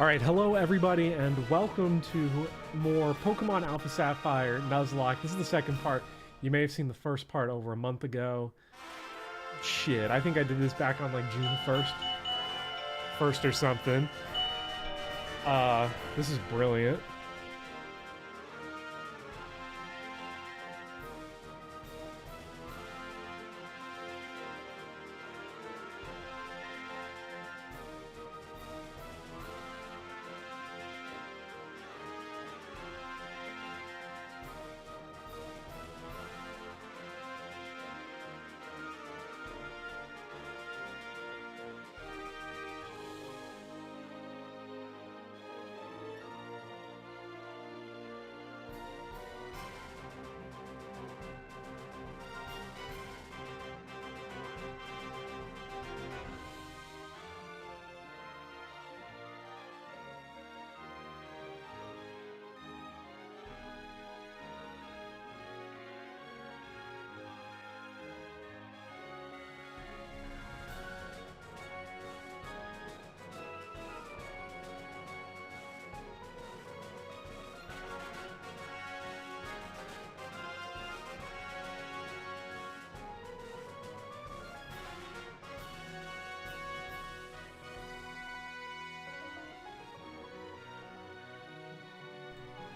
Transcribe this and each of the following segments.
Alright, hello everybody, and welcome to more Pokemon Alpha Sapphire Nuzlocke. This is the second part. You may have seen the first part over a month ago. Shit, I think I did this back on like June 1st. First or something. This is brilliant.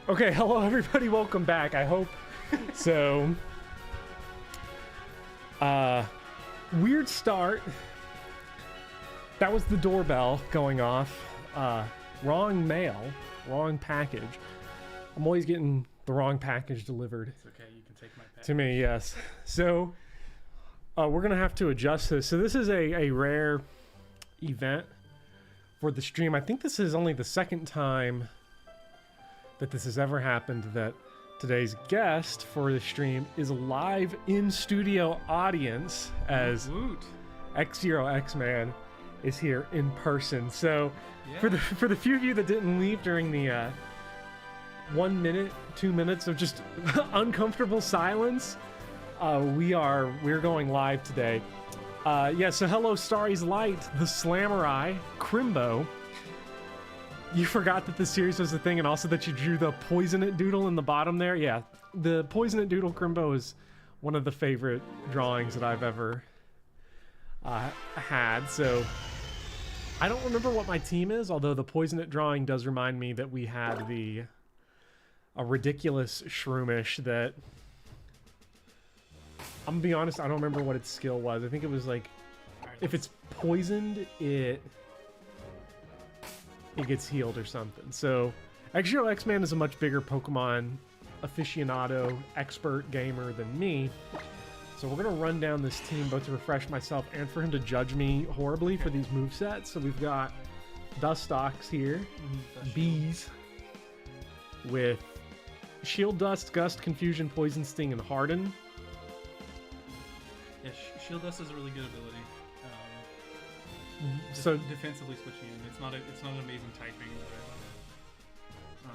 Okay, hello everybody, welcome back. I hope so. Weird start. That was the doorbell going off. Wrong mail, wrong package. I'm always getting the wrong package delivered. It's okay, you can take my package. To me, yes. So, we're gonna have to adjust this. So this is a rare event for the stream. I think this is only the second time that this has ever happened, that today's guest for the stream is a live in-studio audience, as X0 X-Man is here in person. So yeah. for the few of you that didn't leave during the 1 minute, 2 minutes of just uncomfortable silence, we're going live today. Yeah, so hello Starry's Light, the Slamurai, Crimbo. You forgot that the series was a thing, and also that you drew the Poison-It Doodle in the bottom there. Yeah, the Poison-It Doodle Crimbo is one of the favorite drawings that I've ever had. So I don't remember what my team is, although the Poison-It drawing does remind me that we had a ridiculous Shroomish that, I'm gonna be honest, I don't remember what its skill was. I think it was like, if it's poisoned, it gets healed or something. So X0 X-Man is a much bigger Pokemon aficionado, expert gamer than me. So we're gonna run down this team both to refresh myself and for him to judge me horribly for these movesets. So we've got Dustox here, Bees, with Shield Dust, Gust, Confusion, Poison Sting, and Harden. Yeah, Shield Dust is a really good ability. So defensively switching in, it's not an amazing typing. But,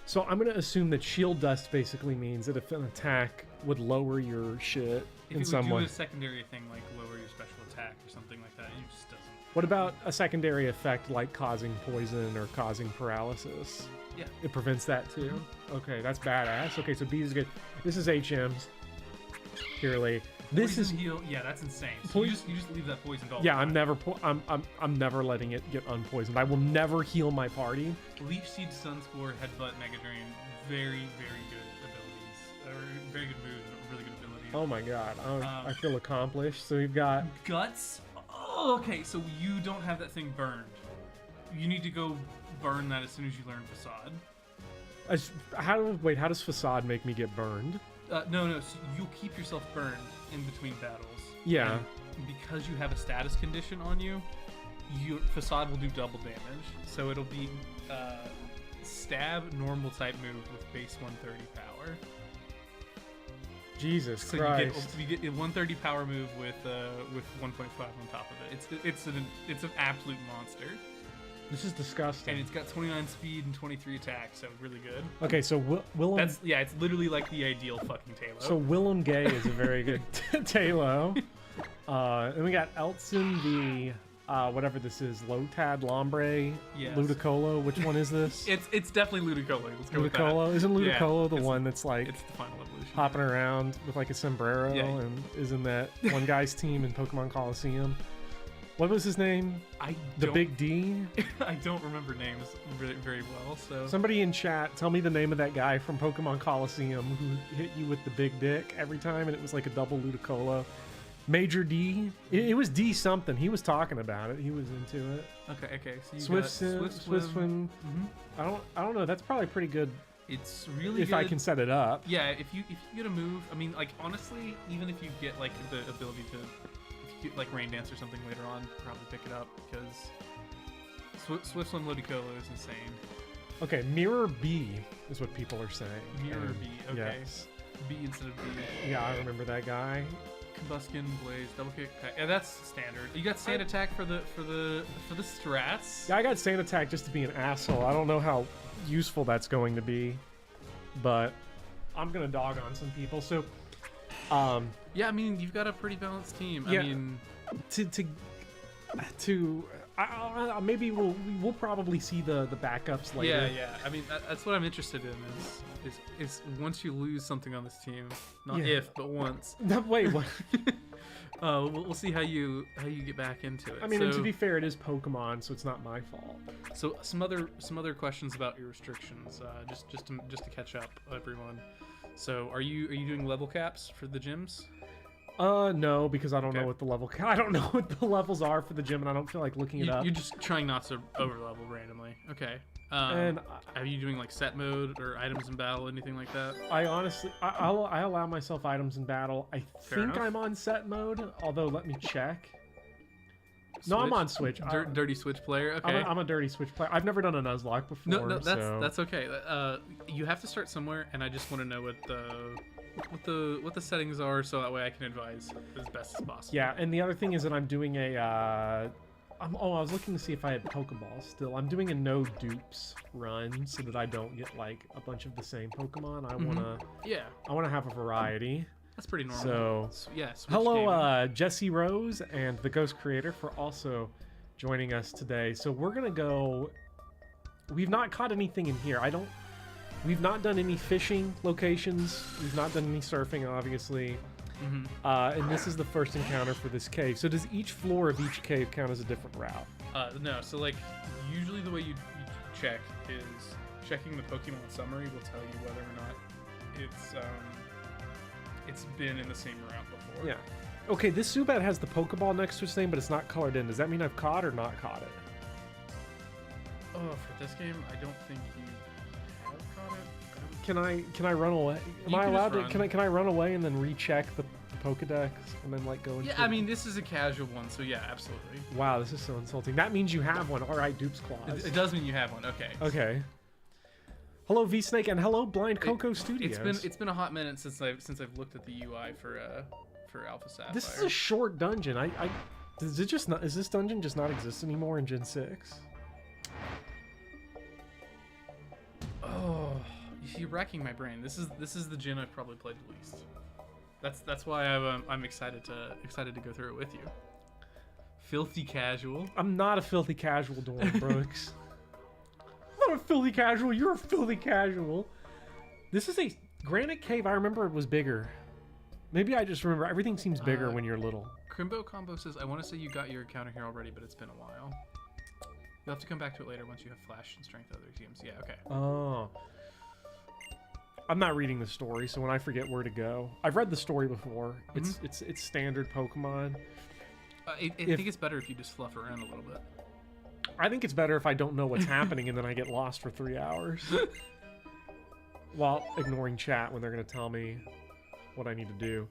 so I'm gonna assume that Shield Dust basically means that if an attack would lower your shit in some way. It would do a secondary thing like lower your special attack or something like that. It just doesn't. What about a secondary effect like causing poison or causing paralysis? Yeah, it prevents that too. Okay, that's badass. Okay, so B is good. This is HM's purely. This is heal. Yeah, that's insane. So you just leave that poisoned all. Yeah, I'm never letting it get unpoisoned. I will never heal my party. Leech Seed, Sunspore, Headbutt, Mega Drain, very good abilities. Very good moves and really good abilities. Oh my god, I feel accomplished. So we've got Guts. Oh, okay, so you don't have that thing burned. You need to go burn that as soon as you learn Facade. How does Facade make me get burned? No, so you'll keep yourself burned in between battles. Yeah. And because you have a status condition on you, your Facade will do double damage. So it'll be stab, normal type move with base 130 power. Jesus so Christ. You get a 130 power move with 1.5 on top of it. It's an absolute monster. This is disgusting. And it's got 29 speed and 23 attack, so really good. Okay, so Willem... it's literally like the ideal fucking Tailo. So Willem Gay is a very good Tailo. And we got Eltson the whatever this is, Lotad, Lombre, Yes. Ludicolo. Which one is this? It's definitely Ludicolo. Let's go with that. Ludicolo? Isn't Ludicolo Yeah, the one that's like It's the final evolution. hopping around with like a sombrero Yeah. and is in that one guy's team in Pokemon Coliseum? What was his name? The don't- Big D? I don't remember names very well, so Somebody in chat, tell me the name of that guy from Pokemon Coliseum who hit you with the big dick every time and it was like a double Ludicolo. Major D? It was D something. He was talking about it. He was into it. okay. So you Swift got Swim. Swift Swim. I don't know. That's probably pretty good It's really if good. I can set it up. Yeah, if you get a move, I mean, like honestly, even if you get like the ability to, if you get like Rain Dance or something later on, probably pick it up because Swift Swim Ludicolo is insane. Okay, Mirror B is what people are saying. Mirror And B, okay. Yes. B instead of B. Yeah, I remember that guy. Combustion, Blaze, Double Kick. Yeah, that's standard. You got Sand Attack for the strats. Yeah, I got Sand Attack just to be an asshole. I don't know how useful that's going to be, but I'm gonna dog on some people. So, Yeah, I mean, you've got a pretty balanced team. Yeah. I mean, maybe we'll probably see the backups later. yeah. I mean, that's what I'm interested in is once you lose something on this team, not Yeah. if, but once. No, wait, what? We'll see how you get back into it. I mean, and to So- be fair, it is Pokemon, so it's not my fault. So some other questions about your restrictions, just to catch up, everyone. So are you doing level caps for the gyms? No, because I don't know Okay. what the level. I don't know what the levels are for the gym, and I don't feel like looking it up. You're just trying not to over level randomly. Okay. And are you doing like set mode or items in battle, anything like that? I honestly, I allow myself items in battle. I Fair think enough. I'm on set mode, although let me check. No, I'm Switch? on Switch. Dirty Switch player. Okay. I'm a dirty Switch player. I've never done a Nuzlocke before. No, so. that's okay. You have to start somewhere, and I just want to know what the settings are, so that way I can advise as best as possible. Yeah, and the other thing is that I'm doing a. I was looking to see if I had Pokeballs still. I'm doing a no dupes run so that I don't get like a bunch of the same Pokemon. Yeah, I wanna have a variety. that's pretty normal. So, yeah. Switch hello, gaming. Jesse Rose and the Ghost Creator for also joining us today. So we're gonna go. We've not caught anything in here. We've not done any fishing locations. We've not done any surfing, obviously. And this is the first encounter for this cave. So does each floor of each cave count as a different route? No, so like usually the way you check is checking the Pokemon summary will tell you whether or not it's been in the same route before. Yeah. Okay, this Zubat has the Pokeball next to its name, but it's not colored in. Does that mean I've caught or not caught it? Oh, for this game, I don't think you have caught it. Can I run away? Am You I can allowed just to? run. Can I run away and then recheck the Pokedex and then like go into? Yeah, I mean this is a casual one, so yeah, absolutely. Wow, this is so insulting. That means you have one. All right, Dupes Claws. It does mean you have one. Okay. Okay. Hello V Snake and hello Blind Coco Studios. It's been a hot minute since I've looked at the UI for Alpha Sapphire. This is a short dungeon. Does this dungeon just not exist anymore in Gen 6? Oh, you're wrecking my brain. This is the gen I've probably played the least. That's why I'm excited to go through it with you. Filthy casual. I'm not a filthy casual, Doran Brooks. I'm not a filthy casual. You're a filthy casual. This is a Granite Cave. I remember it was bigger. Maybe I just remember everything seems bigger when you're little. Crimbo Combo says, I want to say you got your encounter here already, but it's been a while. You'll have to come back to it later once you have Flash and Strength other teams. Yeah, okay. Oh. I'm not reading the story, so when I forget where to go, I've read the story before. It's standard Pokemon. I think it's better if you just fluff around a little bit. I think it's better if I don't know what's happening and then I get lost for 3 hours while ignoring chat when they're going to tell me what I need to do.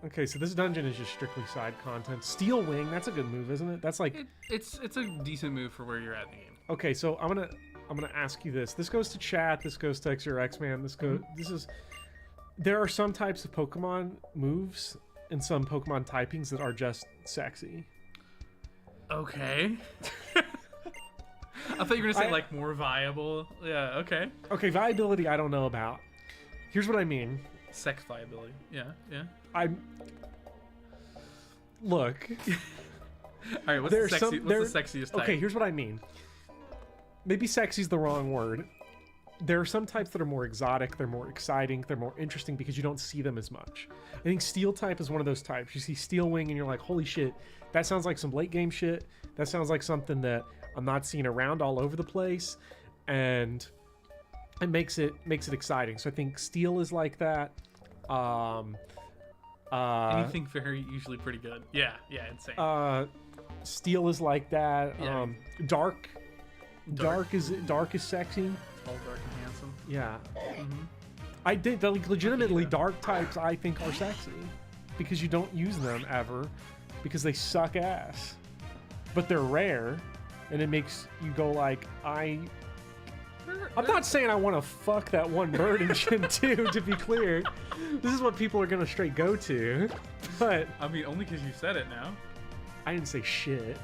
Okay, so this dungeon is just strictly side content. Steel Wing, that's a good move, isn't it? That's like It's a decent move for where you're at in the game. okay. So I'm gonna ask you this. This goes to chat. This goes to XRX-Man. This is. There are some types of Pokemon moves and some Pokemon typings that are just sexy. Okay. I thought you were gonna say like more viable. Yeah. Okay. Okay, viability I don't know about. Here's what I mean. Sex viability. Yeah. Yeah. look. All right, what's the sexiest type? Okay, here's what I mean. Maybe sexy is the wrong word. There are some types that are more exotic, they're more exciting, they're more interesting because you don't see them as much. I think Steel type is one of those types. You see Steel Wing and you're like, holy shit, that sounds like some late game shit. That sounds like something that I'm not seeing around all over the place. And it makes it exciting. So I think Steel is like that. Anything very usually pretty good. Yeah, insane. Steel is like that. Yeah. Dark is sexy. Tall, dark, and handsome. Yeah. Mm-hmm. I did like legitimately dark types I think are sexy because you don't use them ever because they suck ass. But they're rare and it makes you go like I'm not saying I want to fuck that one bird in Gen 2 to be clear. This is what people are going to straight go to. But I mean only because you said it now. I didn't say shit.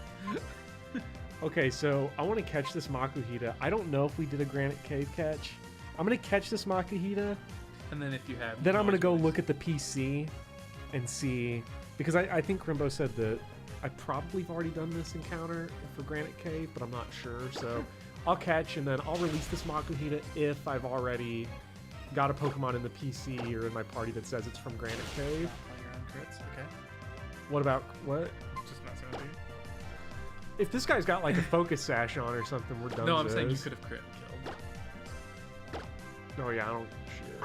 Okay, so I want to catch this Makuhita. I don't know if we did a Granite Cave catch. I'm going to catch this Makuhita. And then if you have... Then I'm going to go look at the PC and see... Because I think Crimbo said that I probably have already done this encounter for Granite Cave, but I'm not sure. So I'll catch and then I'll release this Makuhita if I've already got a Pokemon in the PC or in my party that says it's from Granite Cave. On your own crits, okay. What about... What? Just not so good. If this guy's got like a focus sash on or something, we're done. No, I'm saying you could have crit and killed. Oh yeah, I don't shit.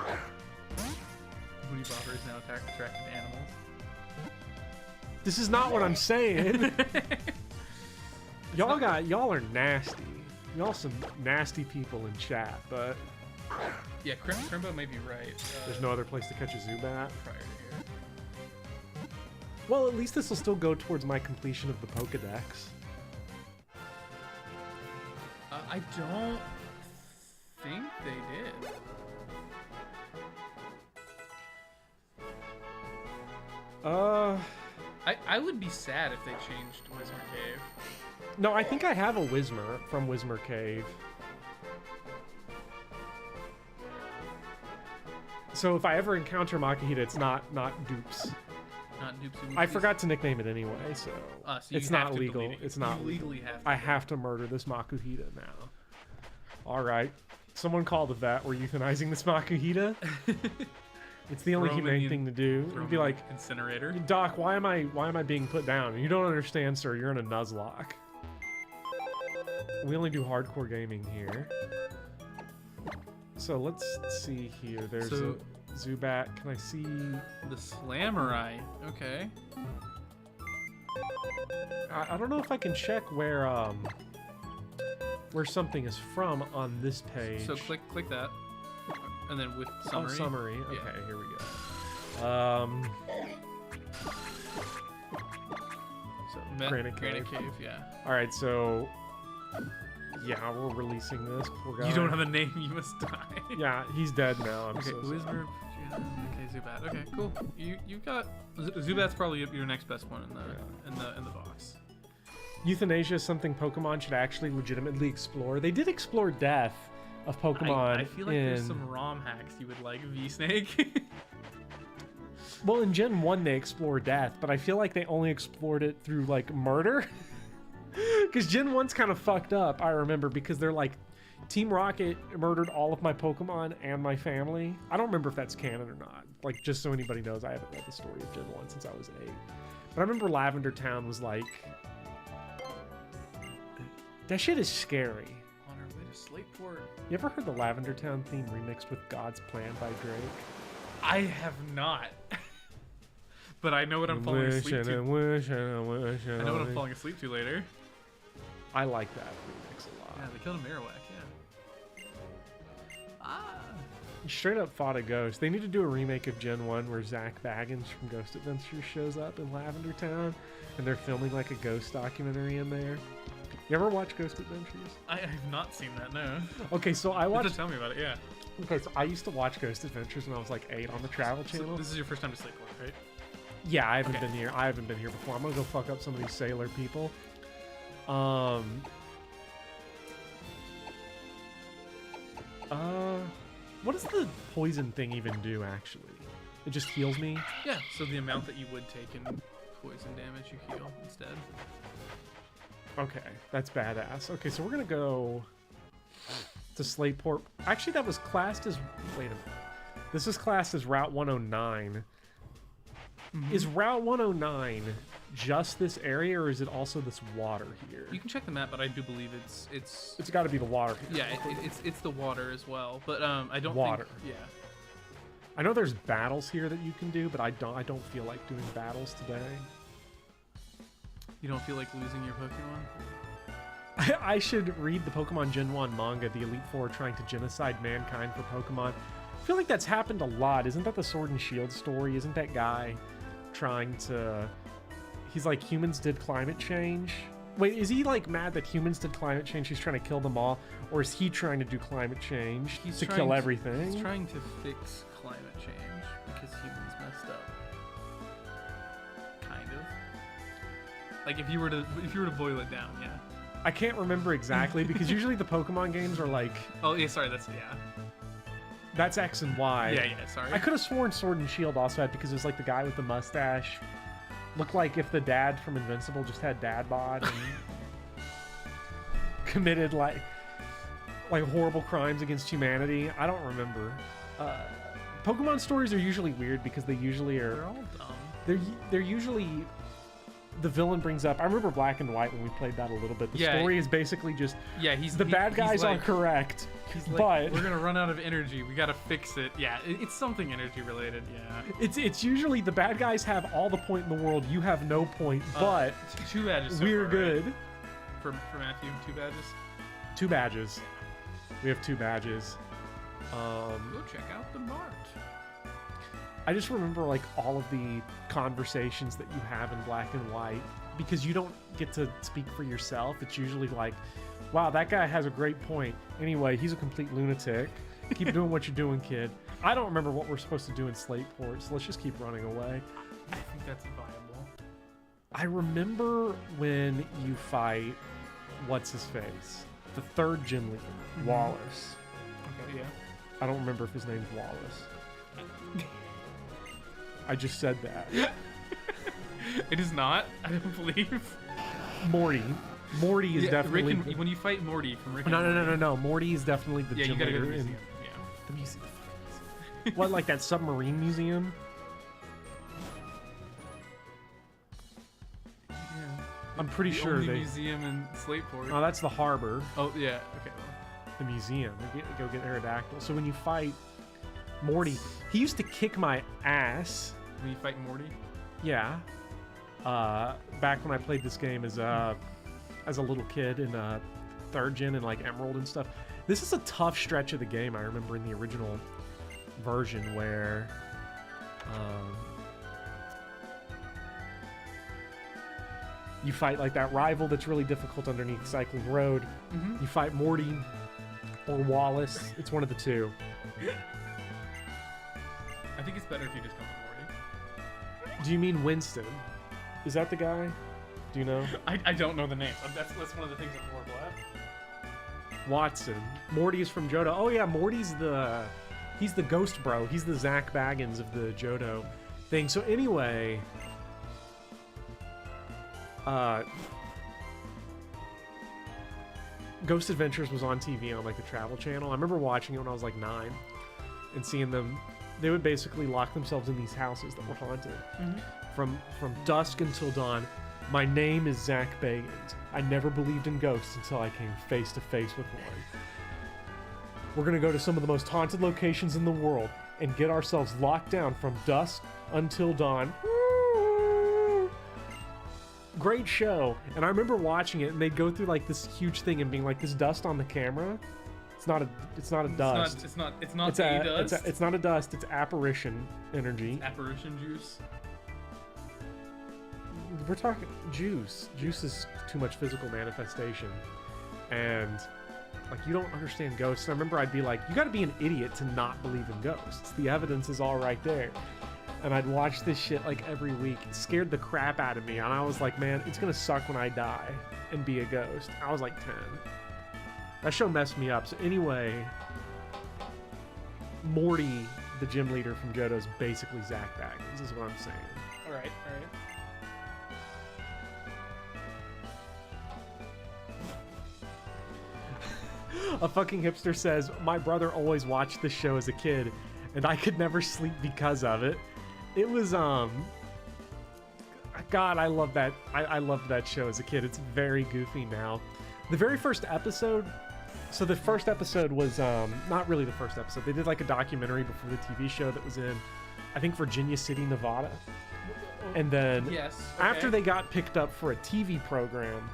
Moody Bopper is now attracted to animals. This is not what I'm saying. Y'all are nasty. Y'all some nasty people in chat, but yeah, Crimbo may be right. There's no other place to catch a Zubat prior to here. Well, at least this will still go towards my completion of the Pokedex. I don't think they did. I would be sad if they changed Whismer Cave. No, I think I have a Whismer from Whismer Cave. So if I ever encounter Makuhita, it's not dupes. Not dupes. I forgot to nickname it anyway, so, so it's not legal. It's not legally legal. have to. I have to murder this Makuhita now. All right, someone call the vet. We're euthanizing this Makuhita. It's the only humane thing to do. It'd be like incinerator. Doc, why am I being put down? You don't understand, sir. You're in a Nuzlocke. We only do hardcore gaming here. So let's see here. There's a Zubat. Can I see the Slamurai? Okay. I don't know if I can check where something is from on this page. So click that, and then with summary. Oh, summary. Okay, yeah. Here we go. So Granite Cave, yeah. All right, so yeah, we're releasing this. Poor guy. You don't have a name, you must die. Yeah, he's dead now. I'm okay, so Whismer. Okay, Zubat. Okay, cool. You've got Zubat's probably your next best one in the box. Euthanasia is something Pokemon should actually legitimately explore. They did explore death of Pokemon. I feel like there's some ROM hacks you would like, V-Snake. Well, in Gen 1 they explored death, but I feel like they only explored it through like murder. Because Gen 1's kind of fucked up, I remember, because they're like, Team Rocket murdered all of my Pokemon and my family. I don't remember if that's canon or not. Like, just so anybody knows, I haven't read the story of Gen 1 since I was 8. But I remember Lavender Town was like... That shit is scary. On our way to Slateport. You ever heard the Lavender Town theme remixed with God's Plan by Drake? I have not. But I know what I'm falling asleep to. I know what I'm falling asleep to later. I like that remix a lot. Yeah, they killed a Marowak, yeah. You straight up fought a ghost. They need to do a remake of Gen 1 where Zach Baggins from Ghost Adventures shows up in Lavender Town and they're filming like a ghost documentary in there. You ever watch Ghost Adventures? I have not seen that, no. Okay, so I watched... You have to tell me about it, yeah. Okay, so I used to watch Ghost Adventures when I was like 8 on the Travel Channel. So this is your first time to Slateport, right? Yeah, I haven't been here. I haven't been here before. I'm gonna go fuck up some of these sailor people. What does the poison thing even do, actually? It just heals me? Yeah, so the amount that you would take in poison damage, you heal instead. Okay, that's badass. Okay, so we're gonna go to Slateport. Actually, that was classed as... Wait a minute. This is classed as Route 109. Is Route 109 just this area, or is it also this water here? You can check the map, but I do believe it's It's got to be the water here. yeah, it's the water as well. But I don't Water. think yeah. I know there's battles here that you can do, but I don't feel like doing battles today. You don't feel like losing your Pokemon? I should read the Pokemon Gen 1 manga, the Elite Four trying to genocide mankind for Pokemon. I feel like that's happened a lot. Isn't that the Sword and Shield story? Isn't that guy trying to... He's like, humans did climate change? Wait, is he like mad that humans did climate change? He's trying to kill them all? Or is he trying to do climate change to kill everything? He's trying to fix climate change because humans messed up. Kind of. Like if you were to boil it down, yeah. I can't remember exactly because usually the Pokemon games are like... Oh, yeah, sorry, yeah. That's X and Y. Yeah, sorry. I could have sworn Sword and Shield also had, because it was like the guy with the mustache. Looked like if the dad from Invincible just had dad bod and committed like horrible crimes against humanity. I don't remember. Pokemon stories are usually weird because they usually are... They're all dumb. They're usually... The villain brings up... I remember Black and White when we played that a little bit. The story is basically just... Yeah, the bad guys are correct. He's like, but we're gonna run out of energy. We gotta fix it. Yeah, it's something energy related. Yeah. It's usually the bad guys have all the point in the world. You have no point, but 2 badges. So we're far, good. Right? For Matthew, 2 badges. 2 badges. We have 2 badges. Go check out the mart. I just remember like all of the conversations that you have in Black and White, because you don't get to speak for yourself. It's usually like, wow, that guy has a great point. Anyway, he's a complete lunatic. Keep doing what you're doing, kid. I don't remember what we're supposed to do in Slateport, so let's just keep running away. I think that's viable. I remember when you fight, what's his face? The 3rd gym leader, Wallace. Okay, yeah. I don't remember if his name's Wallace. I just said that. It is not, I don't believe. Morty. Morty is definitely... when you fight Morty from Rick and No. Morty is definitely the gym you gotta leader. go to the museum. The museum. What, like that submarine museum? Yeah. I'm pretty the sure only they... museum in Slateport. Oh, that's the harbor. Oh, yeah. Okay. The museum. Go get Aerodactyl. So when you fight Morty, he used to kick my ass. When you fight Morty? Yeah. Back when I played this game as a little kid in 3rd gen and like Emerald and stuff. This is a tough stretch of the game. I remember in the original version where you fight like that rival that's really difficult underneath Cycling Road. You fight Morty or Wallace. It's one of the two. I think it's better if you just come with Morty. Do you mean Winston? Is that the guy? Do you know? I don't know the name. That's one of the things I'm horrible at. Watson. Morty is from Johto. Oh yeah, Morty's he's the ghost bro. He's the Zach Baggins of the Johto thing. So anyway, Ghost Adventures was on TV on like the Travel Channel. I remember watching it when I was like 9 and seeing them. They would basically lock themselves in these houses that were haunted from dusk until dawn. My name is Zach Bagans. I never believed in ghosts until I came face to face with one. We're gonna go to some of the most haunted locations in the world and get ourselves locked down from dusk until dawn. Great show. And I remember watching it, and they'd go through like this huge thing and being like, "This dust on the camera. It's not a dust. It's not dust. It's not a dust. It's apparition energy. It's apparition juice. We're talking juice. Juice is too much physical manifestation, and like you don't understand ghosts. And I remember I'd be like, you got to be an idiot to not believe in ghosts. The evidence is all right there. And I'd watch this shit like every week. It scared the crap out of me, and I was like, man, it's gonna suck when I die and be a ghost. I was like 10. That show messed me up. So anyway, Morty, the gym leader from Johto, is basically Zach Baggins, is what I'm saying. All right. A fucking hipster says, my brother always watched this show as a kid, and I could never sleep because of it. It was, God, I love that. I loved that show as a kid. It's very goofy now. The very first episode, so the first episode was, not really the first episode. They did like a documentary before the TV show that was in, I think, Virginia City, Nevada. And then Yes. after they got picked up for a TV program,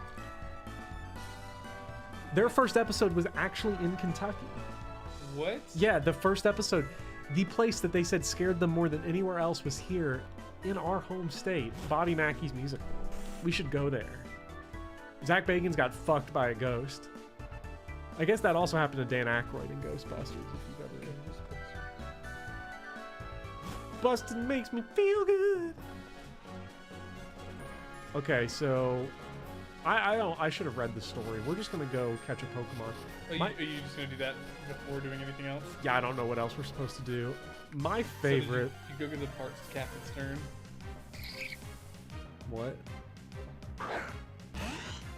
their first episode was actually in Kentucky. What? Yeah, the first episode, the place that they said scared them more than anywhere else was here in our home state, Bobby Mackey's music. We should go there. Zach Bagans got fucked by a ghost. I guess that also happened to Dan Aykroyd in Ghostbusters, if you've ever read Ghostbusters. Bustin' makes me feel good. Okay, so I should have read the story. We're just gonna go catch a Pokemon. Are you just gonna do that before doing anything else? Yeah, I don't know what else we're supposed to do. My favorite. So you go to the parts of Captain Stern. What?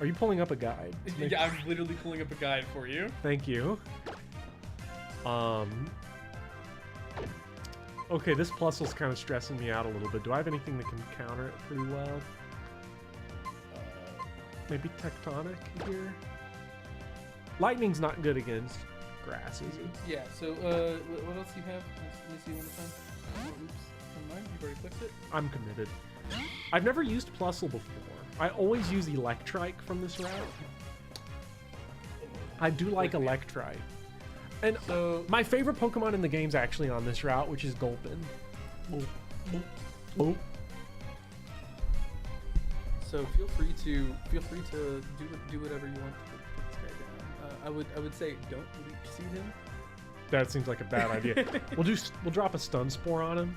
Are you pulling up a guide? Yeah, I'm literally pulling up a guide for you. Thank you. Okay, this Plusle's kind of stressing me out a little bit. Do I have anything that can counter it pretty well? Maybe Tectonic here? Lightning's not good against grass, is it? Yeah, so what else do you have? Let me see one more time. Oh, oops, never mind. You've already clicked it. I'm committed. I've never used Plusle before. I always use Electrike from this route. I do like Electrike. And So my favorite Pokemon in the game's actually on this route, which is Gulpin. Oh. So feel free to do whatever you want to put this guy down. I would say don't leech seed him. That seems like a bad idea. We'll drop a Stun Spore on him.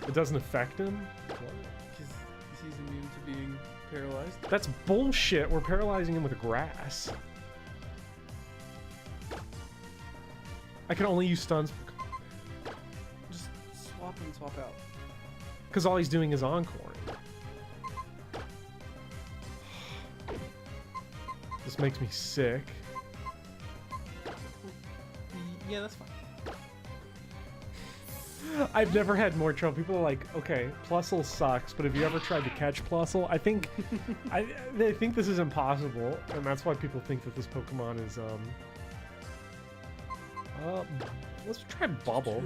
It doesn't affect him. Because he's immune to being paralyzed. That's bullshit. We're paralyzing him with grass. I can only use stuns Just swap and swap out. because all he's doing is encoring. This makes me sick. Yeah, that's fine. I've never had more trouble. People are like, okay, Plusle sucks, but have you ever tried to catch Plusle? I think they think this is impossible, and that's why people think that this Pokemon is let's try Bubble.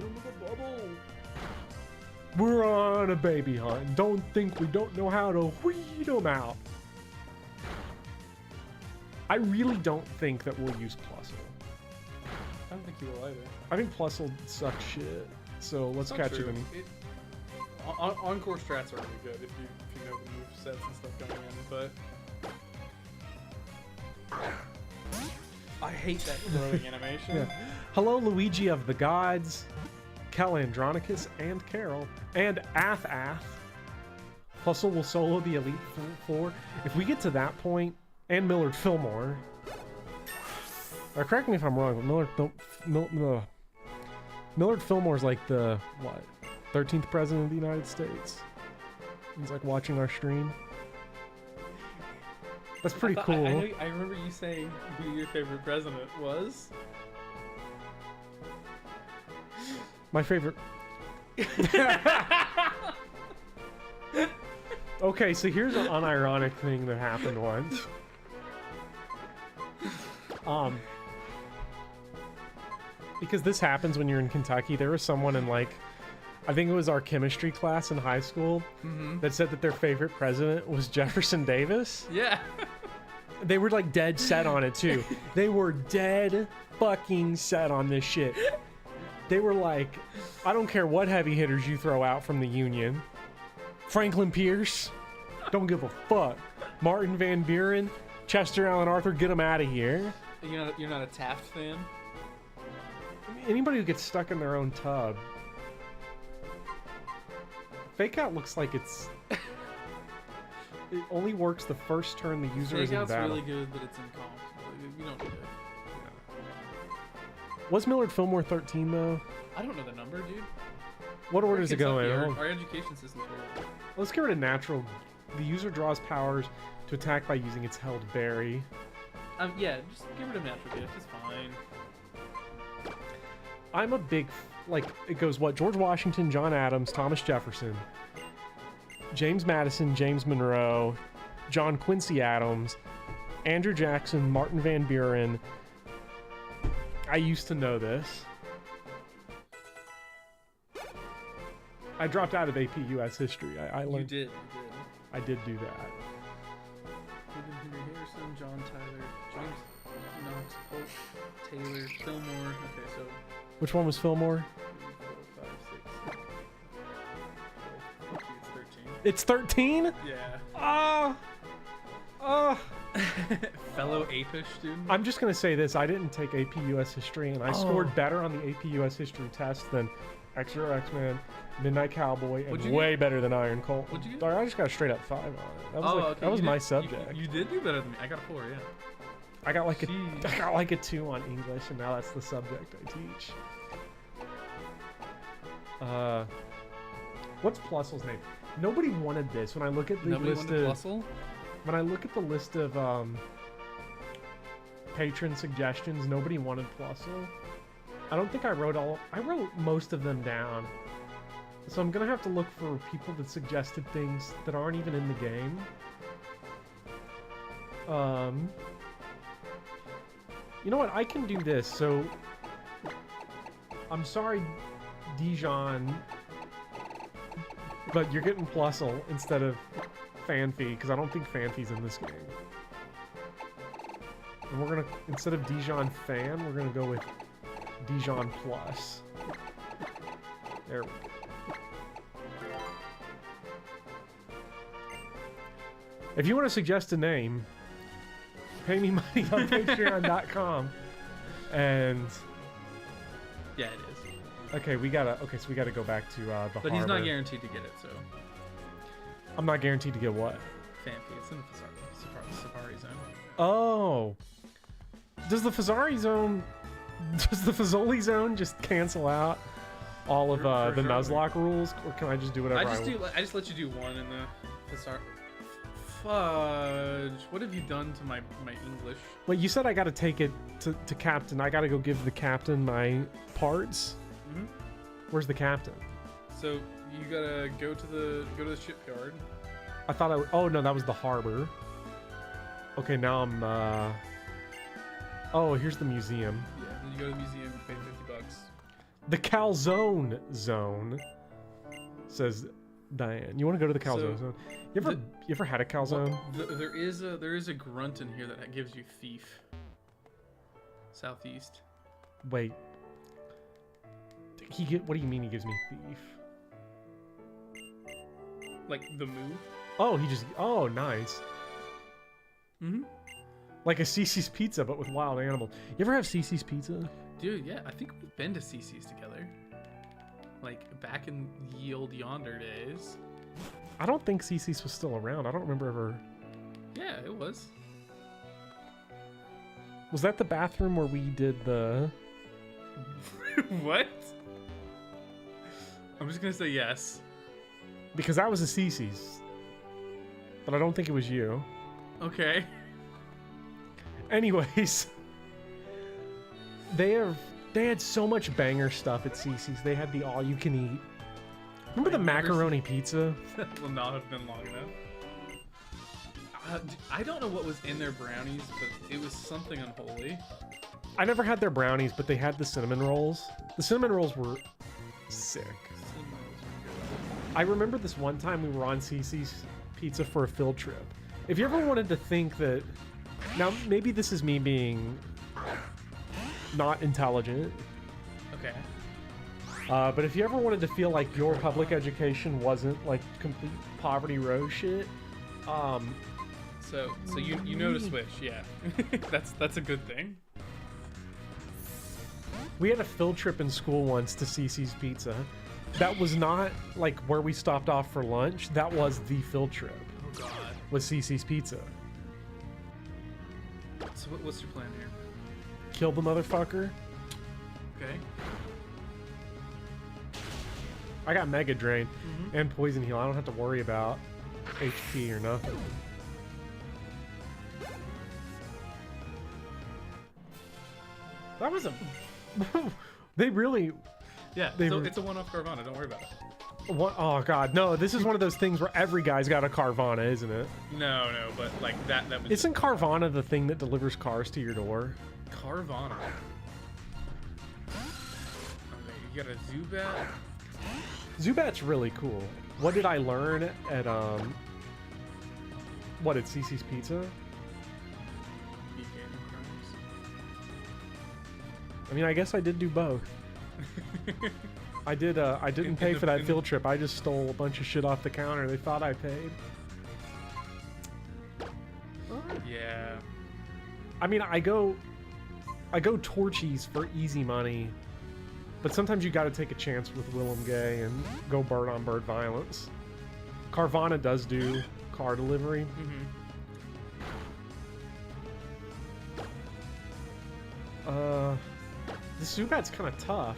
We're on a baby hunt. Don't think we don't know how to weed them out. I really don't think that we'll use Plusle. I don't think you will either. I think Plusle sucks shit. So let's catch it. Encore strats are really good if you know the move sets and stuff going in, but I hate that throwing animation. Yeah. Hello, Luigi of the Gods, Calandronicus, and Carol, and Ath. Plusle will solo the Elite Four. If we get to that point, and Millard Fillmore. Correct me if I'm wrong, but Millard Fillmore's like the, what, 13th president of the United States. He's like watching our stream. That's pretty cool. I remember you saying who your favorite president was. My favorite... Okay, so here's an unironic thing that happened once. Because this happens when you're in Kentucky. There was someone in, like, I think it was our chemistry class in high school that said that their favorite president was Jefferson Davis. Yeah. They were like dead set on it too. They were dead fucking set on this shit. They were like, I don't care what heavy hitters you throw out from the Union. Franklin Pierce, don't give a fuck. Martin Van Buren, Chester Allen Arthur, get them out of here. You're not a Taft fan? Anybody who gets stuck in their own tub. Fake Out looks like it's... It only works the first turn the user is in battle. Fake Out's really good, but it's in comp. You don't need it. Was Millard Fillmore 13 though? I don't know the number, dude. What order does it go in? Our education system's horrible. Let's get rid of natural. The user draws powers to attack by using its held berry. Yeah, just give it a natural gift. It's fine. I'm a big, like, it goes what? George Washington, John Adams, Thomas Jefferson, James Madison, James Monroe, John Quincy Adams, Andrew Jackson, Martin Van Buren. I used to know this. I dropped out of AP US history. I learned. You did. I did do that. Henry Harrison, John Tyler, James Knox, Polk, Taylor, Fillmore. Okay, so Which one was Fillmore? 3, 4, 5, 6. Okay, It's it's 13. 13? Yeah. Ah! Fellow APIsh student. I'm just gonna say this: I didn't take AP US history, and I scored better on the AP US history test than X-Hero X-Men, Midnight Cowboy, and way better than Iron Colt. What'd you get? I just got a straight up 5 on it. That was Okay. that was my subject. You did do better than me. I got a 4, yeah. I got like Jeez. I got like a 2 on English, and now that's the subject I teach. What's Plusle's name? Nobody wanted this. When I look at the Nobody list wanted of Plusle? when I look at the list of patron suggestions, nobody wanted Plusle. I don't think I wrote most of them down. So I'm gonna have to look for people that suggested things that aren't even in the game. You know what? I can do this. So I'm sorry, Dijon, but you're getting Plusle instead of Fanfi, because I don't think Fanfi's in this game. And we're gonna, instead of Dijon Fan, we're gonna go with Dijon Plus. There we go. If you want to suggest a name, pay me money on Patreon.com. And Yeah, it is. okay, so we gotta go back to the But harbor. he's not guaranteed to get it, so. I'm not guaranteed to get what? Fanfi, it's in the Safari zone. Oh, does the Fazari zone, does the Fazoli zone just cancel out all of For the sure. Nuzlocke rules, or can I just do whatever I want? I just let you do one in the Safari. Fudge! What have you done to my English? Wait, you said I got to take it to captain. I got to go give the captain my parts. Mm-hmm. Where's the captain? So you gotta go to the shipyard. I thought oh no, that was the harbor. Okay, now I'm oh, here's the museum. Yeah, then you go to the museum and pay $50. The calzone zone, says Diane. You want to go to the calzone zone? You ever had a calzone? There is a grunt in here that gives you thief. Southeast. Wait. What do you mean he gives me thief? Like the move. Oh, oh, nice. Mm-hmm. Like a Cece's Pizza, but with wild animals. You ever have Cece's Pizza? Dude, yeah, I think we've been to CC's together. Like back in ye old yonder days. I don't think Cece's was still around. I don't remember ever. Yeah, it was. Was that the bathroom where we did the... What? I'm just gonna say yes. Because that was a Cece's. But I don't think it was you. Okay. Anyways. They had so much banger stuff at Cece's. They had the all-you-can-eat. Remember the macaroni pizza? That will not have been long enough. I don't know what was in their brownies, but it was something unholy. I never had their brownies, but they had the cinnamon rolls. The cinnamon rolls were sick. I remember this one time we were on Cece's Pizza for a field trip. If you ever wanted to think that... Now, maybe this is me being not intelligent. Okay. But if you ever wanted to feel like your public education wasn't like complete poverty row shit, so you know to switch, yeah. that's a good thing. we had a field trip in school once to Cece's Pizza. That was not like where we stopped off for lunch. That was the field trip. Oh God. Was Cece's Pizza. So what's your plan here? Kill the motherfucker. Okay. I got Mega Drain and Poison Heal. I don't have to worry about HP or nothing. That was a... They really... Yeah, They so were- it's a one-off Carvana. Don't worry about it. What? Oh, God. No, this is one of those things where every guy's got a Carvana, isn't it? No, but like that was Isn't Carvana the thing that delivers cars to your door? Carvana. Okay, you got a Zubat. Zubat's really cool. What did I learn at, What, at CC's Pizza? I mean, I guess I did do both. I didn't pay for that field trip. I just stole a bunch of shit off the counter. They thought I paid. Yeah. I mean, I go Torchies for easy money, but sometimes you got to take a chance with Willem Gay and go bird on bird violence. Carvana does do car delivery. The Zubat's kind of tough.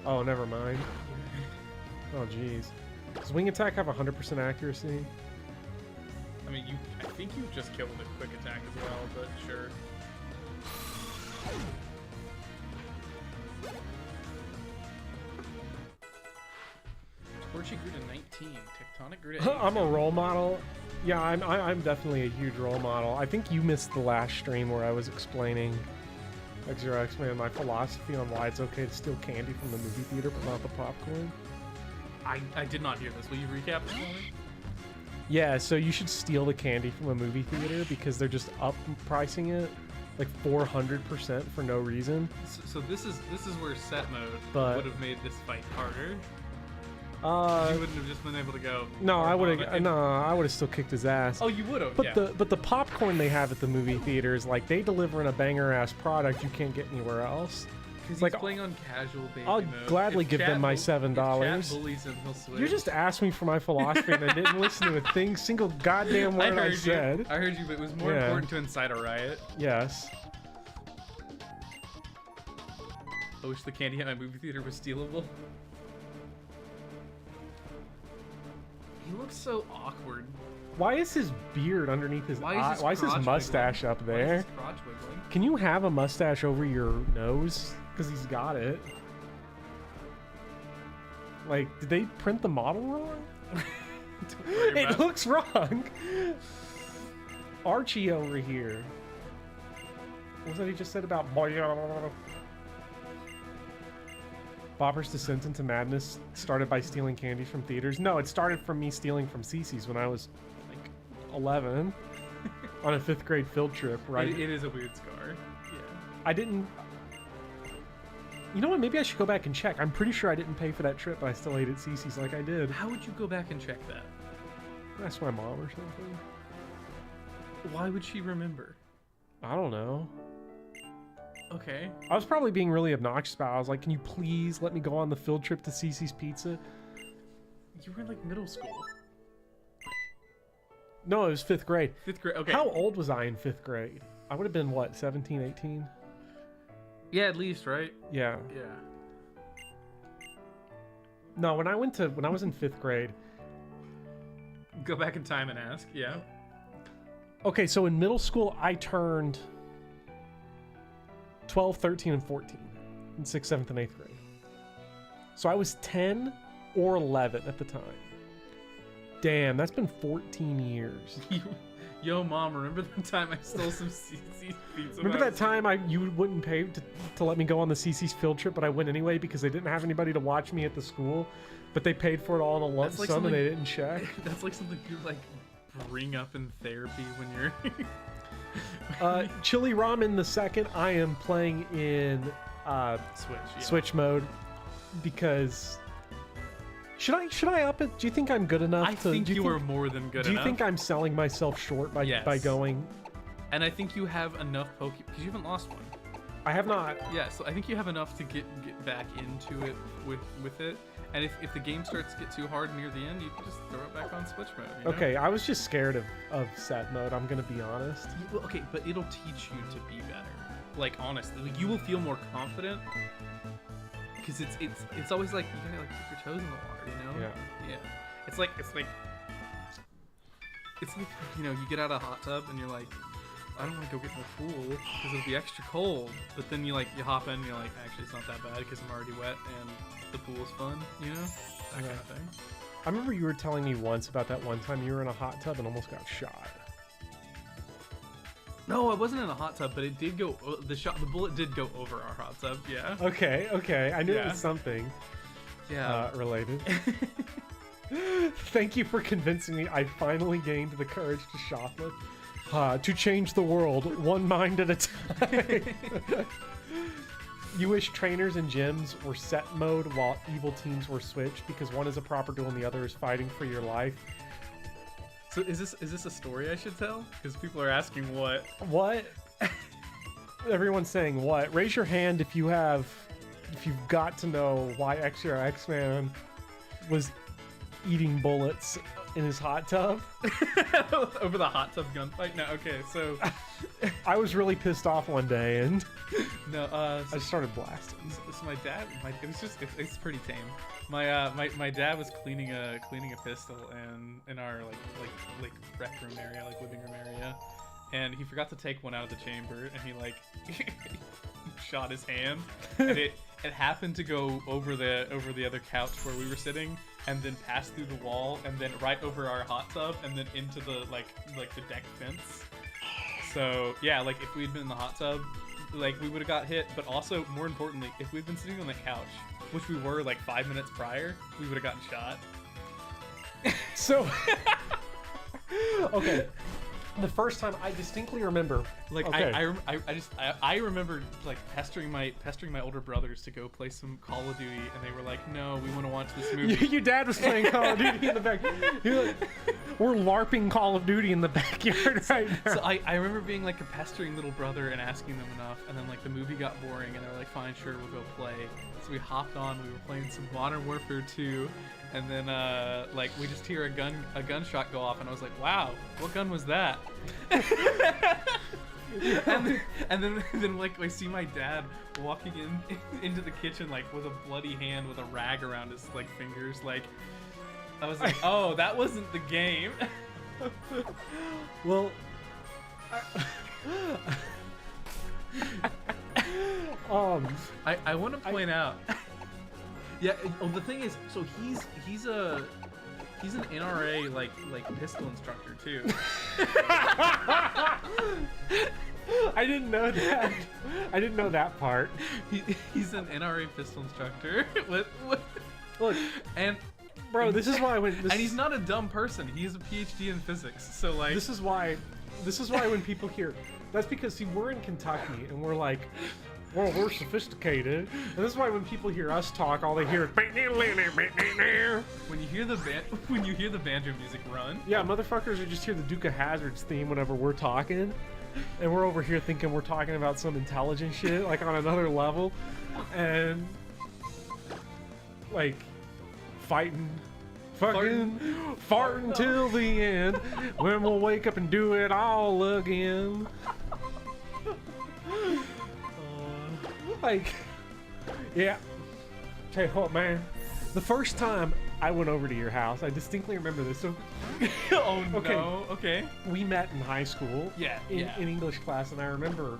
Oh, never mind. Oh, jeez. Does Wing Attack have 100% accuracy? I mean, I think you just killed with Quick Attack as well, but sure. Torchy grew to 19. Tectonic grew to 8. I'm a role model. Yeah, I'm definitely a huge role model. I think you missed the last stream where I was explaining X0X-Man my philosophy on why it's okay to steal candy from the movie theater but not the popcorn. I did not hear this. Will you recap this for me? Yeah, so you should steal the candy from a movie theater because they're just up pricing it like 400% for no reason. So this is where set mode But- would have made this fight harder. You wouldn't have just been able to go. No, I would Carvana have. No, I would have still kicked his ass. Oh, you would have. But Yeah. the popcorn they have at the movie theaters, like they deliver in a banger ass product you can't get anywhere else. Because like, he's playing on casual baby I'll mode. gladly If give them chat my If $7. chat bullies him, he'll switch. You just asked me for my philosophy and I didn't listen to a single goddamn word I said. I heard you, but it was more Yeah. important to incite a riot. Yes. I wish the candy at my movie theater was stealable. He looks so awkward. Why is his beard underneath his eye? Why is his crotch mustache wiggling? up Why is there? his crotch wiggling? Can you have a mustache over your nose? Because he's got it. Like, did they print the model wrong? Don't worry It about it. looks wrong. Archie over here. What was that he just said about Bopper's descent into madness started by stealing candy from theaters? No, it started from me stealing from Cece's when I was like 11 on a 5th grade field trip, right? It is a weird scar. Yeah. I didn't... You know what? Maybe I should go back and check. I'm pretty sure I didn't pay for that trip, but I still ate at Cece's like I did. How would you go back and check that? Ask my mom or something. Why would she remember? I don't know. Okay. I was probably being really obnoxious about it. I was like, can you please let me go on the field trip to Cece's Pizza? You were in like middle school. No, it was 5th grade. 5th grade. Okay. How old was I in 5th grade? I would have been, what, 17, 18? Yeah, at least, right? Yeah. Yeah. No, when I was in 5th grade. Go back in time and ask. Yeah. Okay, so in middle school, I turned 12, 13, and 14 in 6th, 7th, and 8th grade. So I was 10 or 11 at the time. Damn, that's been 14 years. Yo, Mom, remember the time I stole some CC's pizza? Remember that time you wouldn't pay to let me go on the CC's field trip, but I went anyway because they didn't have anybody to watch me at the school, but they paid for it all in a lump That's like sum and something- they didn't check. That's like something you like bring up in therapy when you're Chili Ramen the second, I am playing in Switch. Yeah. Switch mode because should I up it? Do you think I'm good enough? I think do you are think, more than good Do you enough. think I'm selling myself short by Yes. going? And I think you have enough Poke because you haven't lost one. I have not. Yeah, so I think you have enough to get back into it with it. And if the game starts to get too hard near the end, you can just throw it back on Switch mode. You know? Okay, I was just scared of set mode. I'm gonna be honest. Well, okay, but it'll teach you to be better. Like honestly, like, you will feel more confident because it's always like you gotta like keep your toes in the water, you know? Yeah. Yeah. It's like you know, you get out of a hot tub and you're like, I don't want to go get in the pool because it'll be extra cold. But then you hop in and you're like, actually, it's not that bad because I'm already wet and the pool's fun, you know? That kind of thing. I remember you were telling me once about that one time you were in a hot tub and almost got shot. No, I wasn't in a hot tub, but it did go. The bullet did go over our hot tub. Yeah. Okay. I knew it was something. Yeah. Related. Thank you for convincing me. I finally gained the courage to shoplift, to change the world one mind at a time. You wish trainers and gyms were set mode while evil teams were switched because one is a proper duel and the other is fighting for your life. So is this a story I should tell? Because people are asking what. What? Everyone's saying what? Raise your hand if you've got to know why X-Man was eating bullets in his hot tub. Over the hot tub gunfight? No, okay, so I was really pissed off one day and I started blasting. So my dad, it's pretty tame. My dad was cleaning a pistol and in our like rec room area, like living room area, and he forgot to take one out of the chamber, and he like shot his hand, and it happened to go over the other couch where we were sitting, and then pass through the wall, and then right over our hot tub, and then into the like the deck fence. So yeah, like if we'd been in the hot tub, like we would have got hit, but also more importantly, if we'd been sitting on the couch, which we were like 5 minutes prior, we would have gotten shot. So okay. The first time I distinctly remember, like okay. I remember like pestering my older brothers to go play some Call of Duty, and they were like, "No, we want to watch this movie." Your dad was playing Call of Duty in the back. You're like, we're LARPing Call of Duty in the backyard right now. So I remember being like a pestering little brother and asking them enough, and then like the movie got boring, and they were like, "Fine, sure, we'll go play." So we hopped on. We were playing some Modern Warfare 2. And then, like, we just hear a gunshot go off, and I was like, "Wow, what gun was that?" and then, like, I see my dad walking into the kitchen, like, with a bloody hand with a rag around his like fingers. Like, I was like, "Oh, that wasn't the game." Well, I want to point out. Yeah. Oh, the thing is, so he's an NRA like pistol instructor too. I didn't know that. I didn't know that part. He's an NRA pistol instructor. Look, and bro, this is why when and he's not a dumb person. He has a PhD in physics. So like, this is why when people hear, that's because see, we're in Kentucky and we're like, well, we're sophisticated, and this is why when people hear us talk, all they hear is when you hear the banjo music run. Yeah, motherfuckers are just hear the Duke of Hazzard's theme whenever we're talking, and we're over here thinking we're talking about some intelligent shit, like on another level, and like farting till the end, when we'll wake up and do it all again. Like, yeah. Tell you what, man. The first time I went over to your house, I distinctly remember this. So, oh okay, no. Okay. We met in high school. Yeah. In English class, and I remember.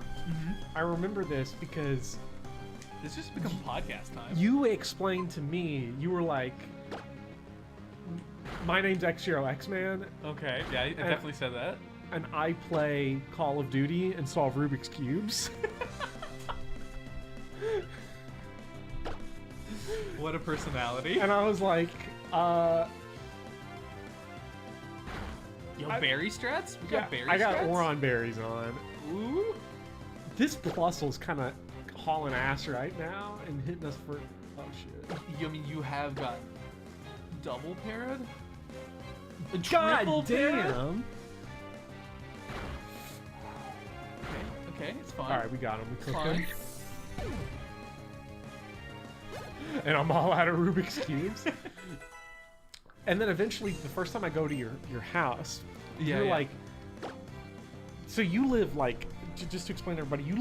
I remember this because this just become podcast time. You explained to me. You were like, "My name's X-Man." Okay. Yeah, I definitely said that. And I play Call of Duty and solve Rubik's cubes. What a personality. And I was like, Yo, berry strats? We got berry strats? I got Oron berries on. Ooh. This Blustle's kind of hauling ass right now and hitting us for... Oh, shit. You mean you have got double parad? God damn! Okay, it's fine. Alright, we got him. We cooked Fine. him. And I'm all out of Rubik's Cubes. And then eventually, the first time I go to your house, you're like... So you live like... Just to explain to everybody, you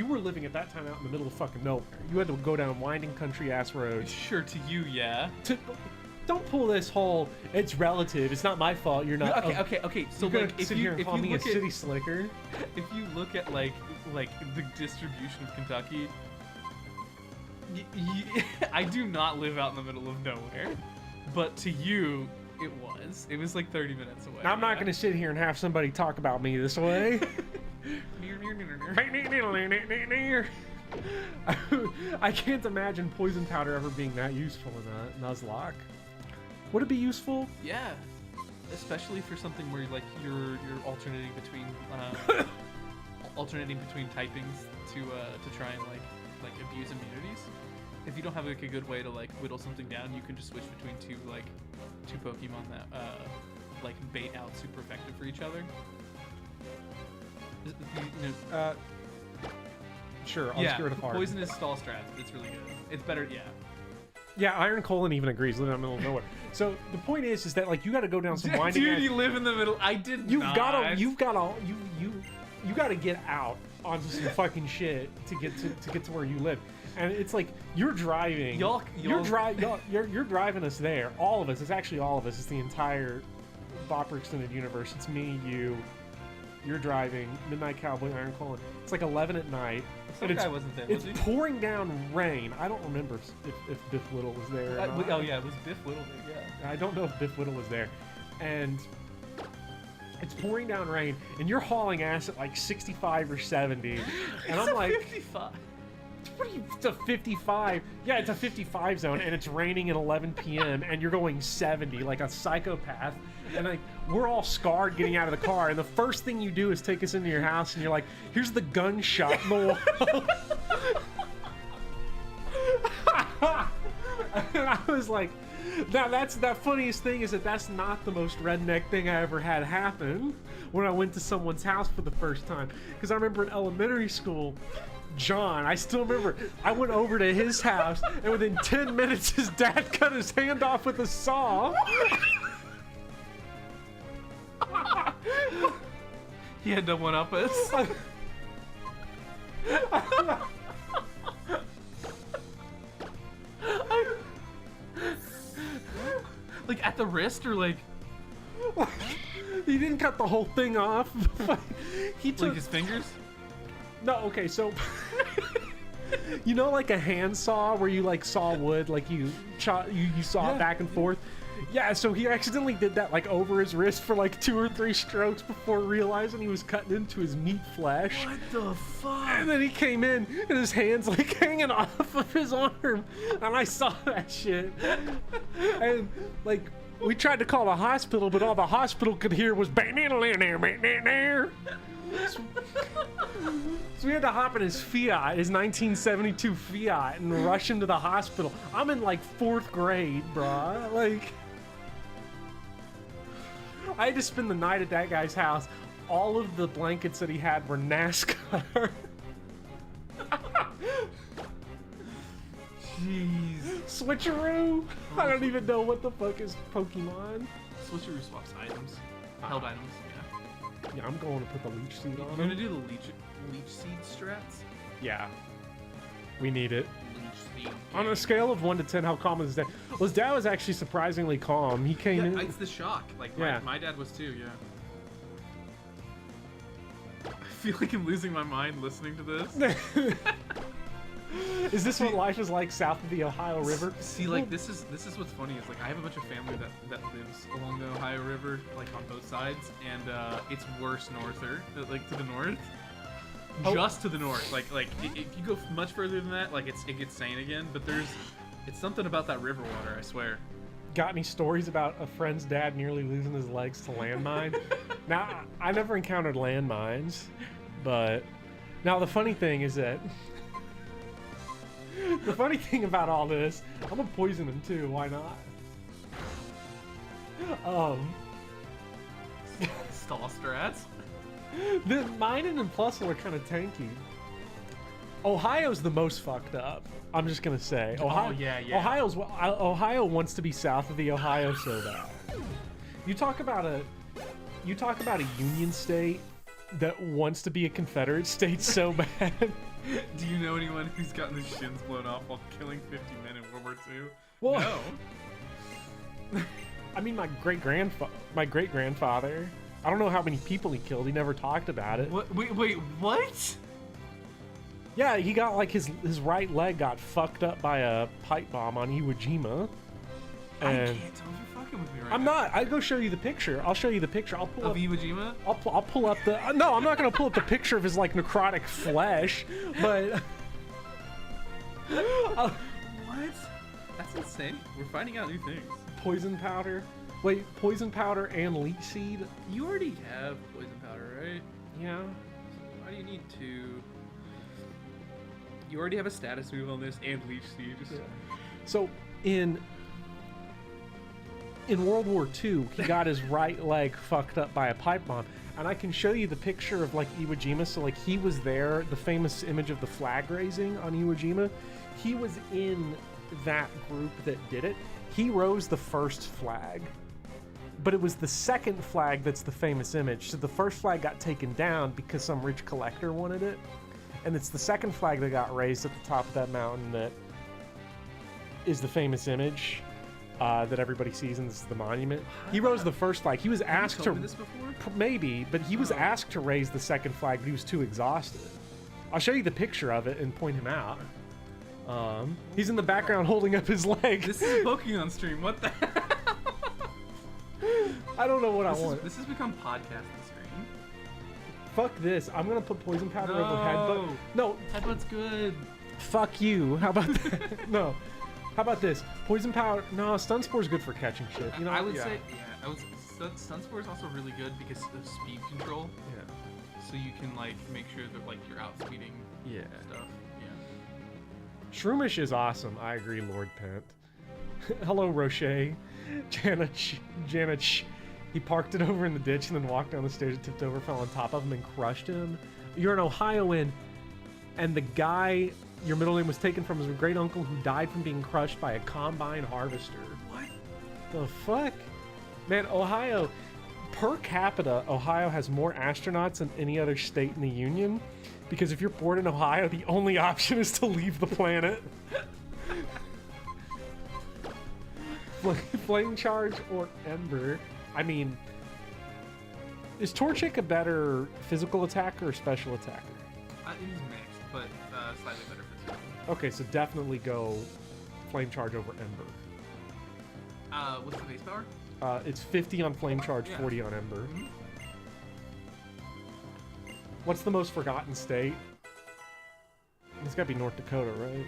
were living at that time out in the middle of fucking nowhere. You had to go down winding country-ass roads. Sure, to you, yeah. don't pull this whole. It's relative. It's not my fault. You're not. Okay. So You're gonna like, if sit you here and if call you me a look at city slicker. if you look at like the distribution of Kentucky, I do not live out in the middle of nowhere, but to you, it was like 30 minutes away. Now, I'm not gonna sit here and have somebody talk about me this way. I can't imagine poison powder ever being that useful in a Nuzlocke. Would it be useful? Yeah, especially for something where like you're alternating between typings to try and like abuse immunities. If you don't have like a good way to like whittle something down, you can just switch between two Pokemon that like bait out super effective for each other. Sure, I'll just give it a fart. Poison is stall strat. It's really good. It's better, yeah. Yeah, Iron Colon even agrees. Living in the middle of nowhere. So the point is that like you got to go down some winding. Dude, you live in the middle. I did. You gotta get out onto some fucking shit to get to where you live. And it's like you're driving. You're driving us there. All of us. It's actually all of us. It's the entire Bopper Extended Universe. It's me, you. You're driving. Midnight Cowboy, Iron Colon. It's like 11 at night. Some guy wasn't there. It's pouring down rain. I don't remember if Biff Whittle was there. Oh yeah, it was Biff Whittle there. Yeah. I don't know if Biff Whittle was there, and it's pouring down rain, and you're hauling ass at like 65 or 70, and I'm like 55. It's a 55. Yeah, it's a 55 zone, and it's raining at 11 p.m. and you're going 70 like a psychopath. And like we're all scarred getting out of the car, and the first thing you do is take us into your house, and you're like, "Here's the gunshot in the wall." And I was like, "Now that's the funniest thing is that's not the most redneck thing I ever had happen when I went to someone's house for the first time." Because I remember in elementary school. John, I still remember, I went over to his house, and within 10 minutes, his dad cut his hand off with a saw. He had to one-up us. Like at the wrist or like... He didn't cut the whole thing off. He took... Like his fingers? No, okay, so... You know like a handsaw where you like saw wood, like you saw it back and forth? Yeah, so he accidentally did that like over his wrist for like 2 or 3 strokes before realizing he was cutting into his meat flesh. What the fuck? And then he came in and his hand's like hanging off of his arm. And I saw that shit. And like we tried to call the hospital, but all the hospital could hear was so we had to hop in his Fiat, his 1972 Fiat, and rush him to the hospital. I'm in like 4th grade, bruh. Like, I had to spend the night at that guy's house. All of the blankets that he had were NASCAR. Jeez. Switcheroo? I don't even know what the fuck is Pokemon. Switcheroo swaps items. Held items, yeah. Yeah, I'm going to put the leech seed on I'm him. gonna do the leech seed strats. Yeah. We need it. Leech seed. On a scale of 1 to 10, how calm is his dad? Well, his dad was actually surprisingly calm. He came in. Yeah, it's the shock. Like my dad was too. Yeah. I feel like I'm losing my mind listening to this. Is this what life is like south of the Ohio River? See, like this is what's funny is like I have a bunch of family that lives along the Ohio River, like on both sides, and it's worse norther, like to the north. Oh. Just to the north, like if you go much further than that, like it gets sane again. But it's something about that river water, I swear. Got any stories about a friend's dad nearly losing his legs to landmine? Now, I never encountered landmines, but now the funny thing is that the funny thing about all this, I'm gonna poison him too. Why not? Stall strats. The Minun and Plusle are kind of tanky. Ohio's the most fucked up. I'm just gonna say. Ohio, yeah. Ohio wants to be south of the Ohio so bad. You talk about a Union state that wants to be a Confederate state so bad. Do you know anyone who's gotten his shins blown off while killing 50 men in World War II? Well, no. I mean, my great-grandfather. I don't know how many people he killed. He never talked about it. What? Wait, what? Yeah, he got like his right leg got fucked up by a pipe bomb on Iwo Jima. I And can't tell if you're fucking with me right I'm now. not. I'll go show you the picture. I'll show you the picture. I'll pull Of up. Iwo Jima? I'll pull up the. No, I'm not gonna pull up the picture of his like necrotic flesh, but. What? That's insane. We're finding out new things. Poison powder. Wait, poison powder and leech seed. You already have poison powder, right? Yeah. Why do you need to? You already have a status move on this and leech seed. So in World War II, he got his right leg fucked up by a pipe bomb, and I can show you the picture of like Iwo Jima. So like he was there, the famous image of the flag raising on Iwo Jima. He was in that group that did it. He rose the first flag, but it was the second flag that's the famous image. So the first flag got taken down because some rich collector wanted it, and it's the second flag that got raised at the top of that mountain that is the famous image that everybody sees, and this is the monument. He rose the first flag. He was asked Have to you told me this before? maybe, but he was asked to raise the second flag, but he was too exhausted. I'll show you the picture of it and point him out. He's in the background holding up his leg. This is a Pokemon stream. What the? I don't know what I want. This has become podcasting stream. Fuck this. I'm gonna put poison powder over headbutt. No, Headbutt's good. fuck you. How about that? No. How about this? Poison powder. No, stun spore's good for catching shit. You know. I would say, Stun Spore is also really good because of speed control. Yeah. So you can like make sure that like you're outspeeding Yeah. stuff. Yeah. Shroomish is awesome. I agree, Lord Pent. Hello, Rocher. Janet. He parked it over in the ditch and then walked down the stairs and tipped over, fell on top of him, and crushed him. You're an Ohioan, and the guy your middle name was taken from his great uncle who died from being crushed by a combine harvester. What? The fuck? Man, Ohio, per capita, Ohio has more astronauts than any other state in the Union. Because if you're born in Ohio, the only option is to leave the planet. Flame Charge or Ember. I mean, is Torchic a better physical attacker or special attacker? He's mixed, but slightly better physical. Okay, so definitely go Flame Charge over Ember. What's the base power? It's 50 on Flame Charge, 40 on Ember. Mm-hmm. What's the most forgotten state? It's gotta be North Dakota, right?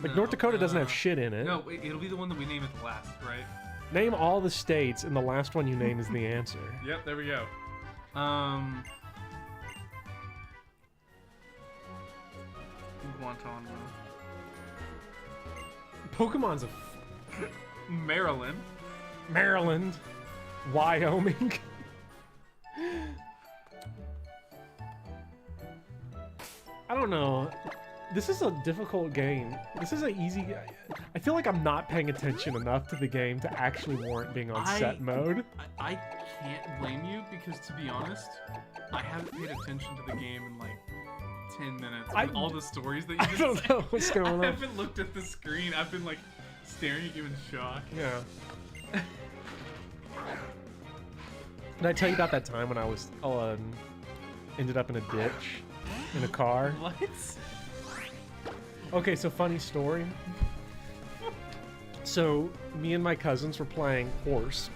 Like, No, North Dakota doesn't have shit in it. No, it'll be the one that we name at the last, right? Name all the states, and the last one you name is the answer. Yep, there we go. Guantanamo. Pokemon's a Maryland. Maryland, Wyoming. I don't know. This is a difficult game. This is an easy. I feel like I'm not paying attention enough to the game to actually warrant being on set mode. I can't blame you because, to be honest, I haven't paid attention to the game in like 10 minutes. With all the stories that you just don't know what's going on. I haven't looked at the screen. I've been like staring at you in shock. Yeah. Did I tell you about that time when I was ended up in a ditch in a car? What? Okay, so funny story. So me and my cousins were playing Horse.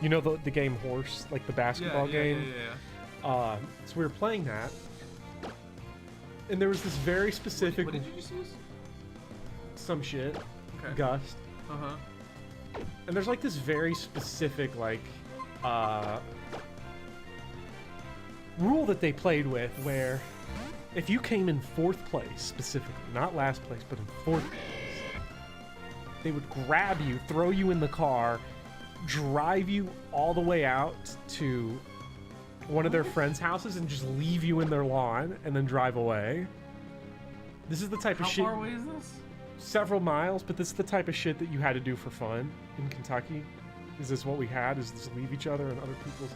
You know the game Horse, like the basketball game? Yeah. So we were playing that. And there was this very specific... What did you just use? Some shit. Okay. Gust. Uh-huh. And there's like this very specific like rule that they played with where if you came in 4th place specifically, not last place, but in 4th place, they would grab you, throw you in the car, drive you all the way out to one of their friends' houses and just leave you in their lawn and then drive away. This is the type of shit. How far away is this? Several miles, but this is the type of shit that you had to do for fun in Kentucky. Is this what we had? Is this leave each other in other people's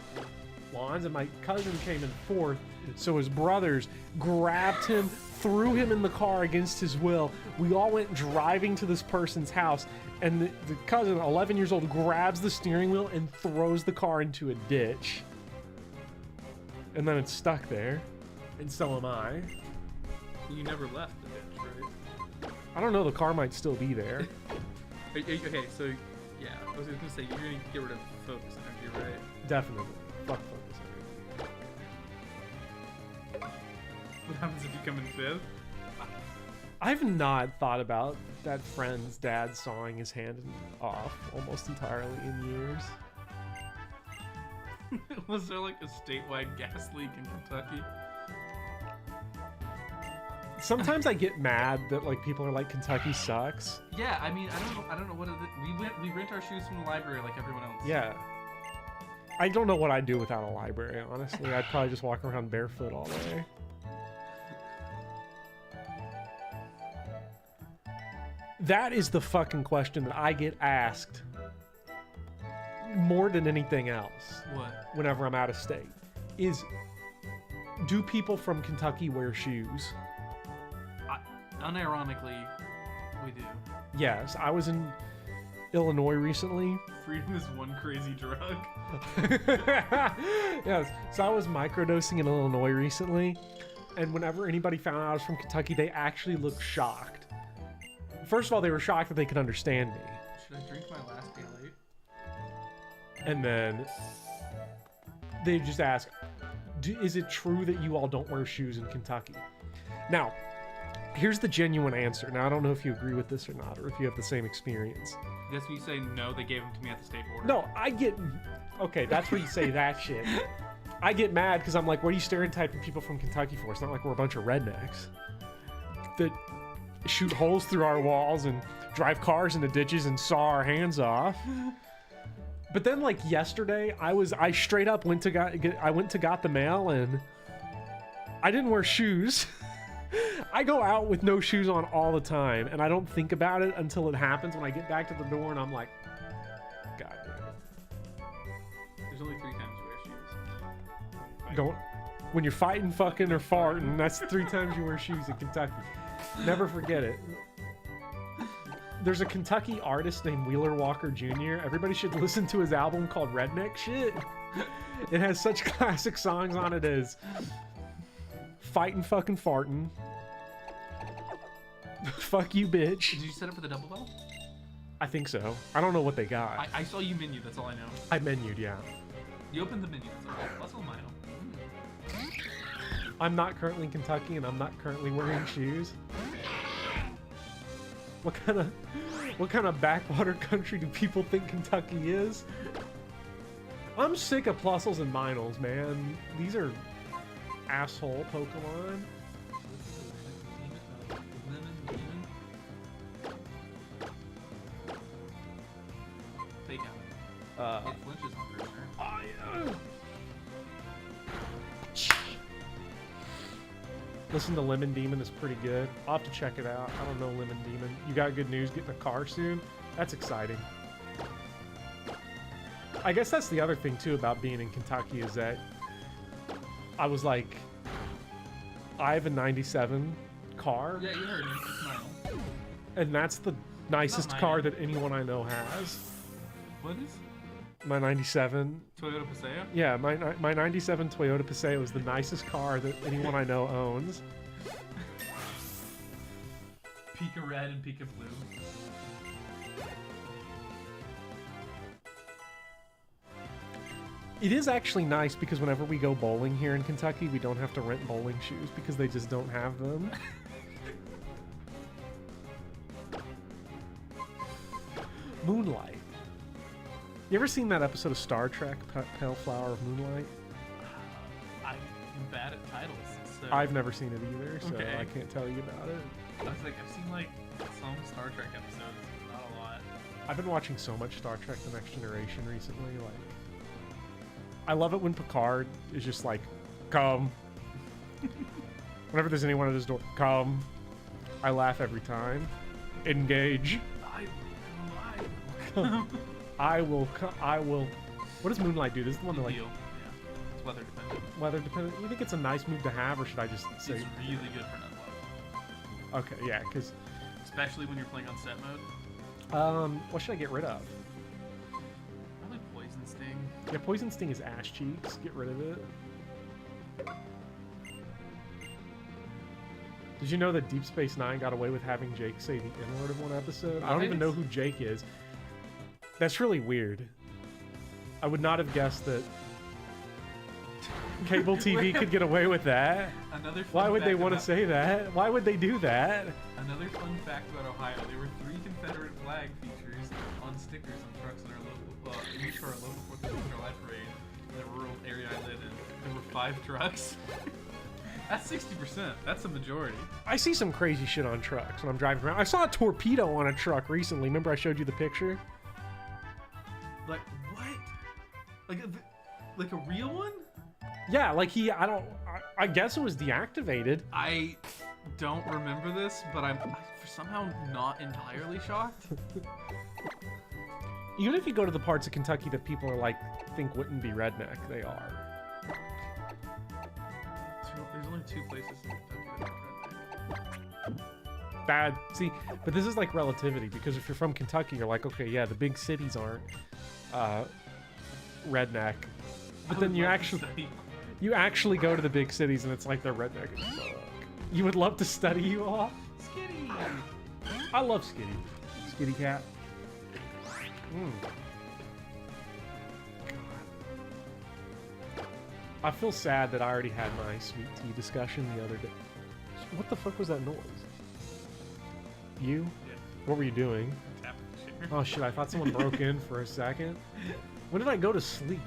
lawns, and my cousin came in fourth. So his brothers grabbed him, threw him in the car against his will. We all went driving to this person's house, and the cousin, 11 years old, grabs the steering wheel and throws the car into a ditch. And then it's stuck there, and so am I. You never left the ditch, right? I don't know, the car might still be there. Okay, so yeah, I was gonna say you're gonna get rid of focus energy, right? Definitely. Fuck focus energy. What happens if you come in fifth? I've not thought about that friend's dad sawing his hand off almost entirely in years. Was there like a statewide gas leak in Kentucky? Sometimes I get mad that like people are like Kentucky sucks. Yeah, I mean, I don't know what it is. We rent our shoes from the library like everyone else. Yeah. I don't know what I'd do without a library, honestly. I'd probably just walk around barefoot all day. That is the fucking question that I get asked more than anything else. What? Whenever I'm out of state, is do people from Kentucky wear shoes? Unironically, we do. Yes, I was in Illinois recently. Freedom is one crazy drug. Yes, so I was microdosing in Illinois recently, and whenever anybody found out I was from Kentucky, they actually looked shocked. First of all, they were shocked that they could understand me. Should I drink my last Pale 8? And then they just ask, is it true that you all don't wear shoes in Kentucky? Now, here's the genuine answer. Now, I don't know if you agree with this or not, or if you have the same experience. That's when you say no, they gave them to me at the state border. No, I get... Okay, that's where you say that shit. I get mad because I'm like, what are you stereotyping people from Kentucky for? It's not like we're a bunch of rednecks that shoot holes through our walls and drive cars into ditches and saw our hands off. But then, like, yesterday, I straight up went to got the mail, and I didn't wear shoes. I go out with no shoes on all the time, and I don't think about it until it happens when I get back to the door, and I'm like, God damn it. There's only 3 times you wear shoes. Don't. When you're fighting, fucking, or farting, that's 3 times you wear shoes in Kentucky. Never forget it. There's a Kentucky artist named Wheeler Walker Jr. Everybody should listen to his album called Redneck Shit. It has such classic songs on it as Fightin' Fucking Fartin', Fuck You Bitch. Did you set up for the double bell? I think so. I don't know what they got. I saw you menu, that's all I know. I menued, yeah. You opened the menu, that's all I know. I'm not currently in Kentucky, and I'm not currently wearing shoes. What kind of backwater country do people think Kentucky is? I'm sick of Plusles and Minals, man. These are asshole Pokemon. Fake out. It flinches on first turn. Oh, yeah. Listen to Lemon Demon is pretty good. I'll have to check it out. I don't know Lemon Demon. You got good news getting a car soon? That's exciting. I guess that's the other thing too about being in Kentucky is that I was like, I have a 97 car. Yeah, you heard me. It's mine. And that's the nicest car that anyone I know has. What is? My 97. Toyota Paseo? Yeah, my 97 Toyota Paseo is the nicest car that anyone I know owns. Pika Red and Pika Blue. It is actually nice because whenever we go bowling here in Kentucky, we don't have to rent bowling shoes because they just don't have them. Moonlight. You ever seen that episode of Star Trek, Pale Flower of Moonlight? I'm bad at titles, so... I've never seen it either, so Okay. I can't tell you about it. I was like, I've seen like some Star Trek episodes, not a lot. I've been watching so much Star Trek The Next Generation recently, like... I love it when Picard is just like, come. Whenever there's anyone at his door, come. I laugh every time. Engage. I will. What does Moonlight do? This is the one that like. Deal. It's weather dependent. Weather dependent. You think it's a nice move to have, or should I just say? It's really good for Nuzlocke. Okay, yeah, because. Especially when you're playing on set mode. What should I get rid of? Probably Poison Sting. Yeah, Poison Sting is ass cheeks. Get rid of it. Did you know that Deep Space Nine got away with having Jake say the N-word of one episode? I don't even know who Jake is. That's really weird. I would not have guessed that cable TV could get away with that. Why would they want to say that? Why would they do that? Another fun fact about Ohio: there were 3 Confederate flag features on stickers on trucks in our local, each for our local 4th of July parade in the rural area I live in. There were 5 trucks. That's 60%. That's a majority. I see some crazy shit on trucks when I'm driving around. I saw a torpedo on a truck recently. Remember I showed you the picture? Like what? Like a real one? Yeah, like I guess it was deactivated. I don't remember this, but I'm somehow not entirely shocked. Even if you go to the parts of Kentucky that people are like, think wouldn't be redneck, they are. There's only 2 places in Kentucky that are redneck. Bad. See, but this is like relativity, because if you're from Kentucky, you're like, okay, yeah, the big cities aren't redneck. But then you actually go to the big cities and it's like they're redneck as fuck. You would love to study you all? Skitty! I love Skitty. Skitty cat. I feel sad that I already had my sweet tea discussion the other day. What the fuck was that noise? You? Yeah. What were you doing? Tapping the chair. Oh shit, I thought someone broke in for a second. When did I go to sleep?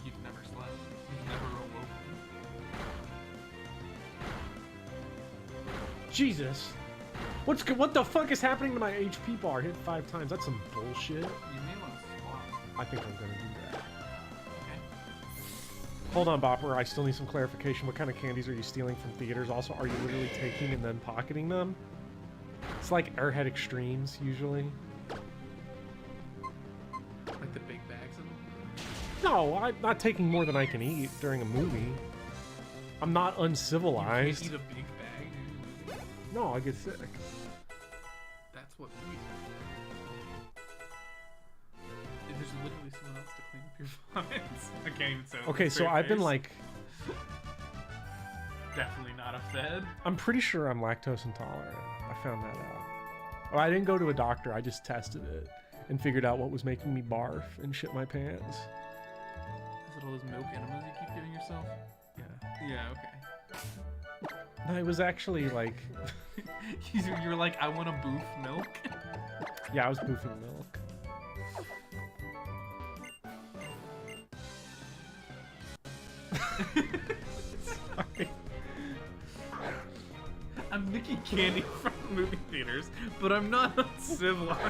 You've never slept. You've never awoken. Jesus. What the fuck is happening to my HP bar? Hit 5 times. That's some bullshit. You may want to swap. I think I'm gonna do that. Okay. Hold on, Bopper. I still need some clarification. What kind of candies are you stealing from theaters? Also, are you literally taking and then pocketing them? It's like Airhead Extremes, usually. Like the big bags of them? No, I'm not taking more than I can eat during a movie. I'm not uncivilized. You can't eat a big bag during a movie? No, I get sick. That's what movies are. There's literally someone else to clean up your vomits. I can't even say that. Okay, so I've been like... Definitely not a fed. I'm pretty sure I'm lactose intolerant. I found that out. Oh, I didn't go to a doctor. I just tested it and figured out what was making me barf and shit my pants. Is it all those milk enemas you keep giving yourself? Yeah. Yeah, okay. No, it was actually like... you were like, I want to boof milk? Yeah, I was boofing milk. Sorry. I'm nicking candy from movie theaters, but I'm not uncivilized.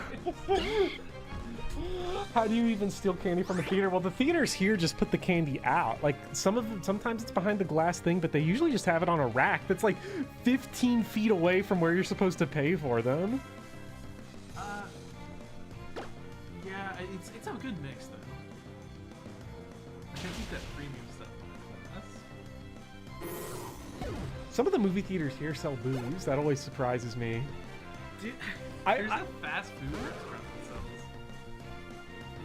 How do you even steal candy from a theater? Well, the theaters here just put the candy out. Like, sometimes it's behind the glass thing, but they usually just have it on a rack that's like 15 feet away from where you're supposed to pay for them. Yeah, it's a good mix, though. I can keep that premium stuff. Some of the movie theaters here sell booze. That always surprises me. Dude, there's a fast food restaurant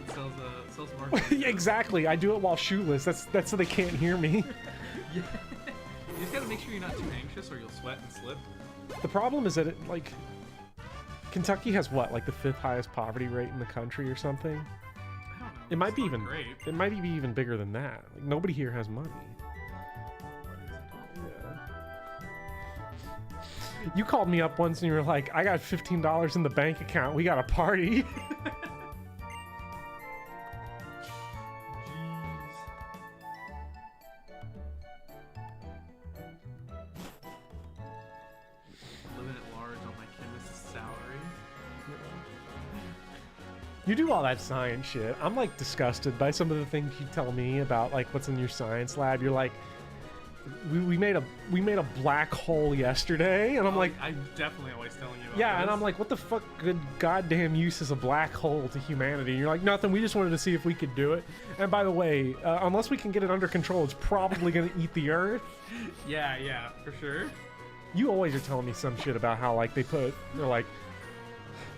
that sells margaritas. Yeah, exactly. I do it while shoeless. That's so they can't hear me. Yeah. You just gotta make sure you're not too anxious or you'll sweat and slip. The problem is that it, like, Kentucky has what, like the 5th highest poverty rate in the country or something? I don't know. It might It's be not even great. It might be even bigger than that. Like, nobody here has money. You called me up once and you were like, I got $15 in the bank account. We got a party. Jeez. Living at large on my chemist's salary. You do all that science shit. I'm like disgusted by some of the things you tell me about like what's in your science lab. You're like, we made a black hole yesterday, and I'm like, I'm definitely always telling you about yeah, this. and I'm like, what the fuck good goddamn use is a black hole to humanity? And you're like, nothing, we just wanted to see if we could do it. And by the way, unless we can get it under control, it's probably gonna eat the Earth. Yeah, for sure. You always are telling me some shit about how, like, they're like,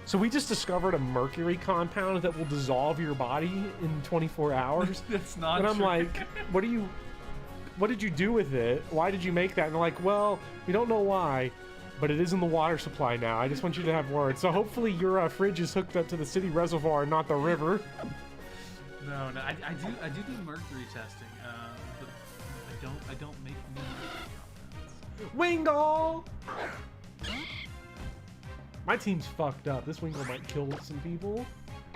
so we just discovered a mercury compound that will dissolve your body in 24 hours. That's not And I'm true. like, what did you do with it? Why did you make that? And they're like, well, we don't know why, but it is in the water supply now. I just want you to have words. So hopefully your fridge is hooked up to the city reservoir, not the river. No, I do do mercury testing, but I don't make new mercury compounds. Wingle! My team's fucked up. This Wingle might kill some people.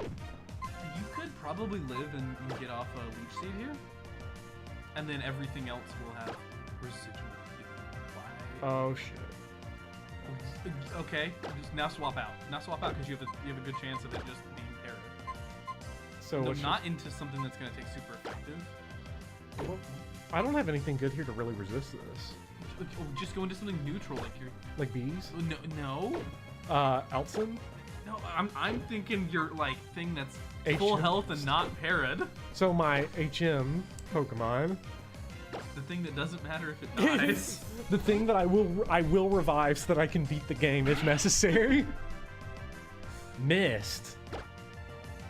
You could probably live and get off a leech seed here, and then everything else will have residual. Oh shit. Okay, just now swap out. Now swap out because you have a good chance of it just being parried. So No, not into something that's gonna take super effective. well, I don't have anything good here to really resist this. Just go into something neutral, like you're. Like bees? No. Elson? No, I'm thinking your like thing that's HM. full health and not parried. So my HM Pokemon. The thing that doesn't matter if it dies. The thing that I will revive so that I can beat the game if necessary. Mist.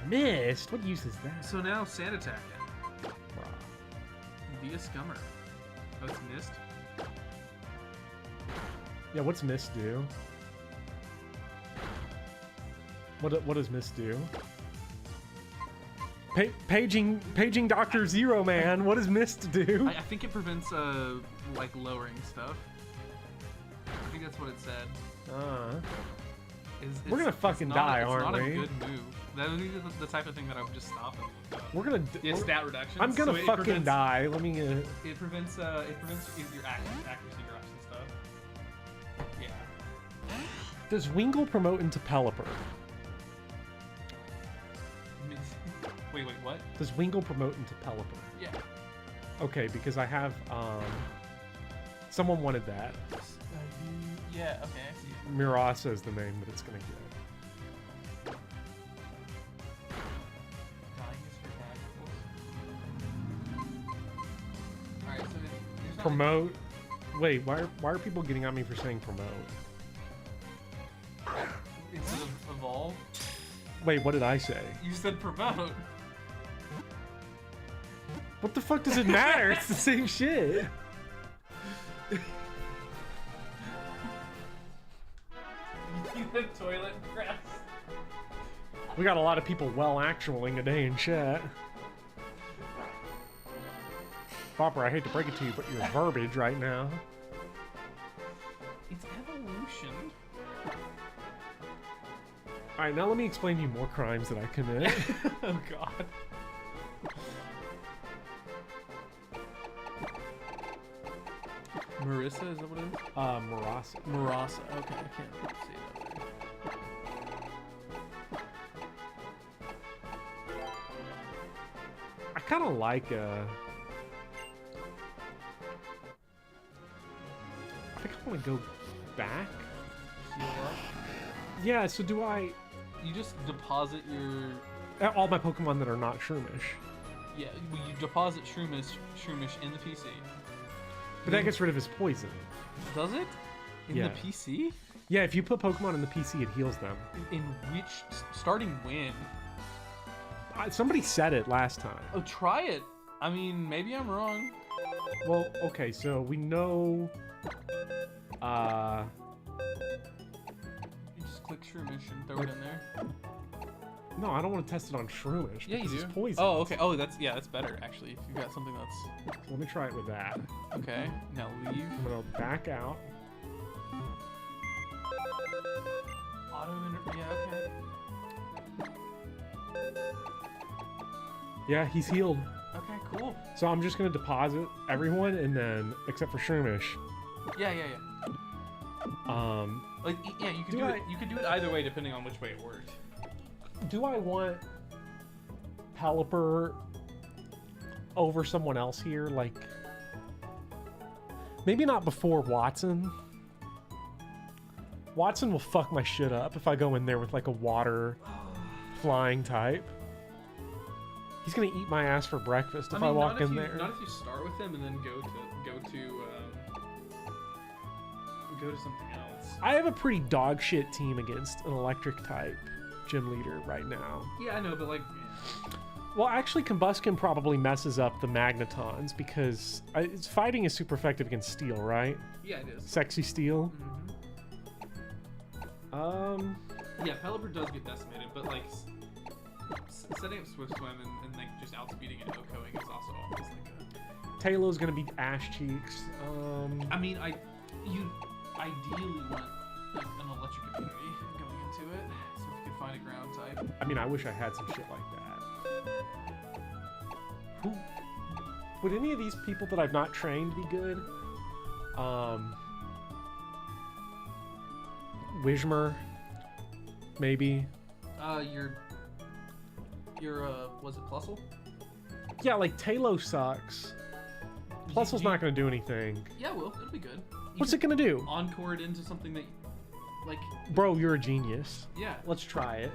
What use is that? So now Sand Attack it. Bruh. Be a scummer. Oh, it's missed. Yeah, what's Mist do? What does Mist do? Paging Dr. Zero Man. What does Mist do? I think it prevents like lowering stuff. I think that's what it said. We're gonna fucking die, aren't we? It's not a good move. That would be the type of thing that I would just stop and look up. We're gonna. Yeah, stat reduction. I'm gonna So it fucking prevents- die. Let me. It prevents your accuracy drops and stuff. Yeah. Does Wingle promote into Pelipper? Wait, what? Does Wingle promote into Pelipper? Yeah. Okay, because I have someone wanted that. Yeah. Okay, I see. Mirasa is the name that it's gonna get. Dying is for tacticals. Alright, so there's not Promote. Wait, why are people getting on me for saying promote? instead of evolve. Wait, what did I say? You said promote. What the fuck does it matter? It's the same shit. You said toilet grass. We got a lot of people well actualing today in chat. Bopper, I hate to break it to you, but your verbiage right now. It's evolution. Alright, now let me explain to you more crimes that I commit. Oh god. Marissa, is that what it is? Mirasa. Marasa. Okay, I can't see that there. I kind of like, I think I want to go back. Heal up. Yeah, so do I... You just deposit your... All my Pokemon that are not Shroomish. Yeah, well, you deposit Shroomish in the PC. But that gets rid of his poison. Does it? In Yeah. the PC? Yeah, if you put Pokemon in the PC, it heals them. In which... Starting when? Somebody said it last time. Oh, try it. I mean, maybe I'm wrong. Well, okay, so we know... You just click Shroomish and throw it in there. No, I don't want to test it on Shroomish. Yeah, you because do. It's poison. Oh, okay. Oh, that's better actually. If you've got something that's Let me try it with that. okay. Now leave. I'm gonna back out. Yeah, okay. Yeah, he's healed. Okay, cool. So I'm just gonna deposit everyone, and then except for Shroomish. Yeah. Like, yeah, you could Do do I- it. You could do it either way depending on which way it worked. Do I want Pelipper over someone else here? Like, Maybe not before Watson. Watson will fuck my shit up if I go in there with like a water flying type. He's gonna eat my ass for breakfast if I walk in there. Not if you start with him and then go to something else. I have a pretty dog shit team against an electric type gym leader right now. Yeah, I know, but like... Well, actually, Combuskin probably messes up the Magnetons because its fighting is super effective against steel, right? Yeah, it is. Sexy steel. Yeah, Pelipper does get decimated, but like setting up Swift Swim and like just outspeeding and OHKOing is also always like a... Tailow's gonna be ash cheeks. I mean, you ideally want like, an electric immunity going into it, so if you could find a ground type. I mean, I wish I had some shit like that. Would any of these people that I've not trained be good? Wishmer, maybe. Was it Plusle? Yeah, like Tailo sucks. Plusle's not gonna do anything. Yeah, well, it'll be good. What's it gonna do? Encore it into something that, like... Bro, you're a genius. Yeah. Let's try it.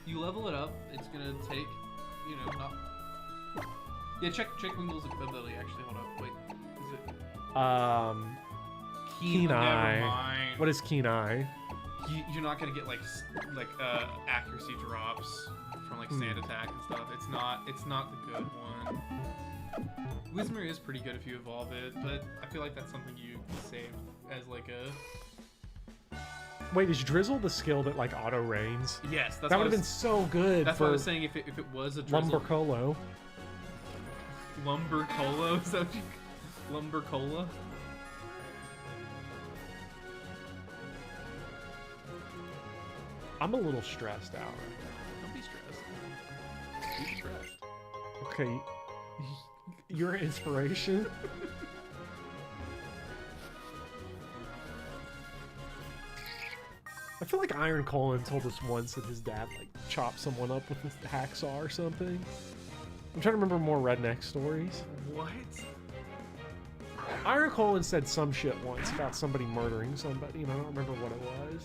You level it up, it's gonna take, you know, not... Yeah, check Wingle's ability, actually, hold up, wait. Is it... Keen Eye. Never mind. What is Keen Eye? You're not gonna get, like accuracy drops from, like, sand attack and stuff. It's not the good one. Whismur is pretty good if you evolve it, but I feel like that's something you can save as, like, a... Wait, is Drizzle the skill that, like, auto-rains? Yes, that would have been so good. That's what I was saying, if it was a Drizzle... Lumbercolo. Lumbercolo? Is that what you... Lumbercola? I'm a little stressed out. Don't be stressed. Be stressed. Okay. You're an inspiration? I feel like Iron Colin told us once that his dad, like, chopped someone up with a hacksaw or something. I'm trying to remember more redneck stories. What? Iron Colin said some shit once about somebody murdering somebody, and I don't remember what it was.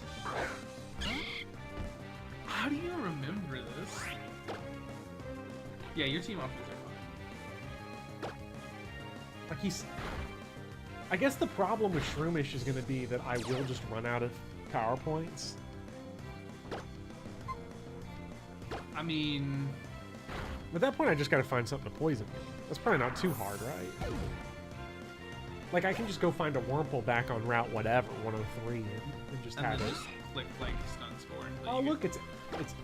How do you remember this? Yeah, your team options are fine. Like, I guess the problem with Shroomish is going to be that I will just run out of power points. I mean... At that point, I just got to find something to poison me. That's probably not too hard, right? Like, I can just go find a Wurmple back on Route whatever, 103, and just have it. Just, like stun score. Oh, look, it's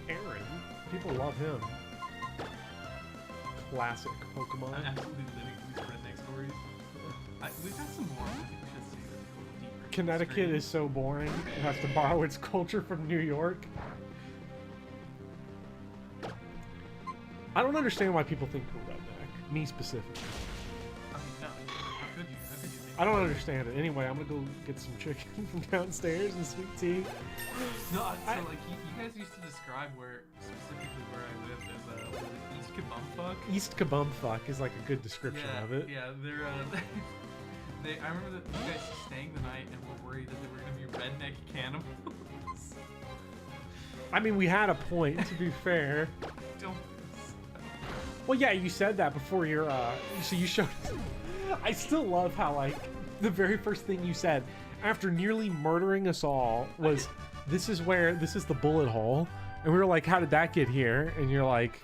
Aaron. People love him. Classic Pokemon. I'm absolutely living these redneck stories. We've got some more. I think we should see really go deeper into Connecticut the is so boring. It has to borrow its culture from New York. I don't understand why people think we're redneck. Me specifically. I mean, no. How could you? How could you think I don't understand it. Anyway, I'm gonna go get some chicken from downstairs and sweet tea. No, so like you guys used to describe specifically where I lived as East Kabumfuck. East Kabumfuck is like a good description of it. Yeah, they're I remember that you guys staying the night and were worried that they were gonna be redneck cannibals. I mean, we had a point, to be fair. Don't. Well, yeah, you said that before your, so you showed... I still love how, like, the very first thing you said, after nearly murdering us all, was, this is the bullet hole. And we were like, how did that get here? And you're like,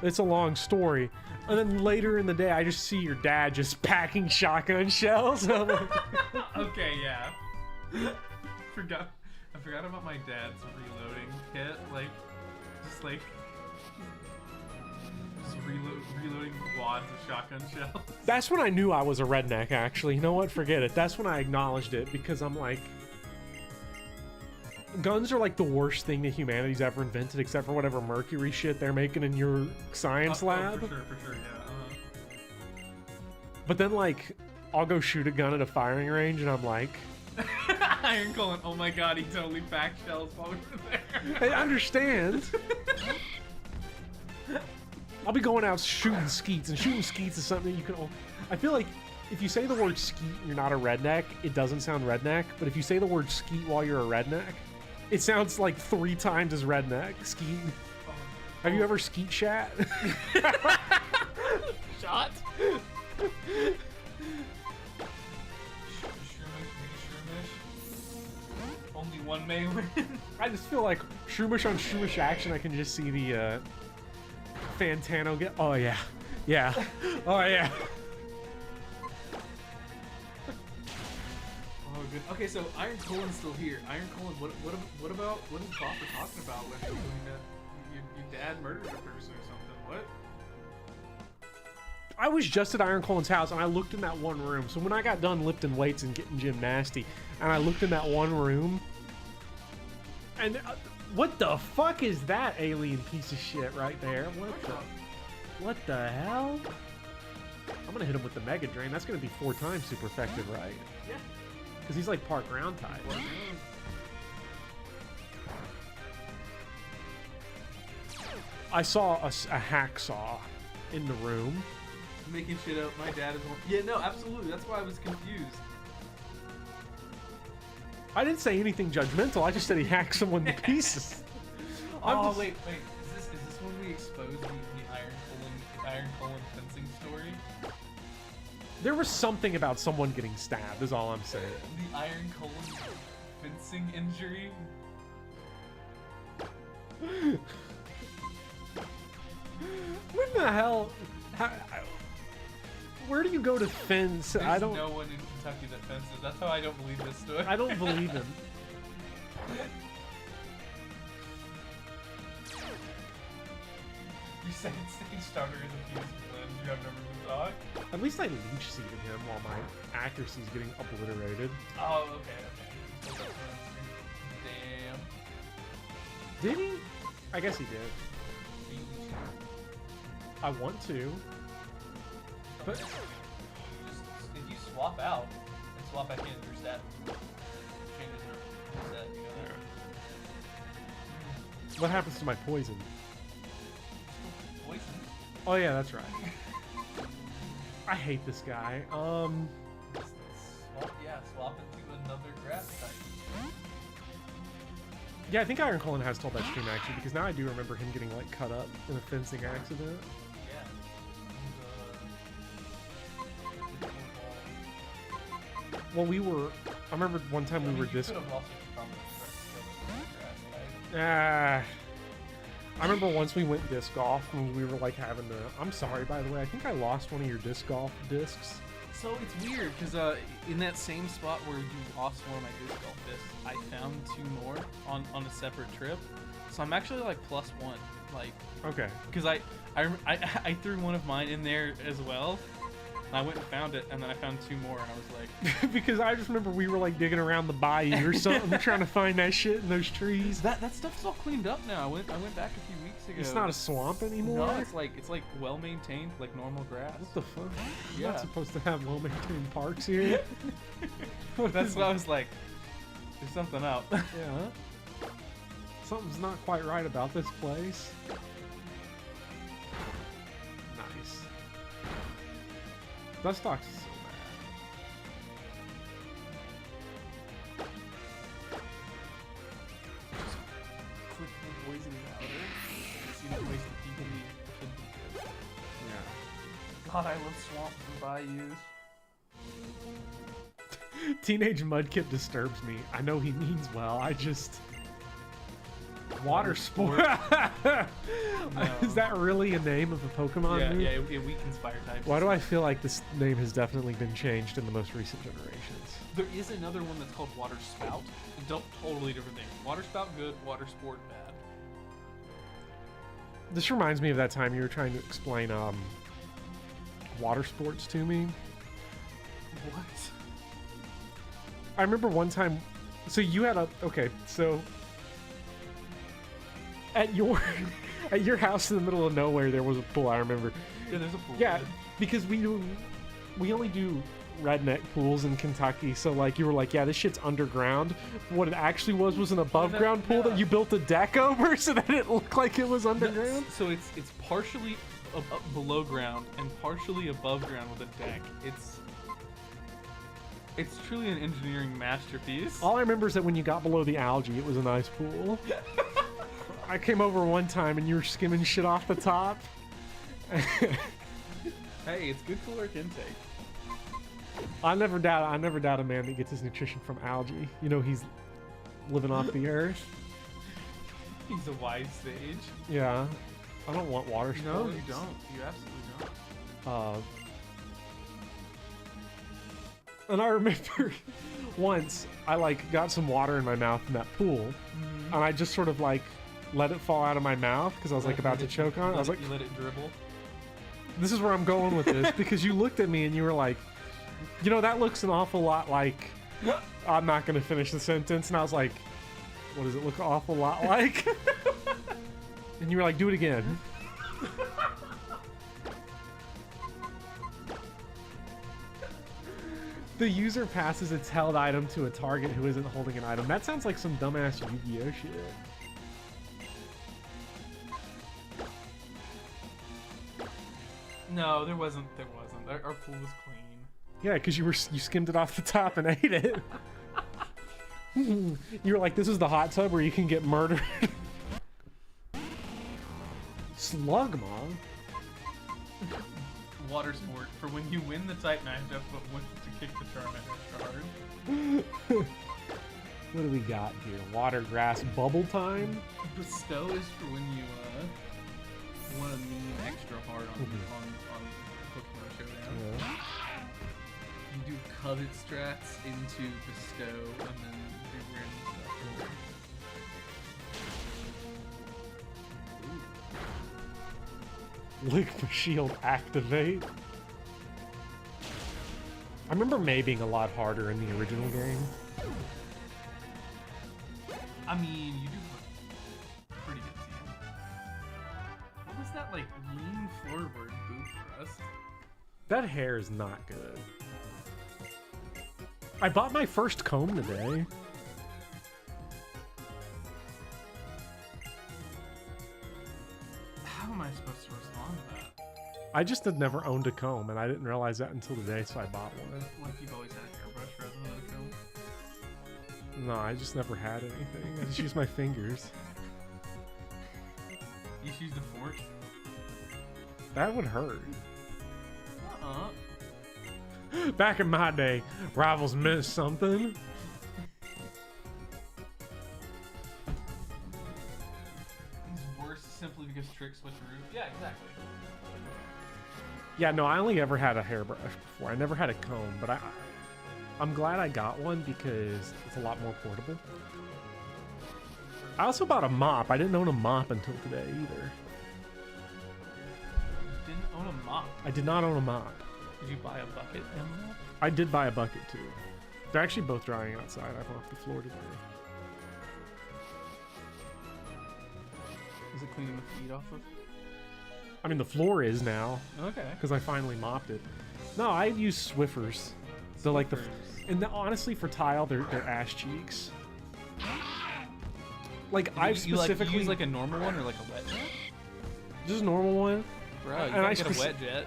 it's a long story. And then later in the day, I just see your dad just packing shotgun shells. And I'm like, okay, yeah. I forgot about my dad's reloading kit. Like, just like... reloading wads of shotgun shells. That's when I knew I was a redneck, actually. You know what? Forget it. That's when I acknowledged it, because I'm like... Guns are like the worst thing that humanity's ever invented, except for whatever mercury shit they're making in your science lab. For sure, yeah. But then, like, I'll go shoot a gun at a firing range, and I'm like... Iron Colin, oh my god, he totally packed shells while we were there. I understand. I'll be going out shooting skeets, and shooting skeets is something that you can... I feel like if you say the word skeet, you're not a redneck. It doesn't sound redneck. But if you say the word skeet while you're a redneck, it sounds like 3 times as redneck. Skeet. Have you ever skeet shat? Shot. Only one may win. I just feel like Shroomish on Shroomish action. I can just see the Fantano get. Oh yeah, yeah. Oh yeah. Oh good. Okay, so Iron Colin's still here. Iron Colin, what is Bopper talking about when your dad murdered a person or something? What? I was just at Iron Colin's house and I looked in that one room. So when I got done lifting weights and getting gymnasty, and I looked in that one room, and what the fuck is that alien piece of shit right there? What the hell? I'm gonna hit him with the Mega Drain. That's gonna be 4 times super effective, right? Yeah. Because he's like part ground type. I saw a hacksaw in the room. Making shit up. My dad is one. Yeah, no, absolutely. That's why I was confused. I didn't say anything judgmental. I just said he hacked someone to pieces. Oh wait. Is this when we exposed the Iron Colin fencing story? There was something about someone getting stabbed. Is all I'm saying. The Iron Colin fencing injury. When the hell? Where do you go to fence? There's I don't. no one in Kentucky that fences. That's how I don't believe this story. I don't believe him. You said stage starter is a piece of lens. You have never been dog. At least I leech seeded him while my accuracy is getting obliterated. Oh, okay. Damn. Did he? I guess he did. I want to. But just if you swap out and swap back in, your stat changes your set. You know that? what happens to my poison? Poison. Oh yeah, that's right. I hate this guy. Swap into another grass type. Yeah, I think Iron Colin has told that stream actually, because now I do remember him getting like cut up in a fencing accident. Well, I remember one time we were disc. I remember once we went disc golf and we were like having the. I'm sorry, by the way. I think I lost one of your disc golf discs. So it's weird because in that same spot where you lost one of my disc golf discs, I found 2 more on a separate trip. So I'm actually like +1, like. Okay. Because I threw one of mine in there as well. And I went and found it, and then I found 2 more, and I was like... because I just remember we were like digging around the bayou or something, trying to find that shit in those trees. That stuff's all cleaned up now. I went back a few weeks ago. It's not a swamp anymore? No, it's like well maintained, like normal grass. What the fuck? Yeah. You're not supposed to have well maintained parks here. That's what I was like. There's something up. Yeah. Something's not quite right about this place. Nice. Dustox is so bad. Click the poison powder. See that waste the people need. Yeah. God, I love swamps and bayous. Teenage Mudkip disturbs me. I know he means well. I just... Water sport. No. Is that really a name of a Pokemon? Yeah, move? yeah, it weakens fire types. Why do I feel like this name has definitely been changed in the most recent generations? There is another one that's called Water Spout. Totally different thing. Water Spout good, Water Sport bad. This reminds me of that time you were trying to explain water sports to me. What? I remember one time, so you had so at your house in the middle of nowhere there was a pool. I remember. Yeah, there's a pool. Yeah, because we only do redneck pools in Kentucky, so like you were like, yeah, this shit's underground. What it actually was an above ground pool that you built a deck over so that it looked like it was underground. So it's partially below ground and partially above ground with a deck. It's truly an engineering masterpiece. All I remember is that when you got below the algae, it was a nice pool. I came over one time and you were skimming shit off the top. Hey, it's good caloric intake. I never doubt a man that gets his nutrition from algae. You know, he's living off the earth. He's a wise sage. Yeah. I don't want water sports. No, you don't. You absolutely don't. And I remember once I like got some water in my mouth in that pool, and I just sort of like let it fall out of my mouth because I was like about to choke on it. I was like, you let it dribble. this is where I'm going with this, because you looked at me and you were like, you know, that looks an awful lot like, I'm not going to finish the sentence. And I was like, what does it look an awful lot like? And you were like, do it again. The user passes its held item to a target who isn't holding an item. That sounds like some dumbass Yu-Gi-Oh shit. No, there wasn't. Our pool was clean. Yeah, because you skimmed it off the top and ate it. You were like, this is the hot tub where you can get murdered. Slugma? Water sport for when you win the type matchup, but want to kick the Charmander extra hard. What do we got here? Water, grass, bubble time? Bestow is for when you want to mean extra hard on Pokemon Showdown. Yeah. You do covet strats into bestow and then do random stuff. Lick my shield, activate. I remember May being a lot harder in the original game. I mean, you do have a pretty good team. What was that, like, lean forward boot thrust? That hair is not good. I bought my first comb today. How am I supposed to respond to that? I just had never owned a comb, and I didn't realize that until today, so I bought one. Like you've always had a hairbrush rather than a comb? No, I just never had anything. I just used my fingers. You just used a fork? That would hurt. Uh-uh. Back in my day, rivals meant something. It's worse simply because tricks switcheroo. Yeah, exactly. Yeah, no, I only ever had a hairbrush before. I never had a comb, but I'm glad I got one because it's a lot more portable. I also bought a mop. I didn't own a mop until today either. You didn't own a mop. I did not own a mop. Did you buy a bucket and a mop? I did buy a bucket too. They're actually both drying outside. I mopped the floor today. Is it cleaning the feet off of? I mean, the floor is now Okay. because I finally mopped it. No, I use Swiffers. So like the, and honestly for tile, they're ass cheeks. Like I've specifically you use like a normal one or like a wet jet? just a normal one. Bro, you And gotta I get a wet jet.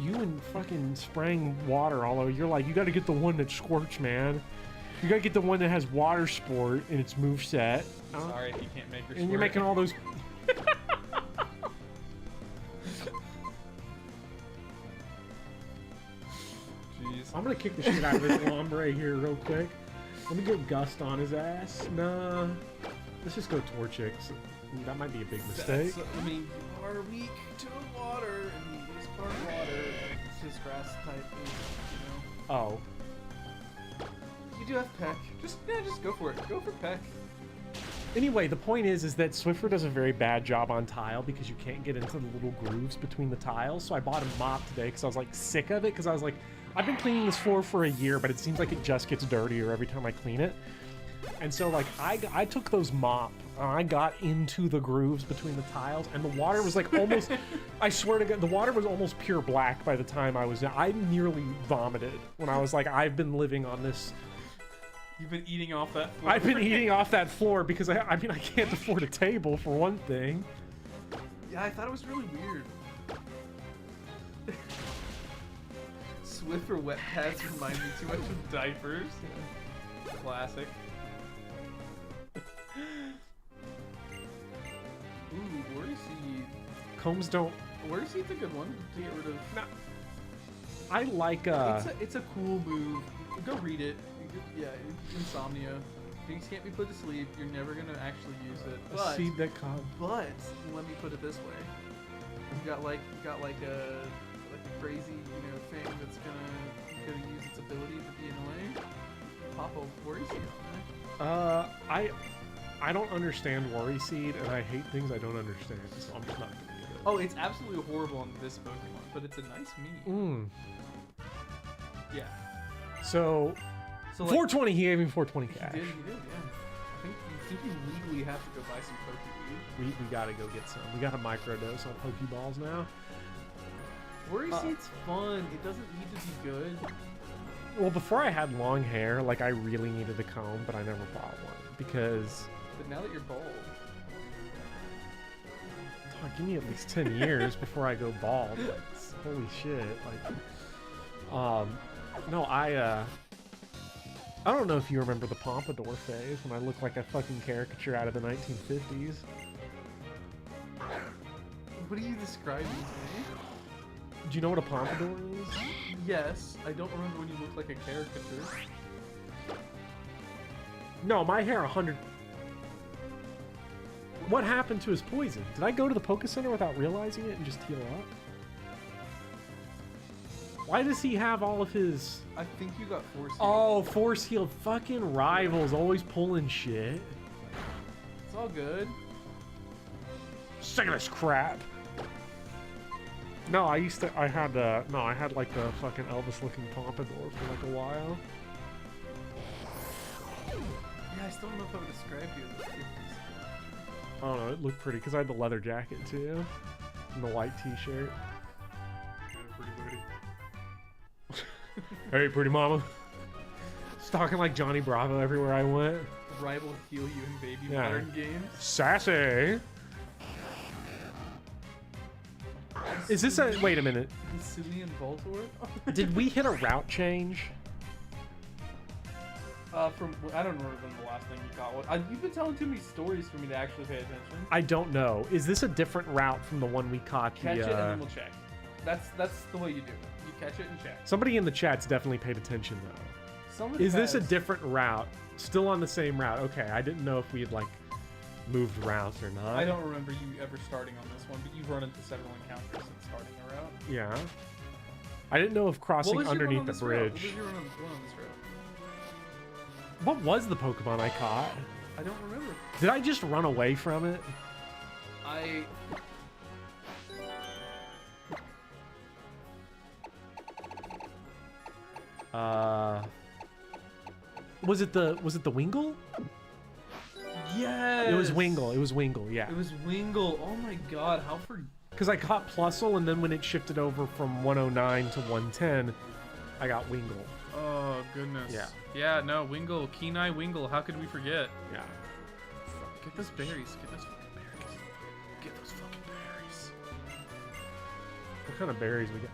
You and fucking spraying water all over. You're like, you got to get the one that squirts, man. You got to get the one that has water sport in its moveset. Sorry if you can't make your And you're making all those. Jeez. I'm gonna kick the shit out of this Lombre here real quick. Let me get Gust on his ass. Nah. Let's just go Torchics. That might be a big mistake. I mean, you are weak to water, and he's part water. It's just grass type, you know. Oh. You do have Peck. Just go for it. Go for Peck. Anyway, the point is that Swiffer does a very bad job on tile because you can't get into the little grooves between the tiles. So I bought a mop today because I was like sick of it, because I was like, I've been cleaning this floor for a year, but it seems like it just gets dirtier every time I clean it. And so like I took those mop and I got into the grooves between the tiles, and the water was like almost, I swear to God, the water was almost pure black by the time I was done. I nearly vomited when I was like, I've been living on this. You've been eating off that floor. I've been eating off that floor because I mean, I can't afford a table for one thing. Yeah, I thought it was really weird. Swift or wet pads remind me too much of diapers. Classic. Ooh, Worry Seed. Combs don't... Worry Seed's a good one to get rid of. No. I like, It's a cool move. Go read it. Yeah, insomnia. Things can't be put to sleep. You're never gonna actually use it. a seed that comes. But let me put it this way: you got like a crazy thing that's gonna use its ability to be annoying. Pop a Worry Seed on that. I don't understand Worry Seed, and I hate things I don't understand, so I'm just not gonna do it. Oh, it's absolutely horrible on this Pokemon, but it's a nice meme. Yeah. So like, 420, he gave me 420 cash. He did, yeah. I think you legally have to go buy some Pokeweed. We gotta go get some. We got a microdose on Pokeballs now. Worry Seed's fun. It doesn't need to be good. Well, before I had long hair, like I really needed a comb, but I never bought one because. But now that you're bald. Oh, give me at least 10 years before I go bald. Like, holy shit! Like, no, I don't know if you remember the pompadour phase when I looked like a fucking caricature out of the 1950s. What are you describing to me? Do you know what a pompadour is? Yes, I don't remember when you looked like a caricature. No, my hair 100. What happened to his poison? Did I go to the Poké Center without realizing it and just heal up? Why does he have all of his... I think you got force healed. Oh, force healed. Fucking rivals always pulling shit. It's all good. Sick of this crap. No, I had like the fucking Elvis looking pompadour for like a while. Yeah, I still don't know if I would describe you as I don't know, it looked pretty because I had the leather jacket too. And the white t-shirt. Hey, pretty mama. Stalking like Johnny Bravo everywhere I went. Rival heal you in baby modern games. Sassy. Is this a... Wait a minute. Simeon Voltorb? Did we hit a route change? I don't remember when the last thing you got was. You've been telling too many stories for me to actually pay attention. I don't know. Is this a different route from the one we caught? Catch it and then we'll check. That's the way you do it. You catch it and check. Somebody in the chat's definitely paid attention though. Somebody Is this a different route? Still on the same route? Okay, I didn't know if we had like moved routes or not. I don't remember you ever starting on this one, but you've run into several encounters since starting the route. Yeah. I didn't know if crossing underneath the bridge. What was your run on this route? What was the Pokemon I caught? I don't remember. Did I just run away from it? Was it the Wingull? Yes. It was Wingull. It was Wingull. Yeah. It was Wingull. Oh my god, how Because I caught Plusle, and then when it shifted over from 109 to 110, I got Wingull. Oh goodness. Yeah. Yeah. No, Wingull, Kenai Wingull. How could we forget? Yeah. Get those berries. Get those fucking berries. Get those fucking berries. What kind of berries we get?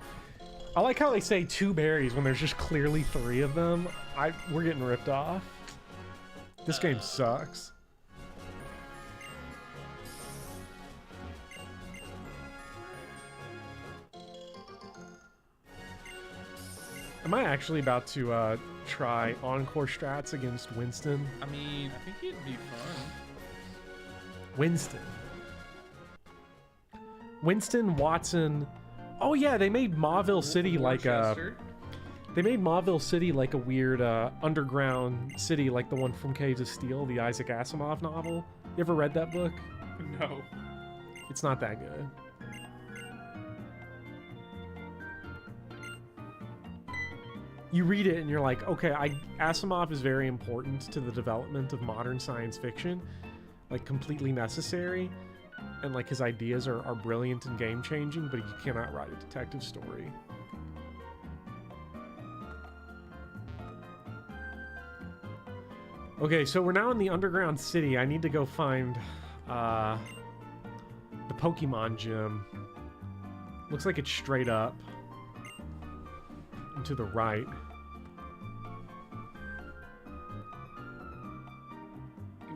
I like how they say 2 berries when there's just clearly 3 of them. We're getting ripped off. This game sucks. Am I actually about to try Encore strats against Winston? I mean, I think it'd be fun. Winston, Watson. Oh yeah, they made Mauville City like a... They made Mauville City like a weird underground city like the one from Caves of Steel, the Isaac Asimov novel. You ever read that book? No. It's not that good. You read it and you're like, okay, Asimov is very important to the development of modern science fiction, like completely necessary, and like his ideas are brilliant and game-changing, but you cannot write a detective story. Okay, so we're now in the underground city. I need to go find the Pokemon gym. Looks like it's straight up. and to the right.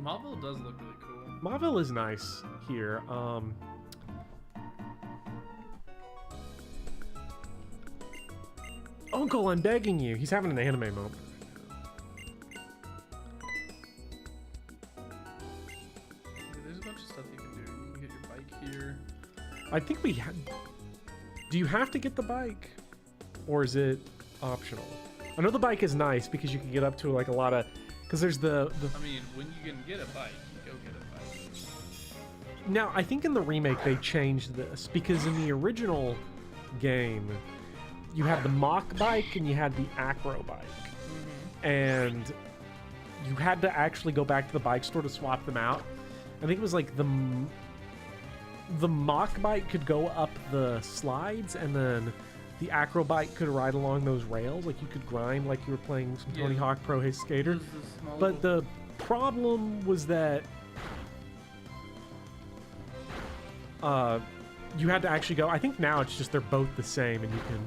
Mauville does look really cool. Mauville is nice here. Uncle, I'm begging you. He's having an anime moment. There's a bunch of stuff you can do. You can get your bike here. I think we had. Do you have to get the bike, or is it optional? I know the bike is nice because you can get up to like a lot of. Because there's the. I mean, when you can get a bike, you go get a bike. Now I think in the remake they changed this because in the original game, you had the mock bike and you had the acro bike, and you had to actually go back to the bike store to swap them out. I think it was like the mock bike could go up the slides, and then the acro bike could ride along those rails. Like you could grind like you were playing some Tony Hawk Pro Skater. But the problem was that you had to actually go. I think now it's just they're both the same, and you can.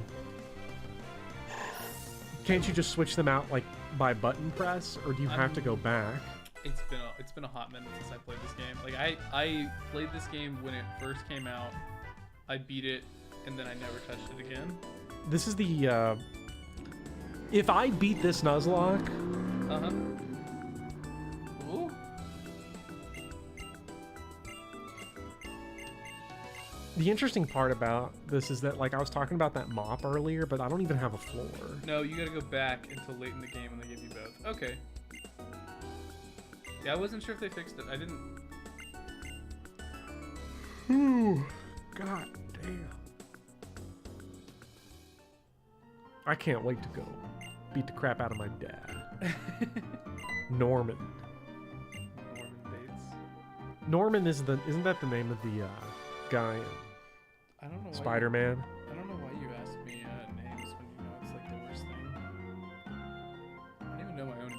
Can't you just switch them out like by button press, or do you have to go back? It's been a hot minute since I played this game. Like I played this game when it first came out. I beat it, and then I never touched it again. This is the if I beat this Nuzlocke. Ooh. The interesting part about this is that, like, I was talking about that mop earlier, but I don't even have a floor. No, you gotta go back until late in the game and they give you both. Okay. Yeah, I wasn't sure if they fixed it. I didn't. Ooh, god damn. I can't wait to go beat the crap out of my dad. Norman. Norman Bates. Norman isn't that the name of the guy in I don't know. Spider-Man? I don't know why you ask me names when you know it's like the worst thing. I don't even know my own name.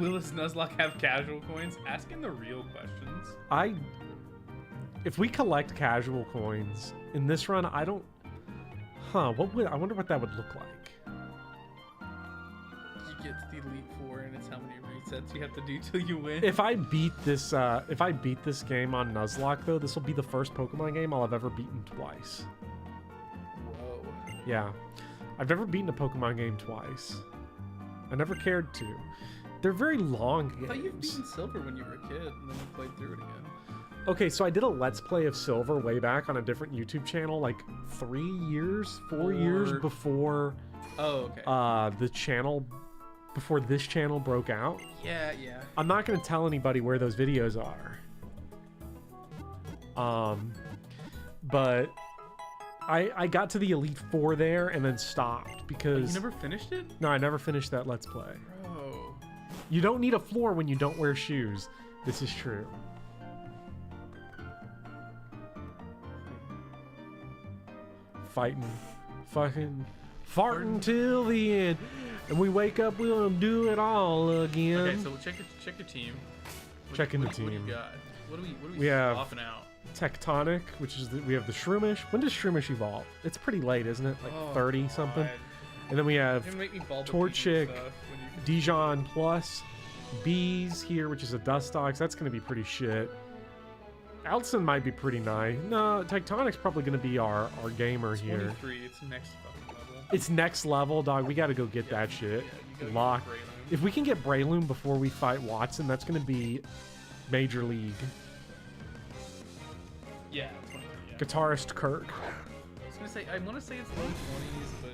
Will this Nuzlocke have casual coins? Asking the real questions. If we collect casual coins in this run, I don't. I wonder what that would look like. You get to the Elite Four, and it's how many resets you have to do till you win. If I beat this game on Nuzlocke, though, this will be the first Pokemon game I'll have ever beaten twice. Whoa. Yeah, I've never beaten a Pokemon game twice. I never cared to. They're very long games. I thought you'd beaten Silver when you were a kid, and then you played through it again. Okay, so I did a Let's Play of Silver way back on a different YouTube channel, like 4 years before. Oh, okay. The channel, before this channel broke out. Yeah. I'm not gonna tell anybody where those videos are. But I got to the Elite Four there and then stopped because. You never finished it? No, I never finished that Let's Play. Bro. You don't need a floor when you don't wear shoes. This is true. Fighting, fucking, farting till the end, and we wake up, we'll do it all again. Okay, so we'll check your team. Checking the What do team. you got? What are we We have swapping out? Tectonic, which is we have the Shroomish. When does Shroomish evolve? It's pretty late, isn't it? Like 30 something. God. And then we have You're gonna make me ball the Torchic, stuff when you- Dijon Plus, Bees here, which is a Dustox. That's gonna be pretty shit. Alson might be pretty nice. No, Tectonic's probably gonna be our gamer here. 23. It's next fucking level. It's next level, dog. We gotta go get that shit. Lock. If we can get Breloom before we fight Watson, that's gonna be Major League. Yeah, 23. Yeah. Guitarist Kirk. I was gonna say, I want to say it's low 20s, but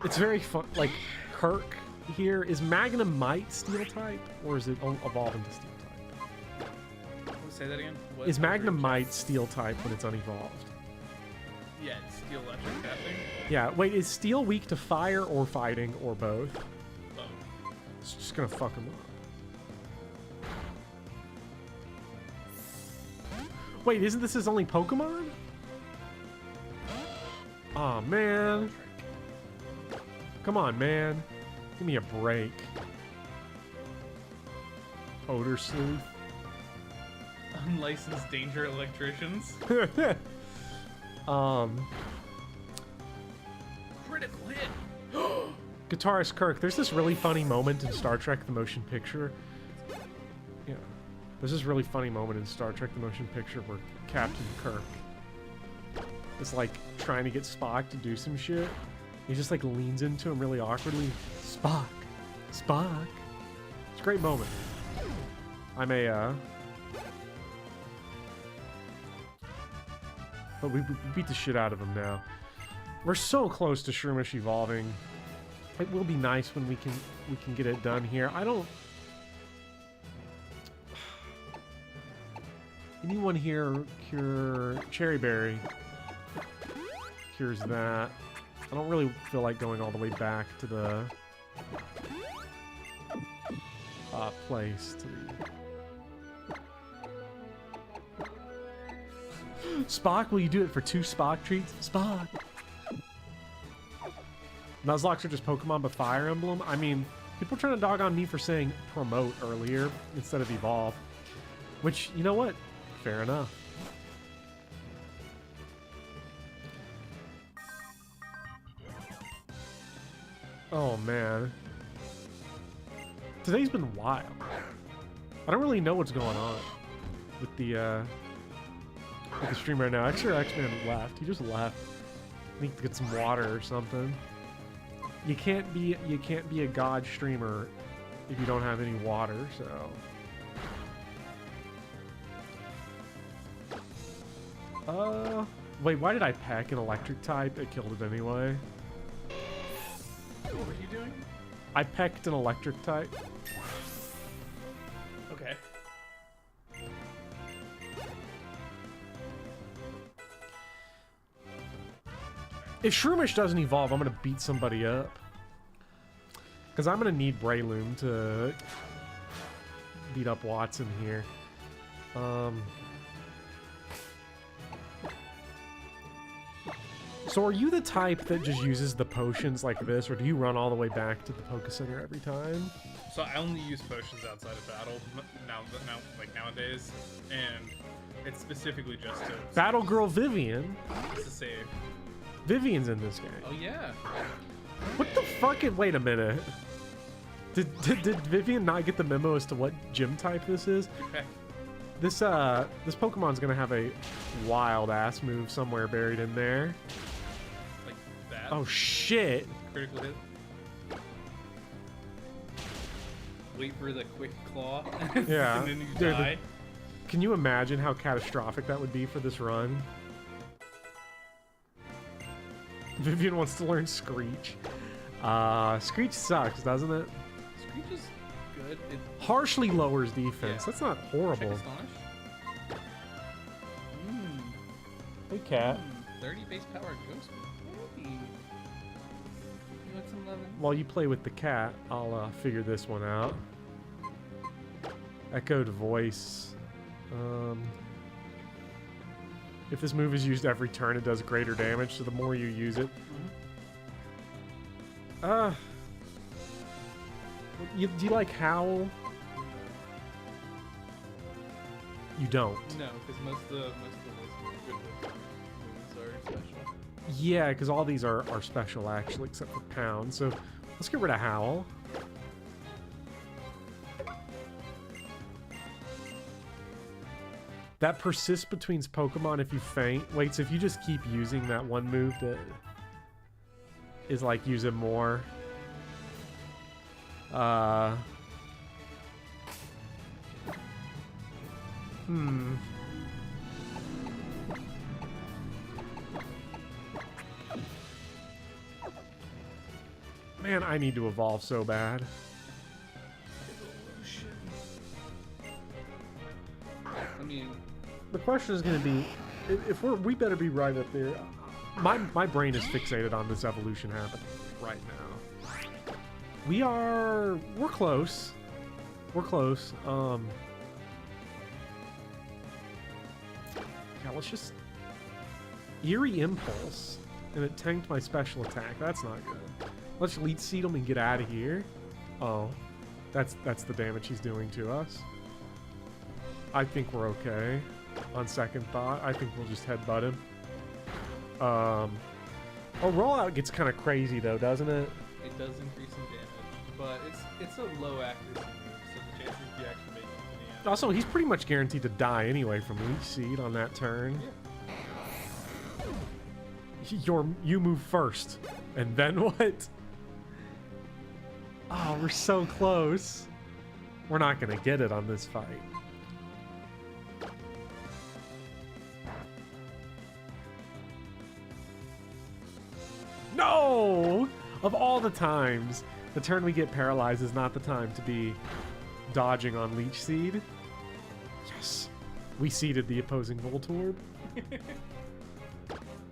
It's very fun. Like, Kirk here, is Magnemite Steel type, or is it evolve into Steel type? say that again. What? Is Magnemite Steel type when it's unevolved? Yeah, it's Steel Electric, that thing. Yeah, wait, is Steel weak to fire or fighting or both? Both. It's just gonna fuck him up. Wait, isn't this his only Pokemon? Aw, man. Come on, man. Give me a break. Odor Sleuth. Unlicensed danger electricians. critical hit. Guitarist Kirk, there's this really funny moment in Star Trek the Motion Picture. Yeah. There's this really funny moment in Star Trek the Motion Picture where Captain Kirk is like trying to get Spock to do some shit. He just like leans into him really awkwardly. Spock. Spock. It's a great moment. I'm a but we beat the shit out of him now. We're so close to Shroomish evolving. It will be nice when we can get it done here. I don't. Anyone here cure Cherry Berry? Cures that. I don't really feel like going all the way back to the place. To the... Spock, will you do it for 2 Spock treats? Spock! Nuzlocks are just Pokemon but Fire Emblem? I mean, people trying to dog on me for saying promote earlier instead of evolve. Which, you know what? Fair enough. Oh, man. Today's been wild. I don't really know what's going on with the stream right now. Actually, X-Man left. He just left. I think to get some water or something. You can't be a god streamer if you don't have any water, so. Wait, why did I pack an electric type? It killed it anyway. What were you doing? I pecked an electric type. Okay. If Shroomish doesn't evolve, I'm gonna beat somebody up. Because I'm gonna need Breloom to beat up Watson here. So are you the type that just uses the potions like this, or do you run all the way back to the Poké Center every time? So I only use potions outside of battle now, like nowadays, and it's specifically just to Battle Girl Vivian. just to save. Vivian's in this game. Oh yeah. What the fucking? Wait a minute. Did Vivian not get the memo as to what gym type this is? Okay. This Pokemon's gonna have a wild ass move somewhere buried in there. Like that. Oh shit! Critical hit. Wait for the quick claw. Yeah. And then you Dude, die. Can you imagine how catastrophic that would be for this run? Vivian wants to learn Screech. Screech sucks, doesn't it? Screech is good. It Harshly lowers defense. Yeah. That's not check horrible. Astonish. Hey, cat. 30 base power ghost. Hey. You want some lovin'? While you play with the cat, I'll figure this one out. Echoed voice. If this move is used every turn, it does greater damage, so the more you use it. Do you like Howl? You don't. No, because most of the moves are special. Yeah, because all these are special, actually, except for Pound. So let's get rid of Howl. That persists between Pokemon if you faint. Wait, so if you just keep using that one move that is like use it more. Man, I need to evolve so bad. I mean, The question is going to be, if we better be right up there. My brain is fixated on this evolution happening right now. We're close. We're close. Yeah, let's just Eerie Impulse, and it tanked my special attack. That's not good. Let's Leech Seed him and get out of here. Oh, that's the damage he's doing to us. I think we're okay. On second thought, I think we'll just headbutt him. Oh, rollout gets kind of crazy though, doesn't it? It does increase in damage, but it's a low accuracy move, so the chances of you actually making it to the end. Also, he's pretty much guaranteed to die anyway from Leech Seed on that turn. Yeah. You move first, and then what? Oh, we're so close. We're not gonna get it on this fight. No! Of all the times, the turn we get paralyzed is not the time to be dodging on Leech Seed. Yes. We seeded the opposing Voltorb.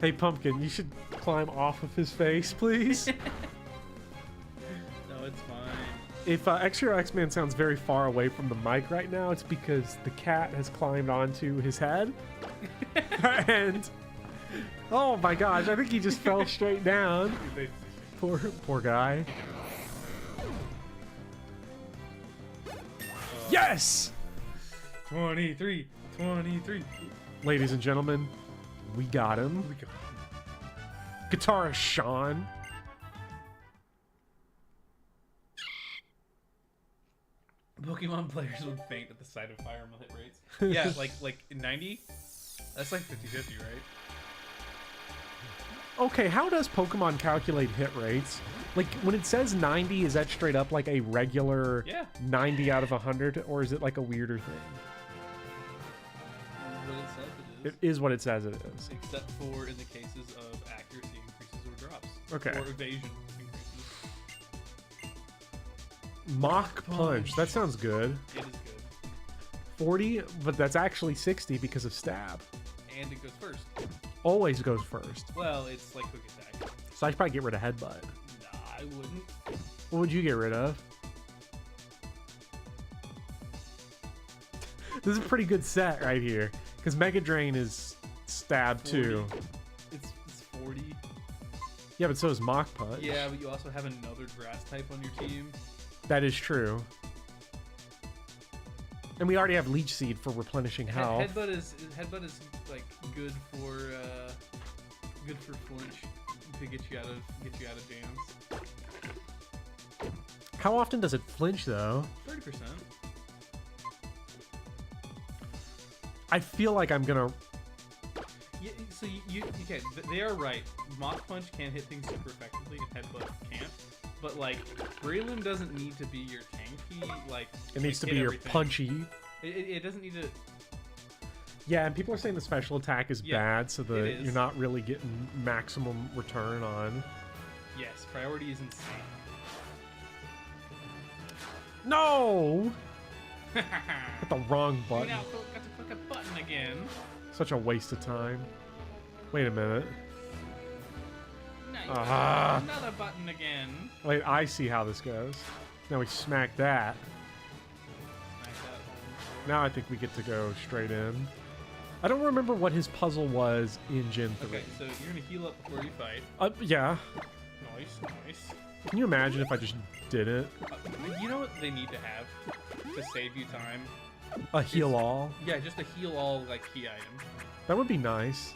Hey, Pumpkin, you should climb off of his face, please. No, it's fine. If X-Hero X-Man sounds very far away from the mic right now, it's because the cat has climbed onto his head. And... oh my gosh, I think he just fell straight down. Poor guy. Yes! 23. Ladies and gentlemen, we got him. Guitarist Sean. Pokemon players would faint at the sight of fire emblem hit rates. Yeah, like 90? That's like 50-50, right? Okay, how does Pokemon calculate hit rates? Like, when it says 90, is that straight up like a regular 90 out of 100, or is it like a weirder thing? What it says it is. It is what it says it is. Except for in the cases of accuracy increases or drops. Okay. Or evasion increases. Mach Punch. That sounds good. It is good. 40, but that's actually 60 because of stab. And it goes first. Always goes first. Well, it's like quick attack. So I should probably get rid of Headbutt. Nah, I wouldn't. What would you get rid of? This is a pretty good set right here. Because Mega Drain is stab 40. too. It's 40. Yeah, but so is Mach Punch. Yeah, but you also have another grass type on your team. That is true. And we already have Leech Seed for replenishing health. Headbutt is like good for flinch to get you out of jams. How often does it flinch though? 30%. I feel like I'm gonna. Yeah, so you okay? They are right. Mach Punch can hit things super effectively, and Headbutt can't. But like, Breloom doesn't need to be your tanky. Like, It needs to hit be your everything. punchy. It doesn't need to. Yeah, and people are saying the special attack is bad, so it is. you're not really getting maximum return on. Yes, priority is insane. No! Hit the wrong You button. now got to click a button again. Such a waste of time. Wait a minute. Now you Ah. got another button again. Wait, I see how this goes. Now we smack that. Smack that home. Now I think we get to go straight in. I don't remember what his puzzle was in Gen 3. Okay, so you're gonna heal up before you fight. Yeah. Nice. Can you imagine if I just did it? You know what they need to have to save you time? A heal all? Yeah, just a heal all like key item. That would be nice.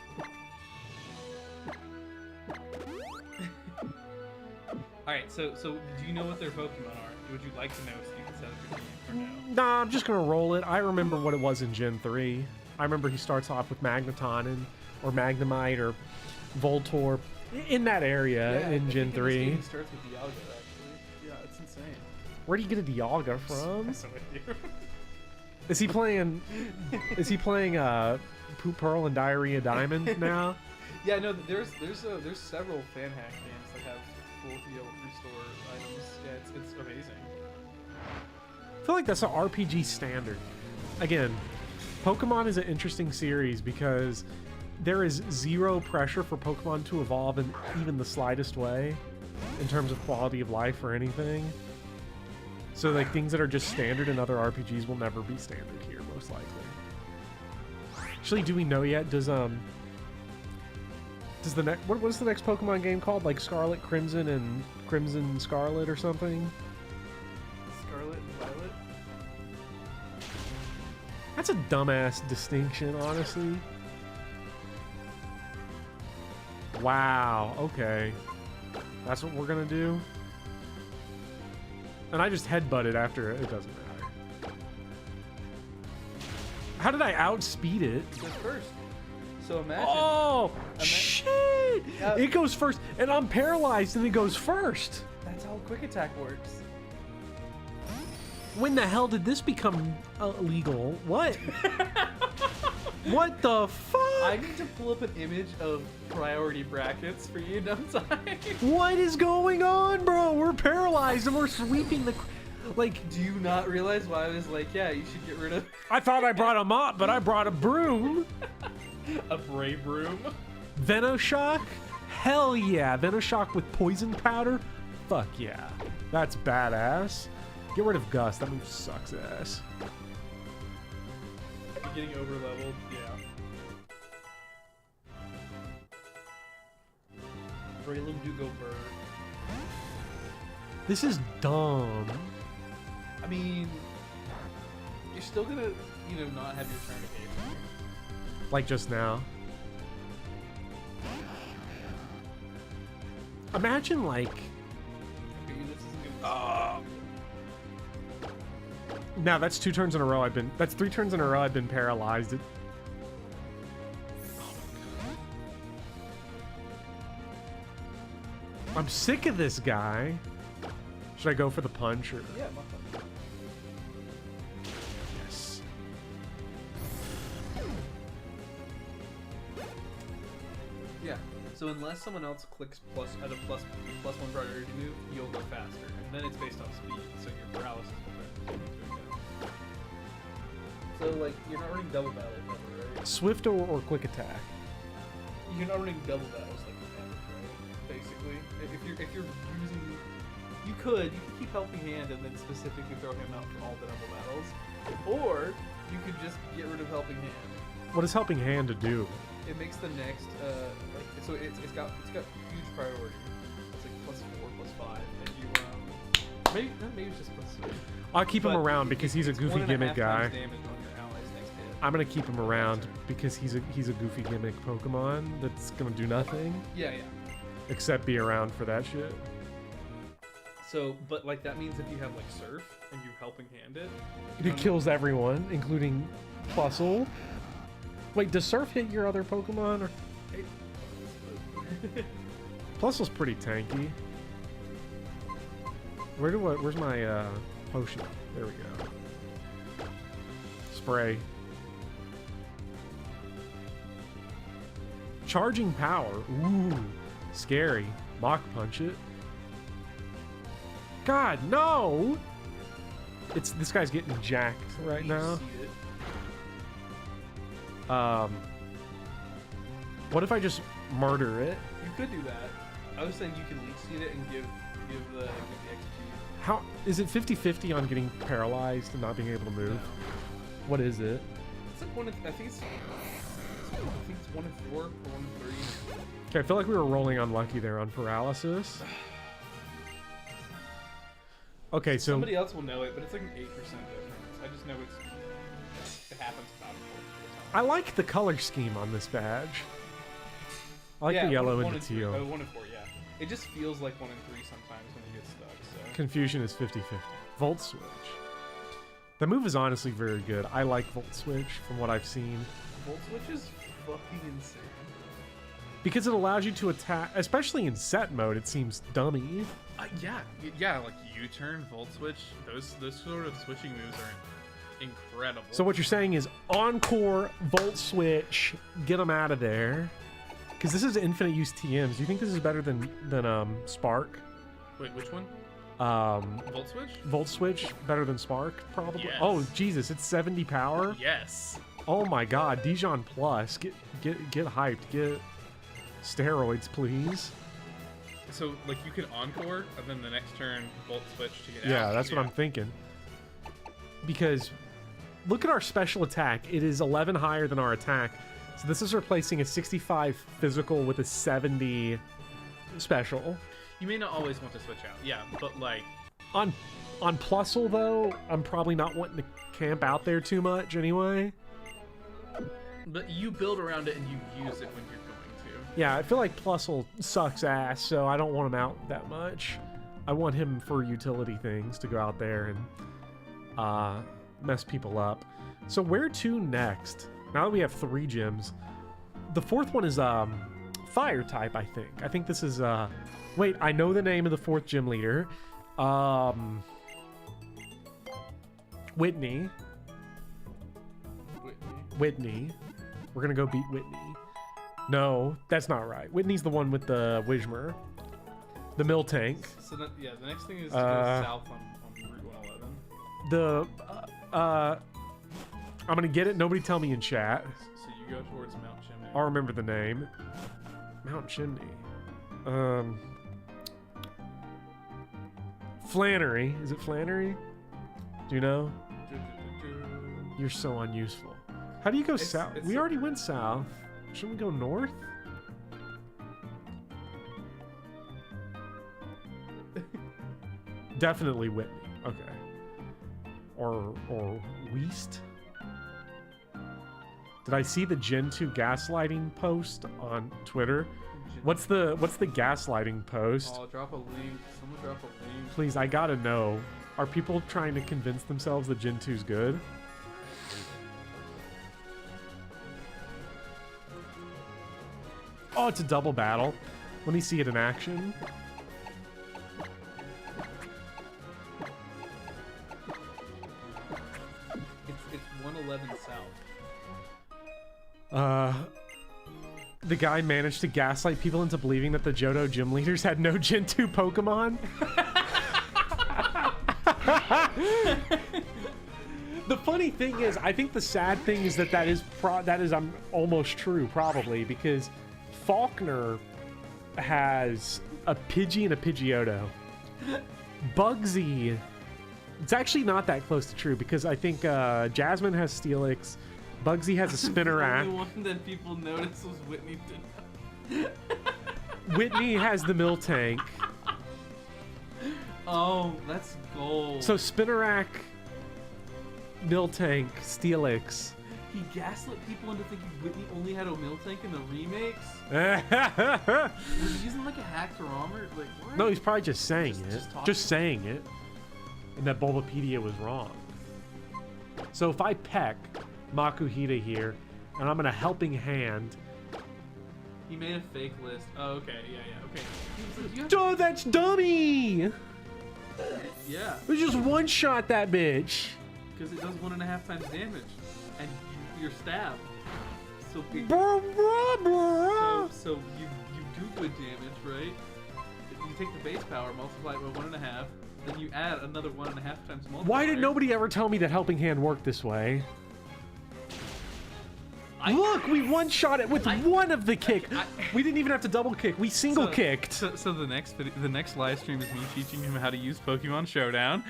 All right, so do you know what their Pokemon are? Would you like to know so you can set up your team for now? Nah, I'm just gonna roll it. I remember what it was in Gen 3. I remember he starts off with Magneton or Magnemite or Voltorb in that area in Gen 3. This game starts with Dialga, actually. Yeah, it's insane. Where do you get a Dialga from? So with you. Is he playing? Is he playing Poop Pearl and Diarrhea Diamond now? Yeah, no, there's several fan hack games that have full heal restore items. Yeah, it's amazing. I feel like that's an RPG standard. Again, Pokemon is an interesting series because there is zero pressure for Pokemon to evolve in even the slightest way in terms of quality of life or anything. So like things that are just standard in other RPGs will never be standard here, most likely. Actually, do we know yet? Does the next what is the next Pokemon game called? Like Scarlet Crimson and Crimson Scarlet or something? Scarlet and Violet? That's a dumbass distinction, honestly. Wow, okay. That's what we're gonna do? And I just headbutted after it. It doesn't matter. How did I outspeed it? It goes first. So imagine. Oh, shit! It goes first, and I'm paralyzed, and it goes first. That's how quick attack works. When the hell did this become illegal? What? What the fuck? I need to pull up an image of priority brackets for you, don't I? What is going on, bro? We're paralyzed and we're sweeping the... Like... Do you not realize why I was like, yeah, you should get rid of... I thought I brought a mop, but I brought a broom. A brave broom? Venoshock? Hell yeah. Venoshock with poison powder? Fuck yeah. That's badass. Get rid of Gus. That move sucks ass. Getting over leveled, yeah. Braylon Dugo Bird. This is dumb. I mean, you're still gonna, not have your turn occasionally. Like just now. Imagine like... Okay, this isn't gonna... Now that's 2 turns in a row I've been... That's 3 turns in a row I've been paralyzed. I'm sick of this guy. Should I go for the punch or... Yeah, my fun. Yes. Yeah. So unless someone else clicks plus at a plus 1 priority move, you'll go faster. And then it's based off speed, so your paralysis will turn into a go. So like you're not running double battles ever, right? Swift or quick attack? You're not running double battles like ever, right? Basically. If you're using you could keep Helping Hand and then specifically throw him out for all the double battles. Or you could just get rid of Helping Hand. What is Helping Hand to do? It makes the next so it's got huge priority. It's like +4, +5, and you maybe it's just +3. I'll keep him But around because he's a goofy gimmick guy. Damage on your allies next hit. I'm gonna keep him around because he's a goofy gimmick Pokemon that's gonna do nothing Yeah. except be around for that shit. So, but like that means if you have like Surf and you Helping Hand it, It kills everyone, including Plusle. Wait, does Surf hit your other Pokemon? Or... Plusle's pretty tanky. Where's my potion? There we go. Spray. Charging power. Ooh, scary. Mach punch it. God, no! This guy's getting jacked right now. What if I just murder it? You could do that. I was saying you can leech seed it and give the XP. How is it 50-50 on getting paralyzed and not being able to move? No. What is it? It's like I think it's 1 in 4 or 1 in 3. Okay, I feel like we were rolling unlucky there on paralysis. Okay, so somebody else will know it, but it's like an 8% difference. I just know it happens about 4 times. I like the color scheme on this badge. I like the yellow and the teal. 1 in 4, yeah. It just feels like 1 in 3 sometimes when you get stuck. So Confusion is 50-50. Volt Switch. The move is honestly very good. I like Volt Switch from what I've seen. Volt Switch is fucking insane. Because it allows you to attack, especially in set mode, it seems dummy. Yeah, like U-turn, Volt Switch, those sort of switching moves are incredible. So what you're saying is Encore, Volt Switch, get them out of there. Because this is infinite use TMs. Do you think this is better than Spark? Wait, which one? Volt Switch? Volt Switch better than Spark, probably. Yes. Oh Jesus, it's 70 power. Yes. Oh my God, Dijon Plus, get hyped, get steroids, please. So like you can Encore and then the next turn Volt Switch to get out. Yeah, that's what I'm thinking. Because look at our special attack. It is 11 higher than our attack. So this is replacing a 65 physical with a 70 special. You may not always want to switch out. Yeah, but like On Plusle though, I'm probably not wanting to camp out there too much anyway. But you build around it and you use it when you're going to. Yeah, I feel like Plusle sucks ass, so I don't want him out that much. I want him for utility things to go out there and mess people up. So where to next? Now that we have 3 gyms, the 4th one is fire type, I think. I think this is wait, I know the name of the 4th gym leader. Whitney. Whitney. We're gonna go beat Whitney. No, that's not right. Whitney's the one with the Whismur. The Miltank. So yeah, the next thing is to go south on Route 111. The I'm gonna get it. Nobody tell me in chat. So you go towards Mount Chimney. I'll remember the name. Mount Chimney. Flannery. Is it Flannery? Do you know? You're so unuseful. How do you go south? We already went south. Shouldn't we go north? Definitely Whitney. Okay. Or West? Did I see the Gen 2 gaslighting post on Twitter? What's the gaslighting post? Oh, drop a link. Someone drop a link. Please, I gotta know. Are people trying to convince themselves that Gen 2's good? Oh, it's a double battle. Let me see it in action. It's 111 south. The guy managed to gaslight people into believing that the Johto gym leaders had no Gen 2 Pokemon. The funny thing is, I think the sad thing is that is almost true, probably, because Faulkner has a Pidgey and a Pidgeotto. Bugsy, it's actually not that close to true, because I think Jasmine has Steelix, Bugsy has a Spinarak. The only one that people noticed was Whitney. Whitney has the Miltank. Oh, that's gold. So Spinarak, Miltank, Steelix. He gaslit people into thinking Whitney only had a Miltank in the remakes? Was he using like a hacked armor? Like, what? No, he's probably just saying it. Just Just saying it. And that Bulbapedia was wrong. So if I peck Makuhita here, and I'm in a helping hand. He made a fake list. Oh, okay. Yeah, okay. Oh, that's dummy! Yeah. We just one-shot that bitch. Because it does 1.5 times damage. And your stab. So you do good damage, right? You take the base power, multiply it by 1.5, then you add another 1.5 times multiplier. Why did nobody ever tell me that helping hand worked this way? Look, we one-shot it with one of the kick. We didn't even have to double kick. We single kicked. So the next live stream is me teaching him how to use Pokemon Showdown.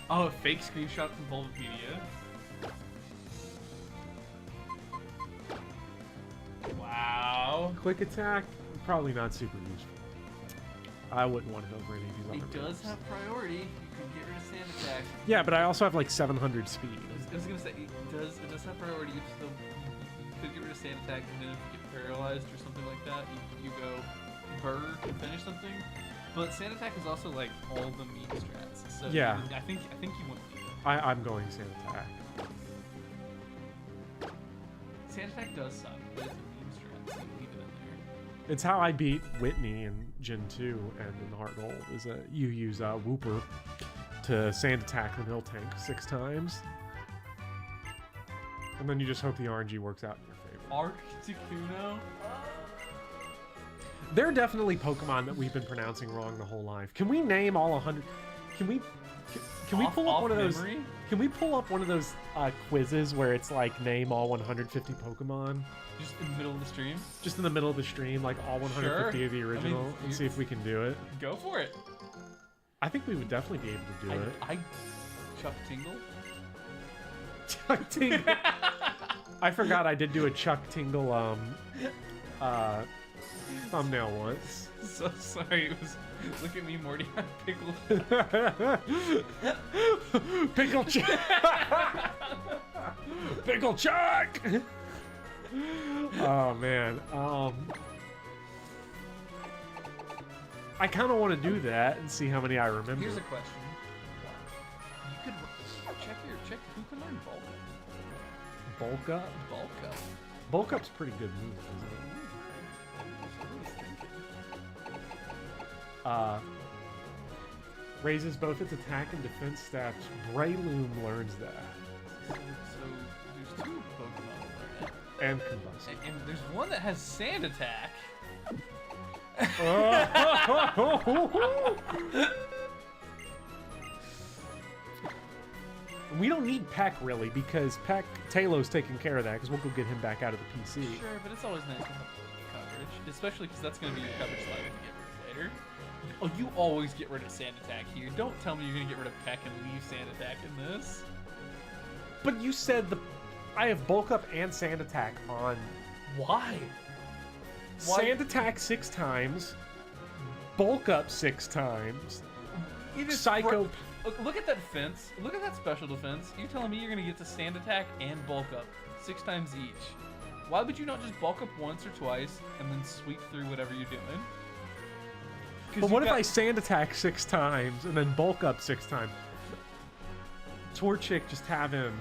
Oh, a fake screenshot from Bulbapedia. Wow. Quick attack, probably not super useful. I wouldn't want it over any of these other It does moves. have priority. You can get rid of Sand Attack. Yeah, but I also have like 700 speed. I was gonna say it does have priority. You could get rid of Sand Attack, and then if you get paralyzed or something like that, you go Burr to finish something. But Sand Attack is also like all the meme strats. So Yeah. I think you want to do it. I'm going Sand Attack. Sand Attack does suck, but it's a meme strat, so leave it in there. It's how I beat Whitney in Gen 2 and in Heart Gold, is that you use Wooper to Sand Attack the Miltank 6 times. And then you just hope the RNG works out in your favor. Articuno? There are definitely Pokemon that we've been pronouncing wrong the whole life. Can we name all 100? Can we pull up one of those? Memory? Can we pull up one of those quizzes where it's like name all 150 Pokemon? Just in the middle of the stream? Just in the middle of the stream, like all 150 Sure. of the original, and see if we can do it. Go for it. I think we would definitely be able to do it. I Chuck Tingle? Chuck Tingle. I forgot I did do a Chuck Tingle thumbnail once. So sorry, it was look at me, Morty. I'm pickled. Pickle Chuck. Pickle Chuck. Oh man. I kind of want to do that and see how many I remember. Here's a question. You could check who can learn bulk. Bulk up. Bulk up. Bulk up's pretty good move, isn't it? Raises both its attack and defense stats. Breloom learns that. So there's two Pokemon that learn it. And combust. And there's one that has sand attack. We don't need Peck really because Taylor's taking care of that because we'll go get him back out of the PC. Sure, but it's always nice to have coverage, especially because that's going to be your coverage slide when you get rid of later. Oh, you always get rid of sand attack here. Don't tell me you're going to get rid of Peck and leave sand attack in this. But you said I have bulk up and sand attack on. Why? Sand attack 6 times, bulk up 6 times. Psycho. Look at that defense. Look at that special defense. You're telling me you're gonna get to sand attack and bulk up 6 times each? Why would you not just bulk up once or twice and then sweep through whatever you're doing? But what if I sand attack 6 times and then bulk up 6 times? Torchic just have him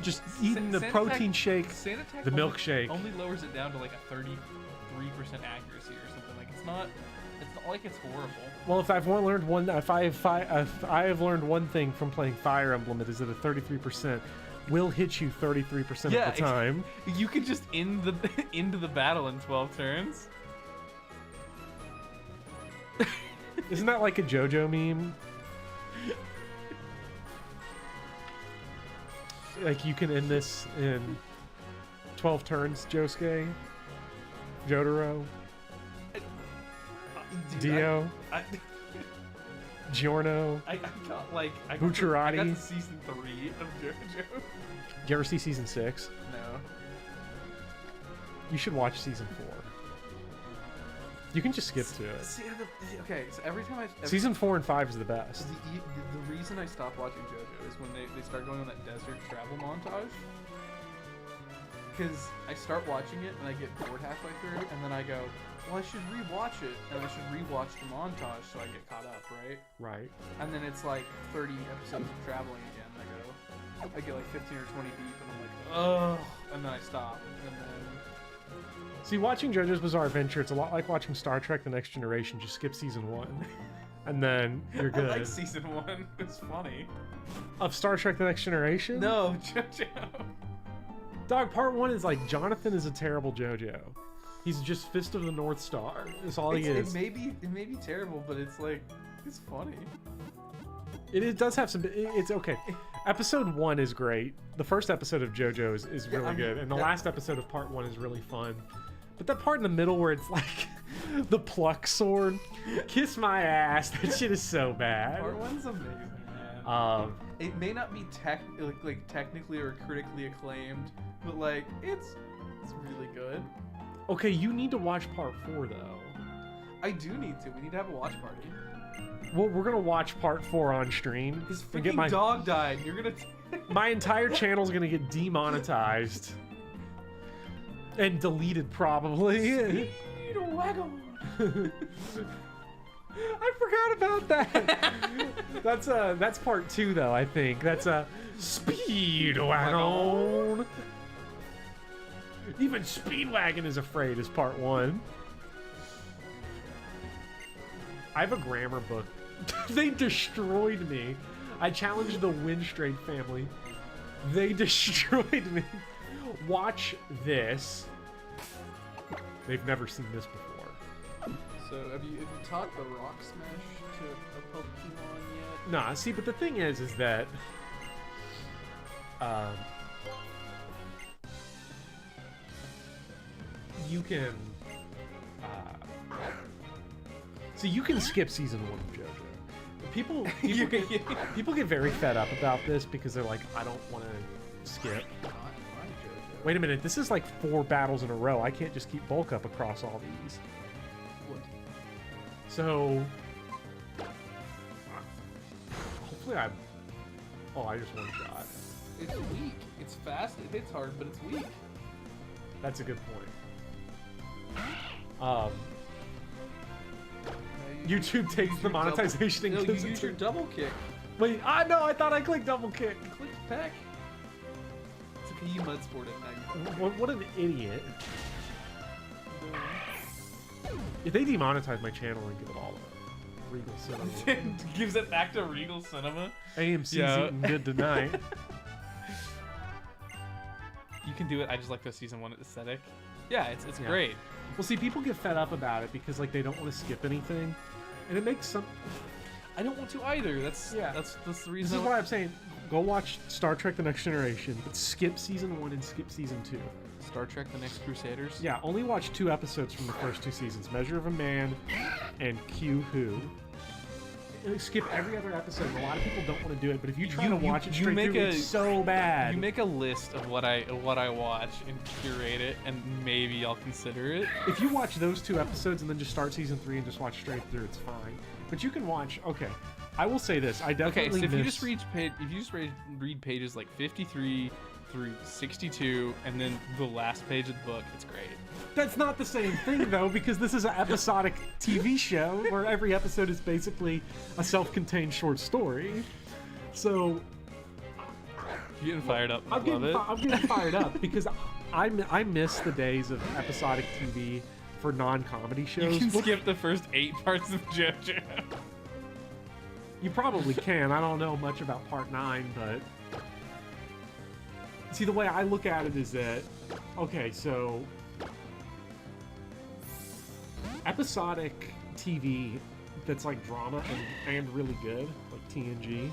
just eating the protein shake, the milkshake. Only lowers it down to like a 33% accuracy or something. Like it's not like it's horrible. Well, if I have learned one thing from playing Fire Emblem, it is that a 33% will hit you 33% of the time. You could just end the battle in 12 turns. Isn't that like a JoJo meme? Like you can end this in 12 turns, Josuke, Jotaro, Dio, Giorno, I got Bucciarati. to season 3 of JoJo. Did you ever see season 6? No. You should watch season 4. You can just skip to it. Okay, so every time Season 4 and 5 is the best. The reason I stopped watching JoJo is when they start going on that desert travel montage. Because I start watching it and I get bored halfway through, and then I go, well, I should rewatch it, and I should rewatch the montage so I get caught up, right? Right. And then it's like 30 episodes of traveling again, and I get like 15 or 20 deep, and I'm like, ugh, and then I stop, and then... See, watching JoJo's Bizarre Adventure, it's a lot like watching Star Trek The Next Generation. Just skip season 1, and then you're good. I like season 1. It's funny. Of Star Trek The Next Generation? No, JoJo. Dog, part 1 is like, Jonathan is a terrible JoJo. He's just Fist of the North Star. That's all he is. It may be terrible, but it's like, it's funny. It does have some... It's okay. Episode 1 is great. The first episode of JoJo is really good. And the last episode of part 1 is really fun. But that part in the middle where it's like the pluck sword, kiss my ass. That shit is so bad. Part 1's amazing, man. It may not be technically or critically acclaimed, but like it's really good. Okay, you need to watch part 4 though. I do need to. We need to have a watch party. Well, we're gonna watch part 4 on stream. His freaking dog died. You're gonna. My entire channel's gonna get demonetized. And deleted probably. Speedwagon. I forgot about that. That's part 2 though, I think. That's a Speedwagon. Even Speedwagon is afraid is part 1. I have a grammar book. They destroyed me. I challenged the Winstrade family. They destroyed me. Watch this. They've never seen this before. So have you taught the Rock Smash to a Pokemon yet? Nah, see, but the thing is that you can so you can skip season 1 of JoJo. People get very fed up about this because they're like, I don't want to skip. Wait a minute, this is like 4 battles in a row. I can't just keep bulk up across all these. What? So hopefully I just one shot. It's weak. It's fast. It hits hard, but it's weak. That's a good point. YouTube takes the monetization and gives you it use to... your double kick. Wait, no, I thought I clicked double kick. Click peck. It's okay, you mud sport it now. What an idiot. If they demonetize my channel and give it all to Regal Cinema. Gives it back to Regal Cinema. AMC's eating good tonight. You can do it. I just like the season 1 aesthetic. Yeah, it's great. Well, see, people get fed up about it because like they don't want to skip anything, and it makes some. I don't want to either. That's the reason. This is why I'm saying go watch Star Trek: The Next Generation, but skip season 1 and skip season 2. Star Trek: The Next Crusaders. Yeah, only watch 2 episodes from the first 2 seasons: Measure of a Man and Q Who. Skip every other episode. A lot of people don't want to do it, but if you try to watch it straight through, it's so bad. You make a list of what I watch and curate it, and maybe I'll consider it. If you watch those 2 episodes and then just start season 3 and just watch straight through, it's fine. But you can watch. Okay, I will say this. I definitely. Okay, so if you just read pages like 53 through 62, and then the last page of the book, it's great. That's not the same thing, though, because this is an episodic TV show where every episode is basically a self-contained short story. So... You're getting fired up. I'm getting fired up because I miss the days of episodic TV for non-comedy shows. You can skip the first 8 parts of JoJo. You probably can. I don't know much about part 9, but... See, the way I look at it is that... Okay, so... Episodic TV that's like drama and really good, like TNG,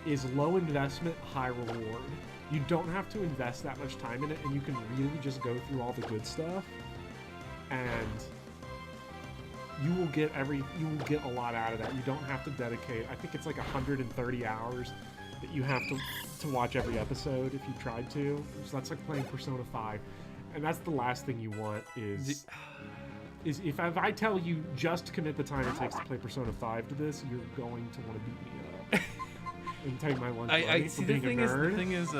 is low investment, high reward. You don't have to invest that much time in it, and you can really just go through all the good stuff, and you will get a lot out of that. You don't have to dedicate. I think it's like 130 hours that you have to watch every episode if you tried to. So that's like playing Persona 5, and that's the last thing you want is if I tell you just commit the time it takes to play Persona 5 to this, you're going to want to beat me up and take my lunch money for being a nerd. The thing is,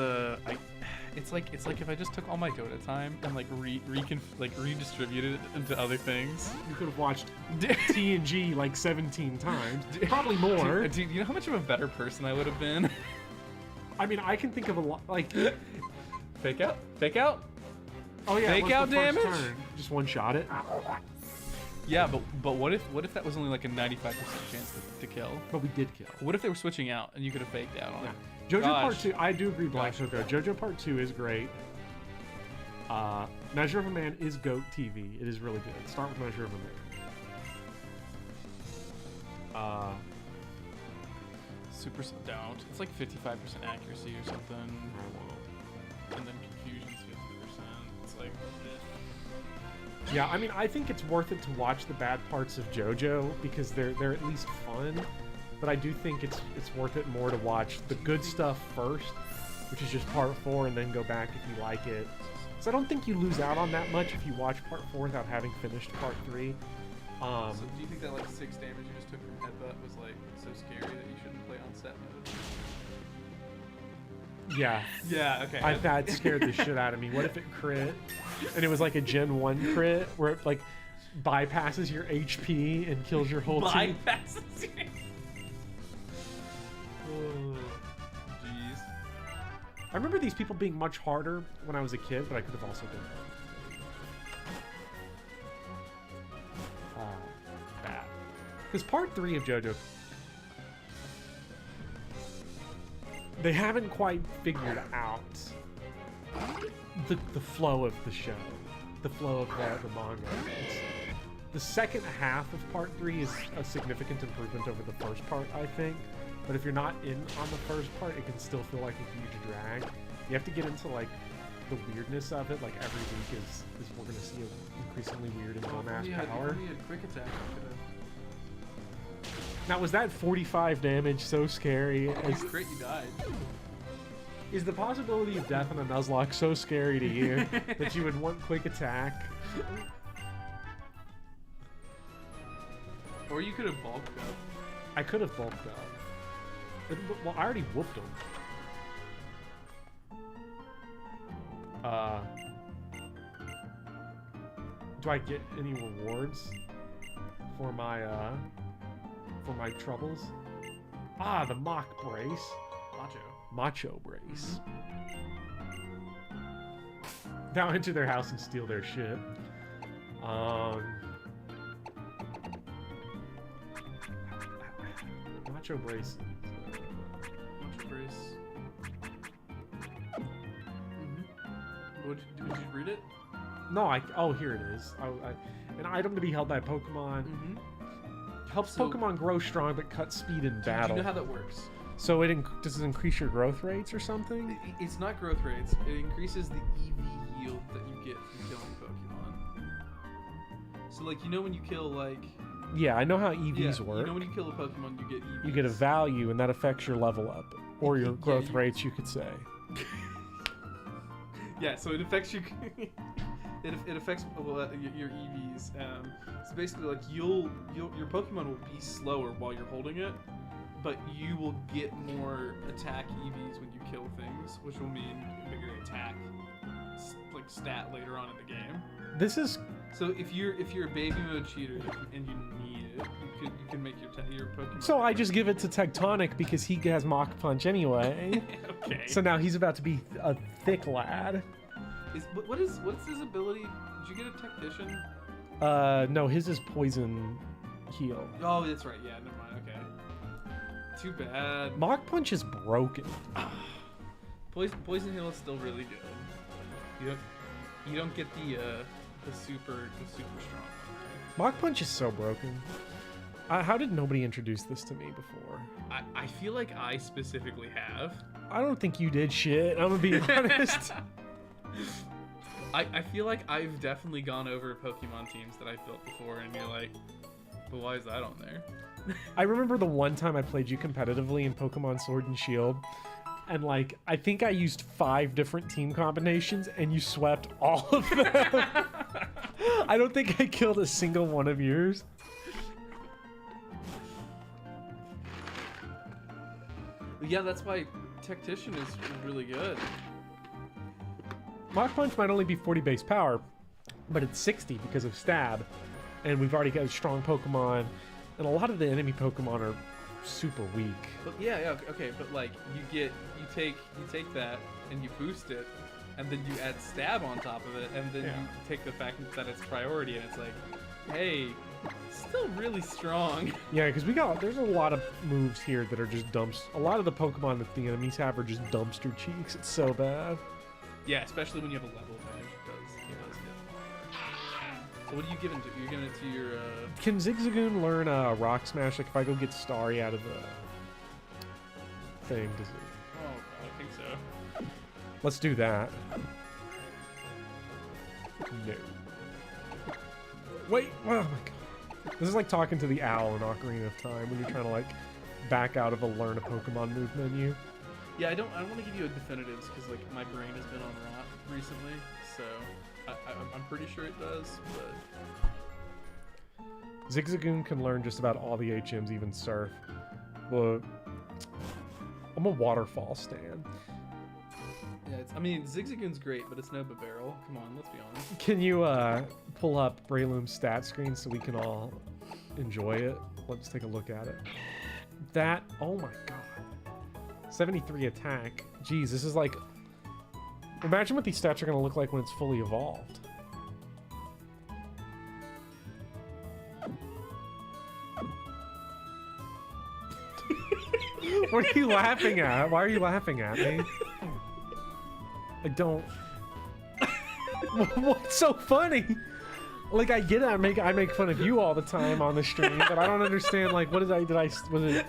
it's like if I just took all my Dota time and like redistributed it into other things. You could have watched TNG like 17 times, probably more. Dude, you know how much of a better person I would have been? I mean, I can think of a lot. Like fake out. Oh yeah, fake out damage. Just one shot it. Yeah, but what if that was only like a 95% chance to kill? But we did kill. What if they were switching out and you could have faked out on it? JoJo Part 2, I do agree, Black Shogo. JoJo Part 2 is great. Measure of a Man is GOAT TV. It is really good. Start with Measure of a Man. Super don't. It's like 55% accuracy or something. I won't. And then confusion's 50%. It's like. Yeah, I mean, I think it's worth it to watch the bad parts of JoJo because they're at least fun. But I do think it's worth it more to watch the good stuff first, which is just Part 4, and then go back if you like it. So I don't think you lose out on that much if you watch Part 4 without having finished Part 3. So do you think that like 6 damage you just took from Headbutt was like so scary that you shouldn't play on set mode? Yeah. Yeah, okay. That scared the shit out of me. What if it crit? And it was like a Gen 1 crit where it like bypasses your HP and kills your whole team. Bypasses you. Oh, jeez. I remember these people being much harder when I was a kid, but I could have also done bad. Because Part 3 of JoJo, they haven't quite figured out the flow of the show, the flow of the manga. The second half of Part 3 is a significant improvement over the first part, I think. But if you're not in on the first part, it can still feel like a huge drag. You have to get into like the weirdness of it. Like every week is we're gonna see an increasingly weird and dumbass power. He had quick attack. Now was that 45 damage so scary? Crit, you died. Is the possibility of death in a Nuzlocke so scary to you that you would want quick attack? Or you could have bulked up. I could have bulked up. Well, I already whooped him. Do I get any rewards for my troubles? Ah, the mock brace. Macho brace. Now enter their house and steal their shit. Macho brace. Macho brace. Did you read it? No, oh, here it is. An item to be held by a Pokemon. Helps Pokemon grow strong but cuts speed in battle. Do you know how that works? So does it increase your growth rates or something? It's not growth rates. It increases the EV yield that you get from killing Pokemon. So like, you know when you kill like... Yeah, I know how EVs work. You know when you kill a Pokemon, you get EVs. You get a value, and that affects your level up. Or your growth rates, you could say. Yeah, so it affects your... It affects your EVs. So basically, like your Pokemon will be slower while you're holding it, but you will get more attack EVs when you kill things, which will mean a bigger attack like stat later on in the game. This is so if you're a baby mode cheater and you need it, you can make your Pokemon. So I just give it to Tectonic because he has Mach Punch anyway. Okay. So now he's about to be a thick lad. What's his ability? Did you get a Tactician? No, his is Poison Heal. Oh, that's right. Yeah, never mind. Okay. Too bad. Mach Punch is broken. Poison Heal is still really good. You don't get the super strong. Mach Punch is so broken. How did nobody introduce this to me before? I feel like I specifically have. I don't think you did shit. I'm gonna be honest. I feel like I've definitely gone over Pokemon teams that I've built before, and you're like, but why is that on there? I remember the one time I played you competitively in Pokemon Sword and Shield, and like, I think I used 5 different team combinations, and you swept all of them. I don't think I killed a single one of yours. Yeah, that's why Tactician is really good. Mach Punch might only be 40 base power, but it's 60 because of Stab, and we've already got a strong Pokemon, and a lot of the enemy Pokemon are super weak. But yeah, okay, but like you take that and you boost it, and then you add Stab on top of it, and then you take the fact that it's priority, and it's like, hey, still really strong. Yeah, because there's a lot of moves here that are just dumps. A lot of the Pokemon that the enemies have are just dumpster cheeks. It's so bad. Yeah, especially when you have a level advantage. It does hit. So what are you giving to? You're giving it to your... Can Zigzagoon learn Rock Smash? Like if I go get Starry out of the thing, does it? Oh, I think so. Let's do that. No. Wait, oh my god. This is like talking to the owl in Ocarina of Time when you're trying to like back out of a learn a Pokemon move menu. Yeah, I don't want to give you a definitives because like my brain has been on rot recently, so I'm pretty sure it does, but Zigzagoon can learn just about all the HMs, even Surf. Well, I'm a Waterfall stan. Yeah, I mean Zigzagoon's great, but it's no Barrel. Come on, let's be honest. Can you pull up Breloom's stat screen so we can all enjoy it? Let's take a look at it. That, oh my god. 73 attack. Jeez, this is like... Imagine what these stats are going to look like when it's fully evolved. What are you laughing at? Why are you laughing at me? I don't... What's so funny? Like, I get it, I make fun of you all the time on the stream, but I don't understand, like, what was it...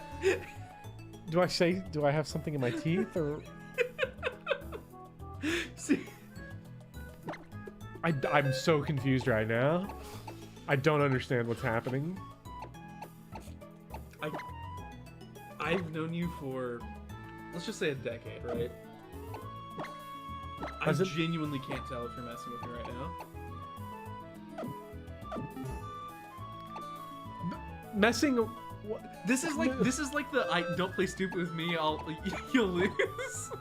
Do I have something in my teeth, or... See, I'm so confused right now. I don't understand what's happening. I've known you for, let's just say a decade, right? I genuinely can't tell if you're messing with me right now. Messing... This is like the I don't play stupid with me. You'll lose.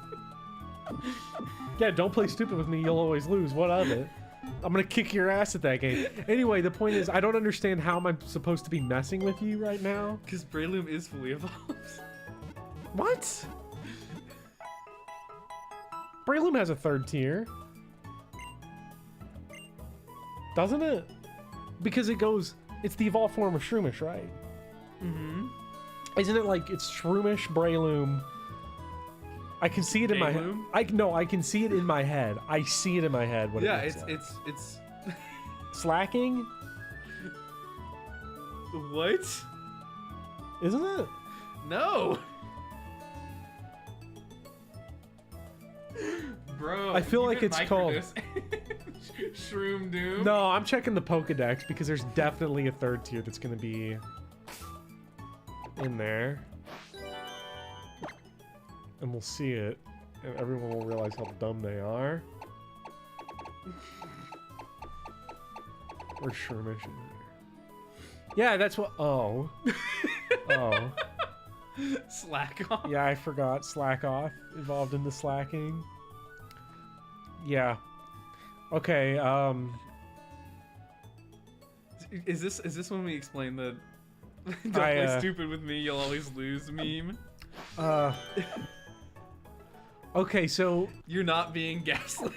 Yeah, don't play stupid with me. You'll always lose. What of it? I'm gonna kick your ass at that game. Anyway, the point is, I don't understand how I'm supposed to be messing with you right now. Because Breloom is fully evolved. What? Breloom has a 3rd tier. Doesn't it? Because it goes... It's the evolved form of Shroomish, right? Mm-hmm. Isn't it like it's Shroomish, Breloom... I can see it in my head. I can see it in my head. I see it in my head. What yeah, it looks like. it's Slacking? What? Isn't it? No. Bro, I feel like it's called Shroom Doom. No, I'm checking the Pokedex because there's definitely a 3rd tier that's gonna be in there. And we'll see it, and everyone will realize how dumb they are. Where's Shroomish in there? Yeah, that's what. Oh. Oh. Slack off. Yeah, I forgot. Slack off. Evolved into slacking. Yeah. Okay, Is this when we explain the don't play stupid with me, you'll always lose meme? Okay, so... You're not being gaslit.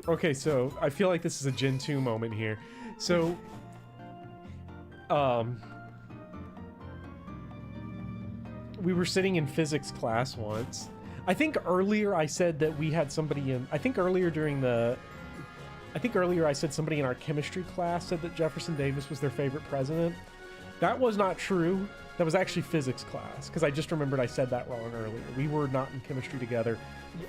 Okay, so I feel like this is a Gen 2 moment here. So... we were sitting in physics class once. I think earlier I said that we had somebody in... I think earlier I said somebody in our chemistry class said that Jefferson Davis was their favorite president. That was not true. That was actually physics class, because I just remembered I said that wrong earlier. We were not in chemistry together.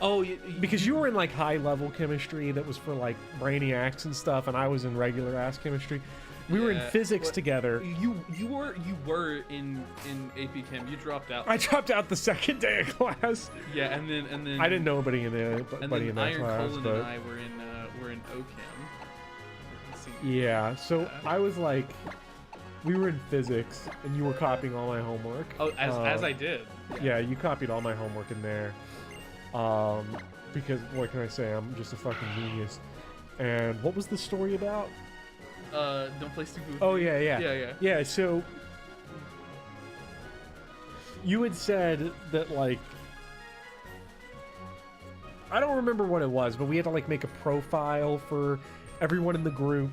Oh, because you were in like high-level chemistry that was for like brainiacs and stuff, and I was in regular-ass chemistry. We were in physics together. You were in AP Chem. You dropped out. I dropped out the second day of class. Yeah, and then I didn't know anybody in that and then class. Iron Colin but... and I were in OChem. Yeah, so I was like, we were in physics, and you were copying all my homework. Oh, as I did. Yeah, you copied all my homework in there. Because what can I say? I'm just a fucking genius. And what was the story about? Don't play stupid with Oh, me. yeah. Yeah, so you had said that, like, I don't remember what it was, but we had to, like, make a profile for everyone in the group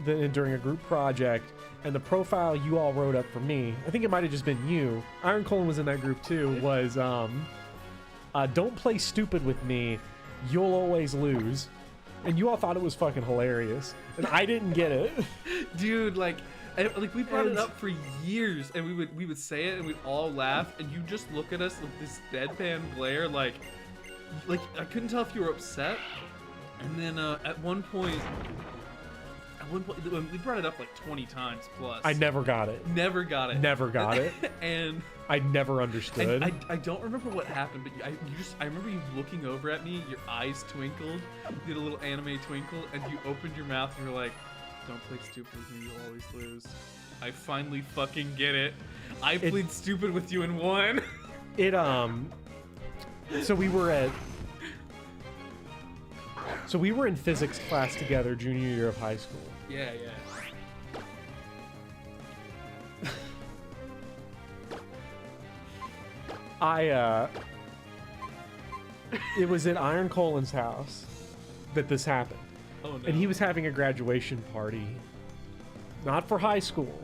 during a group project, and the profile you all wrote up for me, I think it might have just been you. Iron Colin was in that group too, was, don't play stupid with me, you'll always lose. And you all thought it was fucking hilarious, and I didn't get it. Dude, like we brought it up for years, and we would say it, and we'd all laugh, and you just look at us with this deadpan glare, like I couldn't tell if you were upset. And then at one point, we brought it up like 20 times plus. I never got it. Never got it. Never got it. And I never understood. I don't remember what happened, but I remember you looking over at me, your eyes twinkled, you did a little anime twinkle, and you opened your mouth and you were like, don't play stupid with me, you'll always lose. I finally fucking get it. I played stupid with you and won. So we were in physics class together junior year of high school. Yeah. It was at Iron Colin's house that this happened. Oh, no. And he was having a graduation party. Not for high school.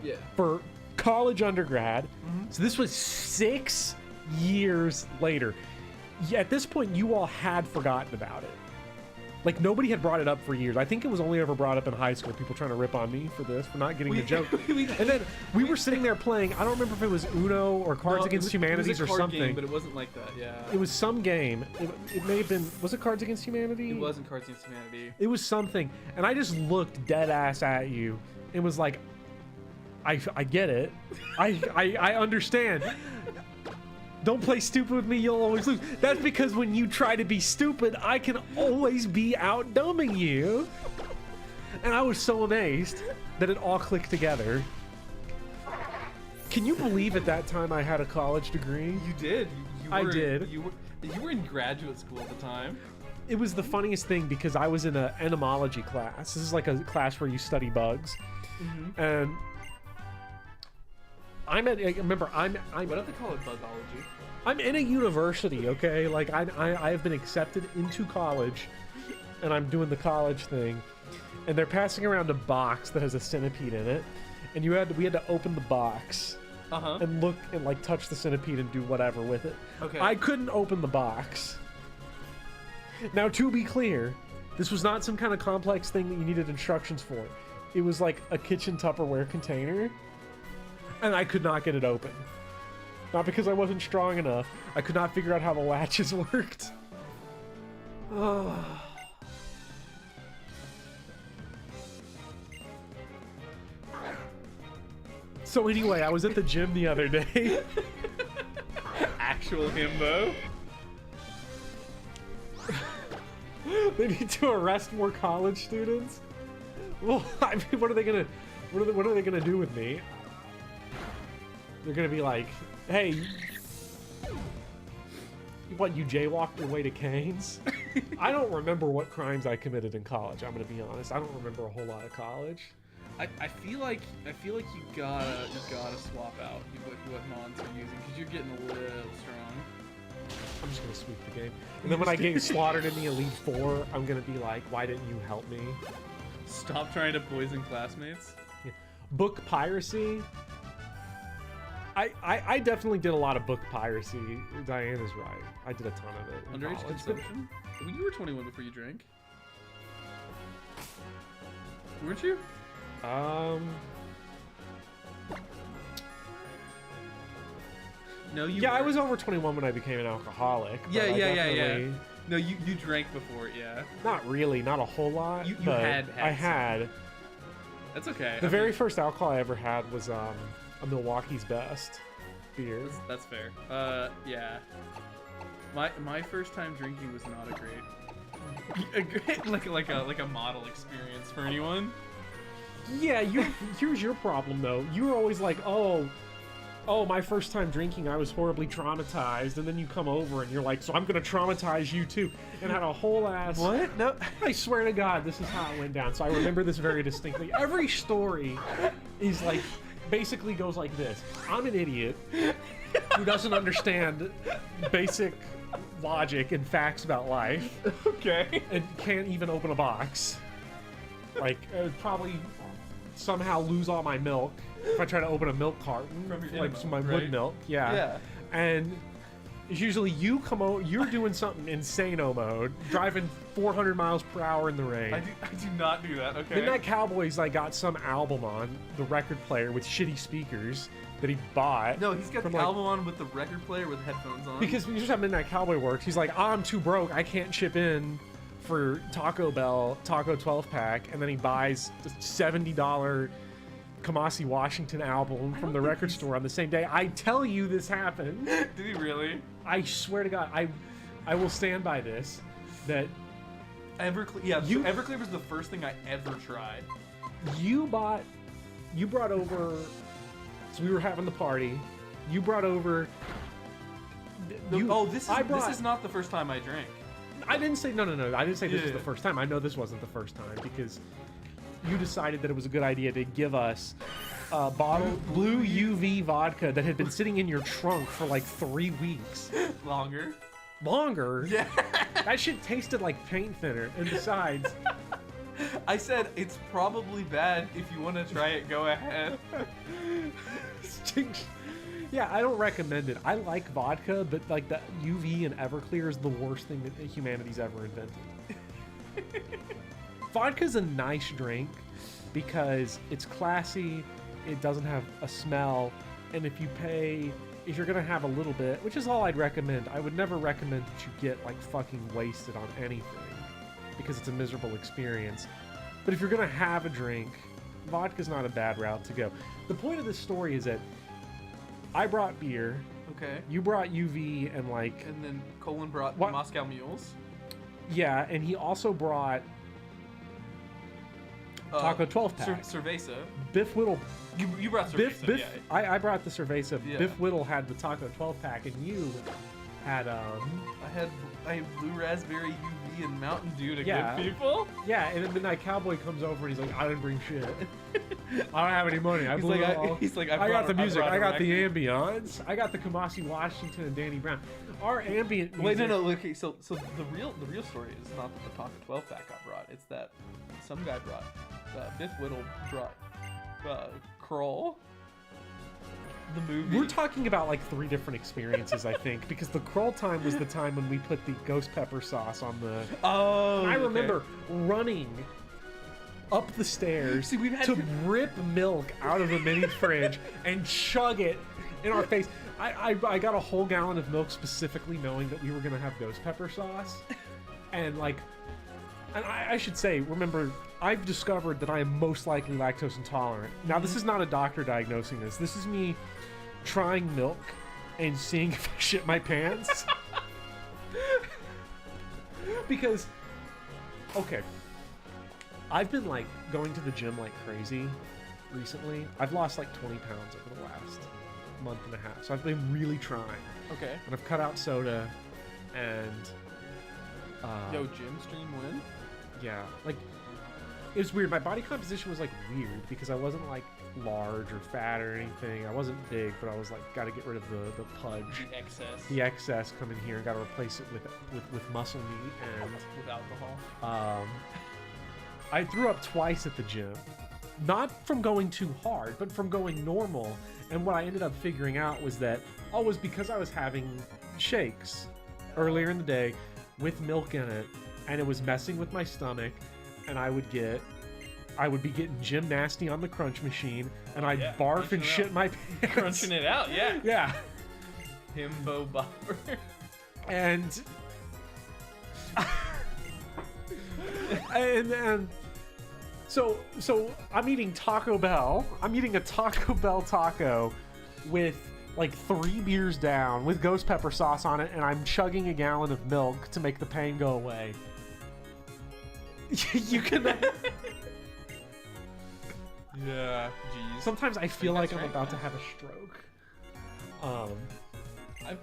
Yeah. For college undergrad. Mm-hmm. So this was 6 years later. At this point, you all had forgotten about it. Like, nobody had brought it up for years. I think it was only ever brought up in high school. People trying to rip on me for this, for not getting the joke. And then we were sitting there playing, I don't remember if it was Uno or Cards Against Humanity or something. Game, but it wasn't like that, yeah. It was some game. It may have been, was it Cards Against Humanity? It wasn't Cards Against Humanity. It was something. And I just looked dead ass at you and was like, I get it. I understand. Don't play stupid with me, you'll always lose. That's because when you try to be stupid, I can always be outdumbing you. And I was so amazed that it all clicked together. Can you believe at that time I had a college degree? You did. I did. You were in graduate school at the time. It was the funniest thing because I was in an entomology class. This is like a class where you study bugs. And I'm at, remember, I'm What do they call it? Bugology. I'm in a university, okay? Like, I have been accepted into college, and I'm doing the college thing. And they're passing around a box that has a centipede in it. And we had to open the box and look and, like, touch the centipede and do whatever with it. Okay. I couldn't open the box. Now, to be clear, this was not some kind of complex thing that you needed instructions for. It was like a kitchen Tupperware container, and I could not get it open. Not because I wasn't strong enough. I could not figure out how the latches worked. So anyway, I was at the gym the other day. Actual himbo. They need to arrest more college students. Well, I mean, what are they gonna do with me? They're gonna be like, "Hey, what? You jaywalked your way to Cane's?" I don't remember what crimes I committed in college. I'm gonna be honest. I don't remember a whole lot of college. I feel like you gotta swap out what mons you're using because you're getting a little strong. I'm just gonna sweep the game. And then when I get slaughtered in the Elite Four, I'm gonna be like, why didn't you help me? Stop trying to poison classmates. Yeah. Book piracy. I definitely did a lot of book piracy. Diana's right. I did a ton of it. In Underage college. consumption? You were 21 before you drank. Weren't you? No, you. Yeah, I weren't. was over 21 when I became an alcoholic. but Yeah. I definitely- No, you drank before it, yeah. Not really, not a whole lot. You but had I had. That's okay. The very first alcohol I ever had was a Milwaukee's Best beer. That's fair. Yeah. My first time drinking was not a great like a model experience for anyone. Yeah, here's your problem though. You were always like, oh, my first time drinking, I was horribly traumatized, and then you come over and you're like, so I'm gonna traumatize you too, and had a whole ass. What? No. I swear to God, this is how it went down. So I remember this very distinctly. Every story is like, basically goes like this: I'm an idiot who doesn't understand basic logic and facts about life. Okay. And can't even open a box. Like, I would probably somehow lose all my milk if I try to open a milk carton, From your like Inno some my milk, wood right? milk. Yeah. Yeah. And it's usually you come over, you're doing something insano mode, driving 400 miles per hour in the rain. I do not do that. Okay. Midnight Cowboys, like, got some album on the record player with shitty speakers that he bought. No, he's got from, the like, album on with the record player with headphones on. Because you just have Midnight Cowboy works. He's like, I'm too broke. I can't chip in for Taco Bell Taco 12 pack, and then he buys the $70 Kamasi Washington album from the record store on the same day. I tell you, this happened. Did he really? I swear to God, I will stand by this. That Everclear. Yeah. So Everclear was the first thing I ever tried. you brought over. So we were having the party. You brought over. This is not the first time I drank. I didn't say no. I didn't say this was Yeah. the first time. I know this wasn't the first time because you decided that it was a good idea to give us a bottle blue UV vodka that had been sitting in your trunk for like 3 weeks. Longer. Longer? Yeah. That shit tasted like paint thinner. And besides, I said it's probably bad. If you want to try it, go ahead. yeah, I don't recommend it. I like vodka, but like the UV and Everclear is the worst thing that humanity's ever invented. Vodka's a nice drink because it's classy, it doesn't have a smell, and if you're gonna have a little bit, which is all I'd recommend, I would never recommend that you get like fucking wasted on anything because it's a miserable experience. But if you're gonna have a drink, vodka's not a bad route to go. The point of this story is that I brought beer, Okay. you brought UV, and like, And then Colin brought What? Moscow Mules. yeah, and he also brought Taco 12 pack. Cerveza. Biff Whittle. You brought cerveza. Biff. Yeah. I brought the Cerveza. Yeah. Biff Whittle had the Taco 12 pack, and you had I have blue raspberry UV and Mountain Dew to Yeah. give people. yeah, and then Midnight Cowboy comes over and he's like, I didn't bring shit. I don't have any money. I blew it all. He's like, I got the music. I got the record. ambience. I got the Kamasi Washington and Danny Brown. Our ambient music. Wait, no. Okay, so the real story is not that the Pocket 12 pack got brought. It's that some guy brought Biff Whittle brought Kroll. The movie. We're talking about like 3 different experiences, I think, because the Kroll time was the time when we put the ghost pepper sauce on the. Oh. I okay. remember running up the stairs See, we've had to rip milk out of the mini fridge and chug it in our face. I got a whole gallon of milk specifically knowing that we were gonna have ghost pepper sauce, and like, and I should say, remember, I've discovered that I am most likely lactose intolerant. Now, this is not a doctor diagnosing this. This is me trying milk and seeing if I shit my pants. Because, okay, I've been like going to the gym like crazy recently. I've lost like 20 pounds over the last month and a half. So I've been really trying. Okay. And I've cut out soda and Yo, gym stream win? yeah, like it was weird. My body composition was like weird because I wasn't like large or fat or anything. I wasn't big, but I was like, got to get rid of the pudge, The excess. the excess coming here, and got to replace it with muscle meat. And With alcohol. I threw up twice at the gym, not from going too hard, but from going normal. And what I ended up figuring out was that was because I was having shakes earlier in the day with milk in it, and it was messing with my stomach, and I would be getting gym nasty on the crunch machine, and I'd Yeah, barf crunching and it shit out. my pants. Crunching it out, yeah. Yeah. Himbo bopper. And and so I'm eating Taco Bell. I'm eating a Taco Bell taco with like 3 beers down with ghost pepper sauce on it, and I'm chugging a gallon of milk to make the pain go away. You can. Yeah, jeez. Sometimes I feel like that's I'm right, about to yeah. have a stroke.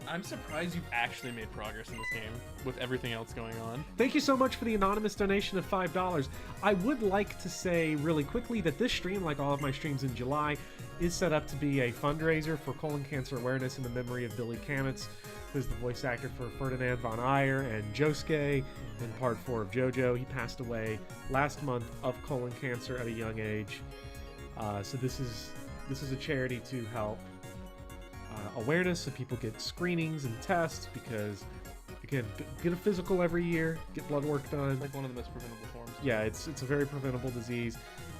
I'm surprised you've actually made progress in this game with everything else going on. Thank you so much for the anonymous donation of $5. I would like to say really quickly that this stream, like all of my streams in July, is set up to be a fundraiser for colon cancer awareness in the memory of Billy Kametz, who's the voice actor for Ferdinand von Ayer and Josuke in Part 4 of JoJo. He passed away last month of colon cancer at a young age. So this is a charity to help awareness, so people get screenings and tests, because again, get a physical every year, get blood work done. Like one of the most preventable forms. Yeah, it's a very preventable disease,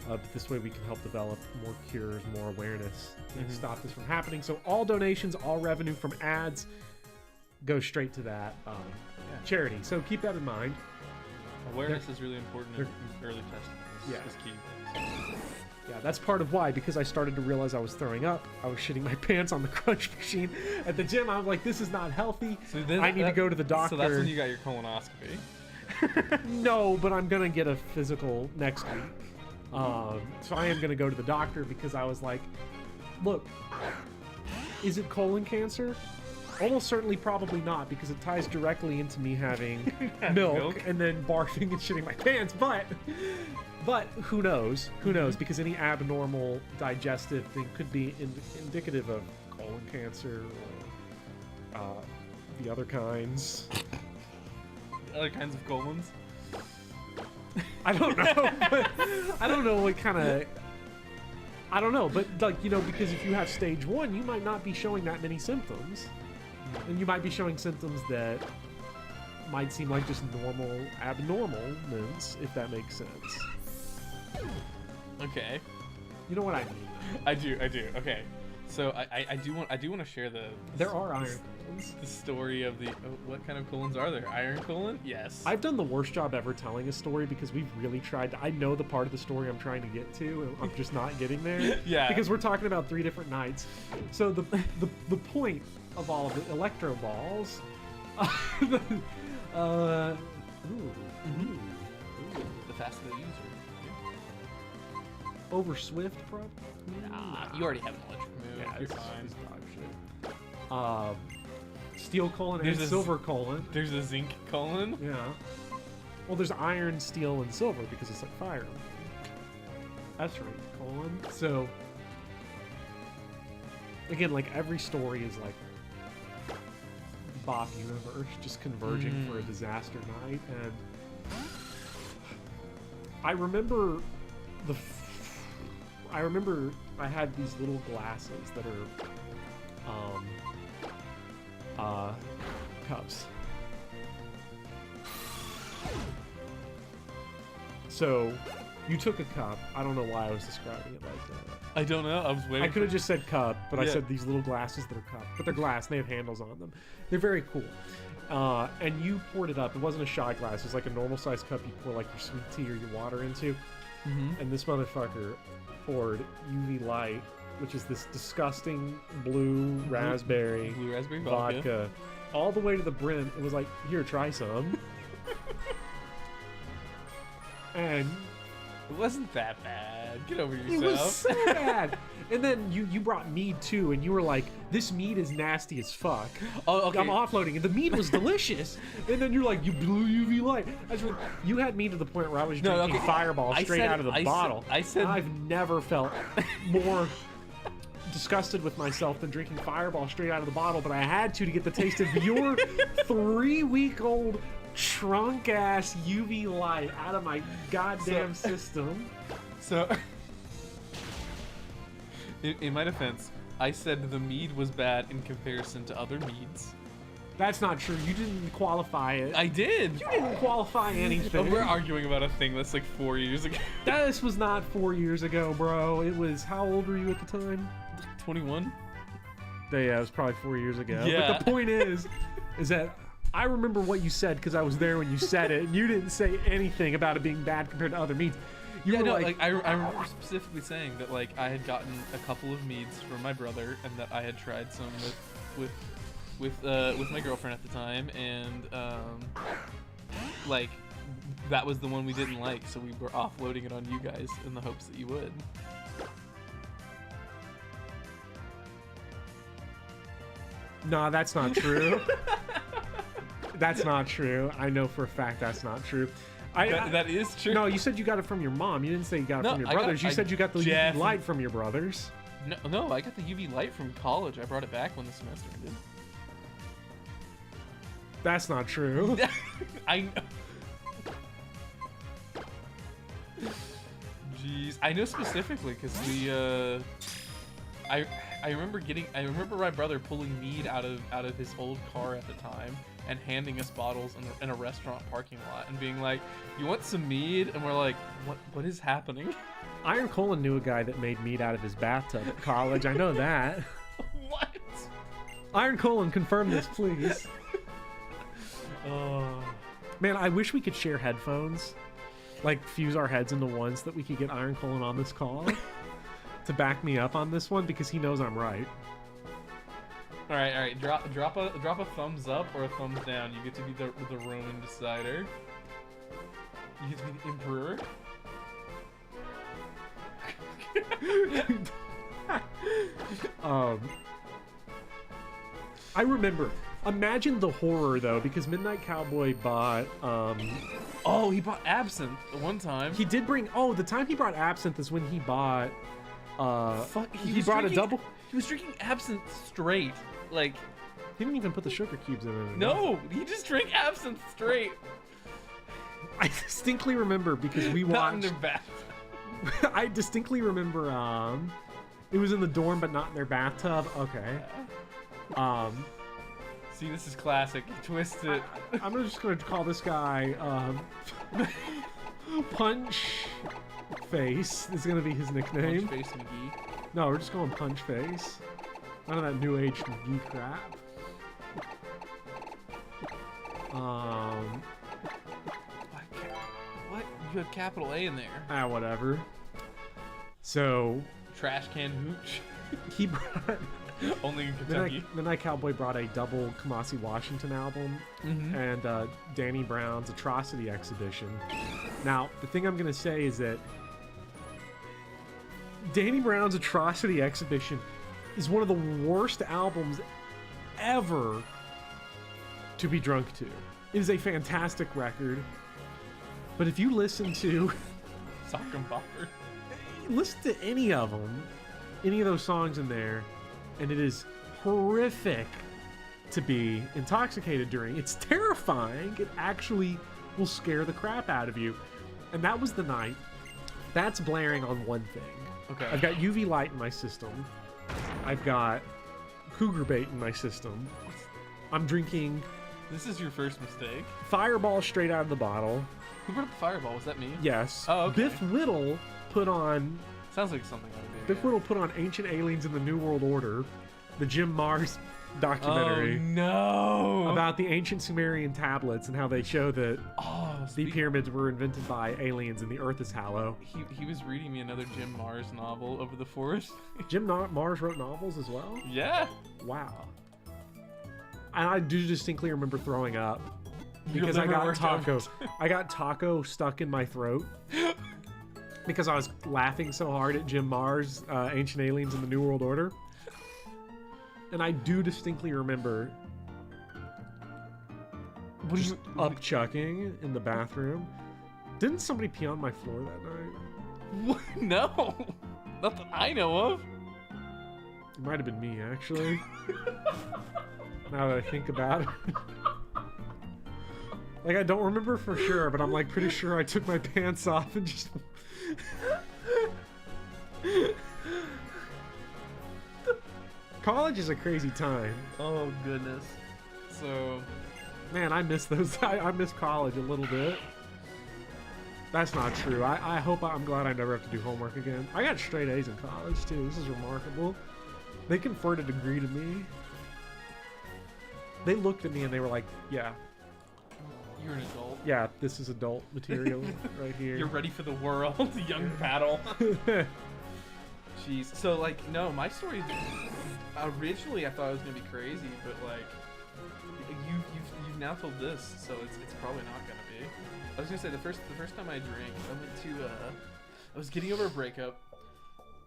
but this way we can help develop more cures, more awareness, and stop this from happening. So all donations, all revenue from ads go straight to that charity. So keep that in mind. Awareness is really important in early testing. Yeah. Is key. Yeah, that's part of why, because I started to realize I was throwing up. I was shitting my pants on the crunch machine at the gym. I was like, this is not healthy. So then I need to go to the doctor. So that's when you got your colonoscopy. No, but I'm going to get a physical next week. So I am going to go to the doctor because I was like, look, is it colon cancer? Almost certainly probably not, because it ties directly into me having milk and then barfing and shitting my pants. But who knows? Who knows? Because any abnormal digestive thing could be indicative of colon cancer or the other kinds. Other kinds of colons. I don't know. But I don't know what kind of. I don't know, but like, you know, because if you have stage 1, you might not be showing that many symptoms, and you might be showing symptoms that might seem like just normal abnormalness, if that makes sense. Okay. You know what I mean? I do. Okay. So I do want to share There are iron colons. the story of the what kind of colons are there? Iron colon? Yes. I've done the worst job ever telling a story because we've really tried to, I know the part of the story I'm trying to get to, and I'm just not getting there. Yeah. Because we're talking about 3 different nights. So the point of all of the electro balls. The faster the user. Over Swift, bro. Nah, you already have an electric move. Yeah, You're it's fine. dog shit. steel colon There's and a silver colon. There's a zinc colon. Yeah. Well, there's iron, steel, and silver because it's like fire. That's right, colon. So, again, like every story is like Bob universe just converging for a disaster night, and I remember I had these little glasses that are cups. So you took a cup. I don't know why I was describing it like that. I don't know. I was waiting. I could have just said cup, but I Yeah. said these little glasses that are cup. But they're glass, and they have handles on them. They're very cool. And you poured it up. It wasn't a shot glass. It was like a normal-sized cup you pour like your sweet tea or your water into. And this motherfucker poured UV Light, which is this disgusting blue raspberry vodka, all the way to the brim. It was like, here, try some. And It wasn't that bad. Get over yourself. it was so bad. And then you brought mead too, and you were like, this mead is nasty as fuck. Oh, okay. I'm offloading it. The mead was delicious. And then you're like, you blew UV light. You had me to the point where I was drinking Fireball straight out of the bottle. I said I've never felt more disgusted with myself than drinking Fireball straight out of the bottle, but I had to get the taste of your 3-week-old trunk ass UV light out of my goddamn system. So, in my defense, I said the mead was bad in comparison to other meads. That's not true. You didn't qualify it. I did. You didn't qualify anything. We're arguing about a thing that's like 4 years ago. This was not 4 years ago, bro. It was, how old were you at the time? 21. Yeah, it was probably 4 years ago. Yeah. But the point is that I remember what you said because I was there when you said it, and you didn't say anything about it being bad compared to other meads. You were I remember specifically saying that like I had gotten a couple of meads from my brother, and that I had tried some with my girlfriend at the time, and like that was the one we didn't like, so we were offloading it on you guys in the hopes that you would. No, that's not true. That's not true. I know for a fact that's not true. That is true. No, you said you got it from your mom. You didn't say you got it from your brothers. You said you got the UV light from your brothers. No, I got the UV light from college. I brought it back when the semester ended. That's not true. I know. Jeez, I know specifically because we I remember my brother pulling mead out of his old car at the time and handing us bottles in a restaurant parking lot and being like, "You want some mead?" And we're like, "What is happening?" Iron Colon knew a guy that made mead out of his bathtub at college. I know that. What? Iron Colon, confirm this, please. Man, I wish we could share headphones. Like, fuse our heads into one so that we could get Iron Colon on this call to back me up on this one because he knows I'm right. All right. Drop a thumbs up or a thumbs down. You get to be the Roman decider. You get to be the emperor. I remember. Imagine the horror though, because Midnight Cowboy bought. Oh, he bought absinthe one time. He did bring. Oh, the time he brought absinthe is when he bought. He brought a double. He was drinking absinthe straight. Like, he didn't even put the sugar cubes in it. No, he just drank absinthe straight. I distinctly remember because we watched. Not in their bath. I distinctly remember. It was in the dorm, but not in their bathtub. Okay. See, this is classic. You twist it. I'm just gonna call this guy Punch Face. Is gonna be his nickname. Punch Face McGee. No, we're just going Punch Face. None of that new age McGee crap. What? You had capital A in there. Whatever. So Trash can hooch. he brought. Only in Kentucky. Midnight Cowboy brought a double Kamasi Washington album and Danny Brown's Atrocity Exhibition. Now, the thing I'm going to say is that Danny Brown's Atrocity Exhibition is one of the worst albums ever to be drunk to. It is a fantastic record. But if you listen to... Sock and bopper. Listen to any of them, any of those songs in there, and it is horrific to be intoxicated during. It's terrifying. It actually will scare the crap out of you. And that was the night. That's blaring on one thing. Okay. I've got UV light in my system. I've got cougar bait in my system. I'm drinking This is your first mistake. Fireball straight out of the bottle. Who brought up the fireball? Was that me? Yes. Oh, okay. Biff Whittle put on... Sounds like something I would do. Biff Whittle put on Ancient Aliens in the New World Order, the Jim Mars documentary. Oh, no! About the ancient Sumerian tablets and how they show that the the pyramids were invented by aliens and the earth is hollow. He was reading me another Jim Mars novel over the forest. Mars wrote novels as well? Yeah. Wow. And I do distinctly remember throwing up because Your I liver got worked taco. out. I got taco stuck in my throat because I was laughing so hard at Jim Mars, Ancient Aliens in the New World Order. And I do distinctly remember just up-chucking in the bathroom. Didn't somebody pee on my floor that night? What? No. Not that I know of. It might have been me, actually. Now that I think about it. Like, I don't remember for sure, but I'm, like, pretty sure I took my pants off and just... College is a crazy time. Oh, goodness. So... Man, I miss those. I miss college a little bit. That's not true. I'm glad I never have to do homework again. I got straight A's in college, too. This is remarkable. They conferred a degree to me. They looked at me and they were like, yeah. You're an adult. Yeah, this is adult material right here. You're ready for the world, young paddle. Jeez. So, like, no, my story... Originally, I thought it was going to be crazy, but, like... You've now told this, so it's probably not going to be. I was going to say, the first time I drank, I went to... I was getting over a breakup.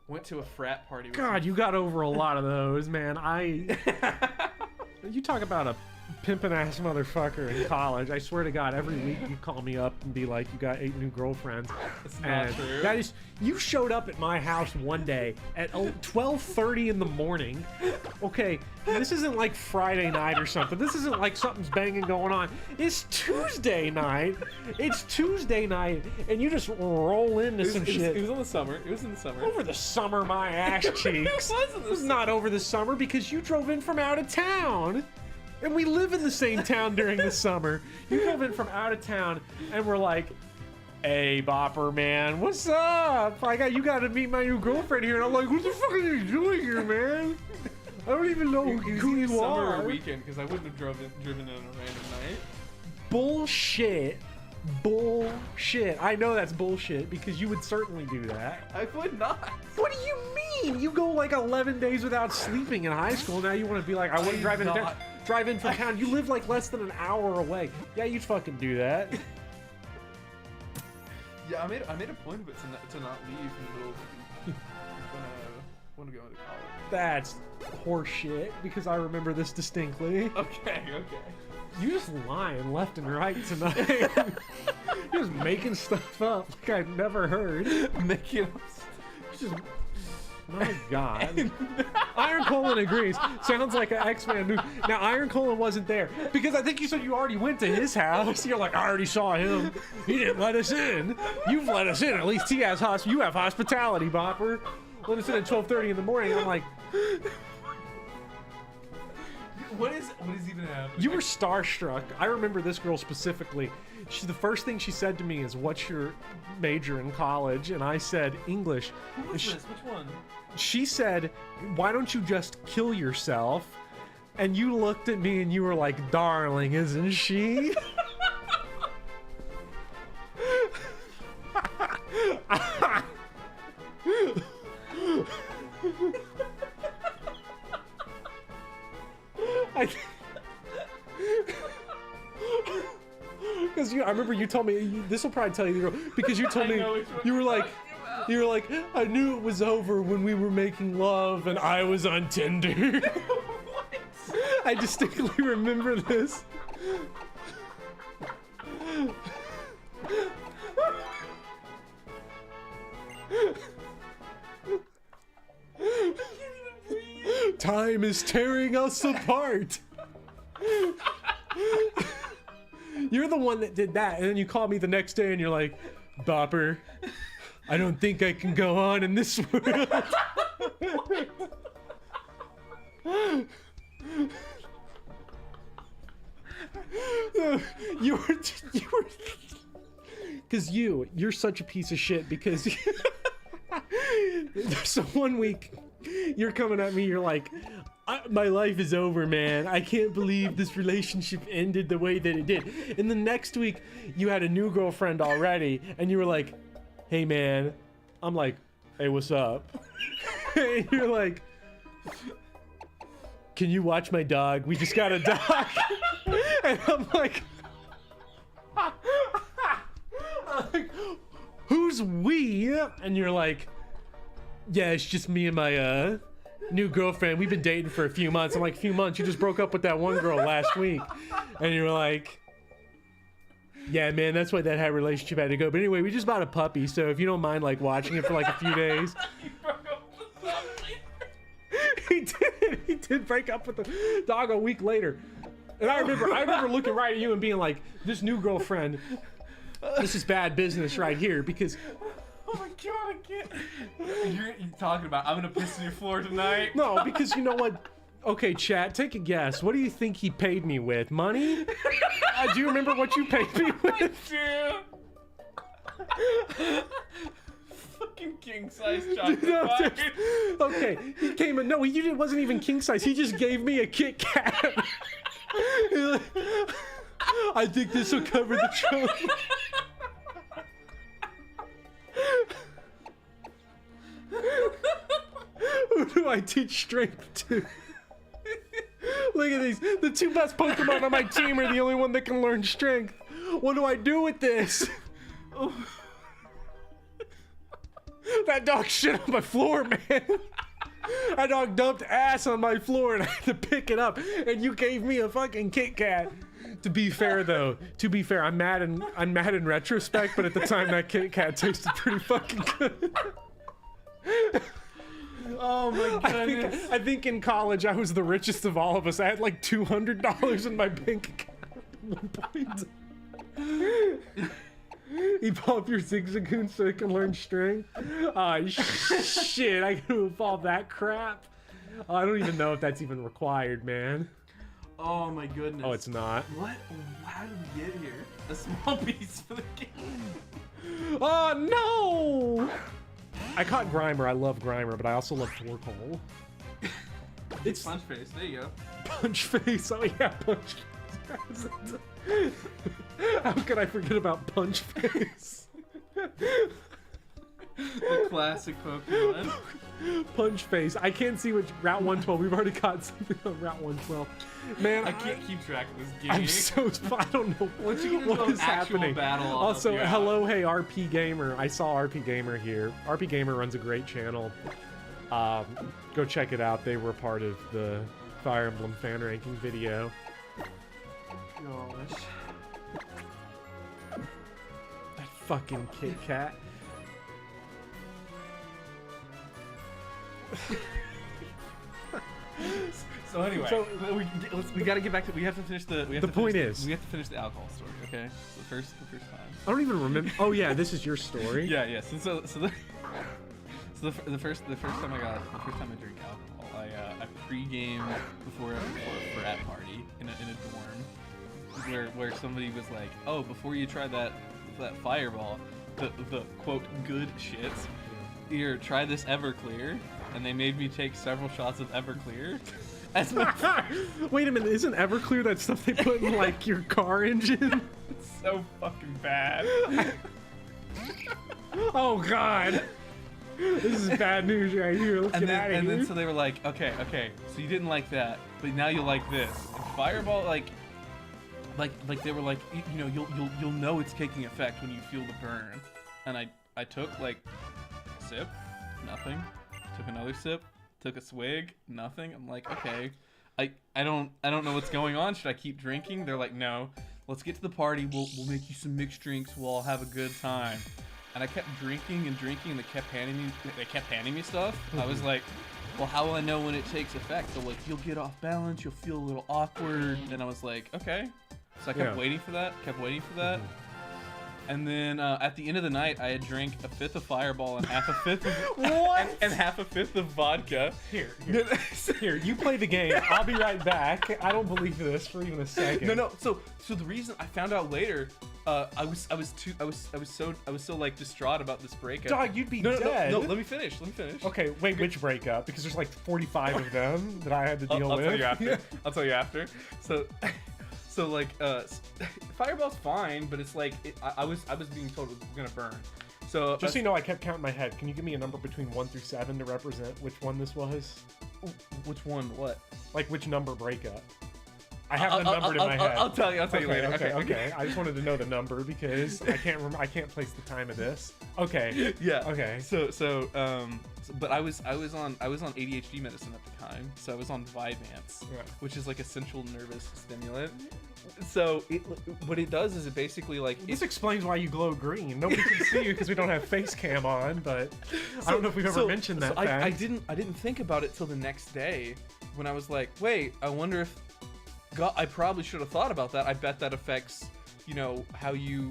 Went to a frat party. With God, some... you got over a lot of those, man. You talk about a pimpin' ass motherfucker in college. I swear to God, every week you call me up and be like, you got 8 new girlfriends. That's not true. That is, you showed up at my house one day at 12:30 in the morning. Okay, this isn't like Friday night or something. This isn't like something's banging going on. It's Tuesday night. It's Tuesday night, and you just roll into some shit. It was in the summer. It was in the summer. Over the summer, my ass cheeks. It was not over the summer because you drove in from out of town. And we live in the same town during the summer. You drove in from out of town and we're like, hey, Bopper, man, what's up? You got to meet my new girlfriend here. And I'm like, what the fuck are you doing here, man? I don't even know who you summer are. Or weekend, because I wouldn't have driven in on a random night. Bullshit. Bullshit. I know that's bullshit because you would certainly do that. I would not. What do you mean? You go like 11 days without sleeping in high school. Now you want to be like, I wouldn't drive in town. Drive in from town. You live like less than an hour away. Yeah, you'd fucking do that. Yeah, I made a point of it to not leave in the middle of when I go into college. That's horseshit because I remember this distinctly. Okay. You just lying left and right tonight. You're just making stuff up like I've never heard. Making up just. My God. Iron Colon agrees. Sounds like an X-Men movie. Now, Iron Colon wasn't there because I think you said you already went to his house. You're like, I already saw him. He didn't let us in. You've let us in. At least he has you have hospitality, Bopper. Let us in at 12:30 in the morning. I'm like, what is even happening? you were starstruck. I remember this girl specifically. The first thing she said to me is, what's your major in college? And I said, English. Who was this? Which one? She said, why don't you just kill yourself? And you looked at me and you were like, darling, isn't she? Because I remember you told me, this will probably tell you the girl, because you told me, you were like, I knew it was over when we were making love and I was on Tinder. What? I distinctly remember this. Time is tearing us apart. You're the one that did that, and then you call me the next day and you're like, Bopper, I don't think I can go on in this world. You were, because you're such a piece of shit because so one week you're coming at me, you're like, my life is over, man. I can't believe this relationship ended the way that it did. And the next week you had a new girlfriend already and you were like, hey man. I'm like, hey, what's up? And you're like, can you watch my dog? We just got a dog. And I'm like, who's we? And you're like, yeah, it's just me and my new girlfriend. We've been dating for a few months. I'm like, few months? You just broke up with that one girl last week. And you're like, yeah, man, that's why that relationship had to go. But anyway, we just bought a puppy, so if you don't mind like watching it for like a few days. He did break up with the dog a week later. And I remember looking right at you and being like, this new girlfriend, this is bad business right here because oh my god, I can't. You're talking about I'm gonna piss on your floor tonight. No, because you know what? Okay, chat, take a guess. What do you think he paid me with? Money? Do you remember what you paid me with? Fucking king size chocolate bar. Okay, he came in. No, he wasn't even king size. He just gave me a Kit Kat. Like, I think this will cover the trunk. Who do I teach strength to? Look at these. The two best Pokemon on my team are the only one that can learn strength. What do I do with this? Oh. That dog shit on my floor, man. That dog dumped ass on my floor and I had to pick it up. And you gave me a fucking Kit Kat. To be fair, though, I'm mad in retrospect, but at the time that Kit Kat tasted pretty fucking good. Oh my goodness. I think in college I was the richest of all of us. I had like $200 in my bank account at one point. Evolve your Zigzagoon so it can learn strength. Shit, I gotta evolve that crap. I don't even know if that's even required, man. Oh my goodness. Oh, it's not. What? How did we get here? A small piece for the game. Oh no! I caught Grimer. I love Grimer, but I also love Torkoal. It's Punch Face. There you go. Punch Face. Oh yeah, Punch Face. How could I forget about Punch Face? The classic Pokemon. Punch Face. I can't see which Route 112. We've already caught something on Route 112. Man, I can't keep track of this game. I'm so. I don't know what is happening. Also, hello, hey, RP Gamer. I saw RP Gamer here. RP Gamer runs a great channel. Go check it out. They were part of the Fire Emblem fan ranking video. Gosh. That fucking Kit Kat. So anyway, we gotta get back to. We have to finish the. We have to finish the alcohol story. Okay, so the first time. I don't even remember. Oh yeah, this is your story. Yeah. So the first time I drank alcohol, I pre-gamed before a frat party in a dorm, where somebody was like, oh, before you try that fireball, the quote good shits, here, try this Everclear, and they made me take several shots of Everclear. Wait a minute, isn't Everclear that stuff they put in like your car engine? It's so fucking bad. Oh god. This is bad news right here. Let's get out of here. And then so they were like, okay, so you didn't like that, but now you like this. And Fireball, like they were like, you know, you'll know it's taking effect when you feel the burn. And I took like a sip, nothing. Took another sip. Took a swig, nothing. I'm like, okay, I don't know what's going on. Should I keep drinking? They're like, no. Let's get to the party. We'll make you some mixed drinks. We'll all have a good time. And I kept drinking and drinking, and they kept handing me stuff. I was like, well, how will I know when it takes effect? So like, you'll get off balance, you'll feel a little awkward. And I was like, okay. So I kept waiting for that. And then at the end of the night, I had drank a fifth of Fireball and half a fifth of and half a fifth of vodka. Here, you play the game. I'll be right back. I don't believe this for even a second. No. So the reason I found out later, I was so like distraught about this breakup. Dog, you'd be dead. No, let me finish. Okay, wait, which breakup? Because there's like 45 of them that I had to deal with. I'll tell you after. So like, Fireball's fine, but it's like I was being told it was gonna burn. So just so you know, I kept counting my head. Can you give me a number between 1 through 7 to represent which one this was? Which one? What? Like which number breakup? I have the number in my head. I'll tell you later. Okay. I just wanted to know the number because I can't remember. I can't place the time of this. Okay. Yeah. Okay. But I was on ADHD medicine at the time, so I was on Vyvanse, which is like a central nervous stimulant. So what it does is it basically like this explains why you glow green. Nobody can see you because we don't have face cam on, but I don't know if we've ever mentioned that fact. I didn't think about it till the next day when I was like, wait, I wonder if I probably should have thought about that. I bet that affects, you know, how you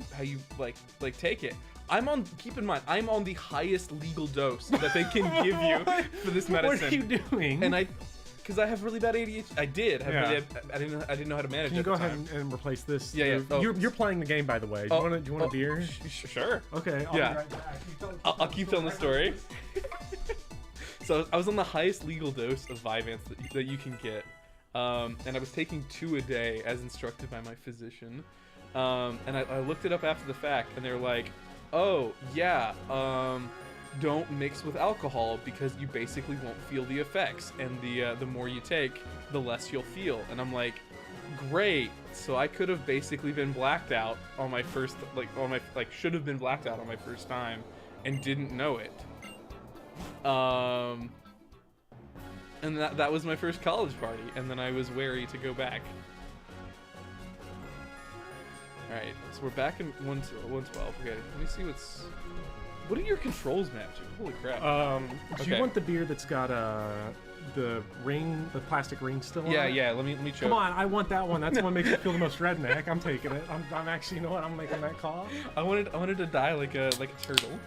like take it. Keep in mind, I'm on the highest legal dose that they can give you for this medicine. What are you doing? And because I have really bad ADHD. I did have really, I didn't know how to manage it. Can you go ahead and replace this? Yeah. You're playing the game, by the way. Do you want a beer? Sure. Okay. I'll be right back. I'll keep telling the story. So I was on the highest legal dose of Vyvanse that you can get. And I was taking 2 a day as instructed by my physician. And I looked it up after the fact, and they're like, oh, yeah, don't mix with alcohol because you basically won't feel the effects. And the more you take, the less you'll feel. And I'm like, great. So I could have basically been blacked out on my first, should have been blacked out on my first time and didn't know it. And that was my first college party, and then I was wary to go back. Alright, so we're back in 112. Okay, let me see what are your controls mapped to? Holy crap. Do you want the beer that's got the plastic ring still on it? Yeah, let me show. Come on, I want that one. That's the one that makes me feel the most redneck. I'm taking it. I'm actually, you know what? I'm making that call. I wanted to die like a turtle.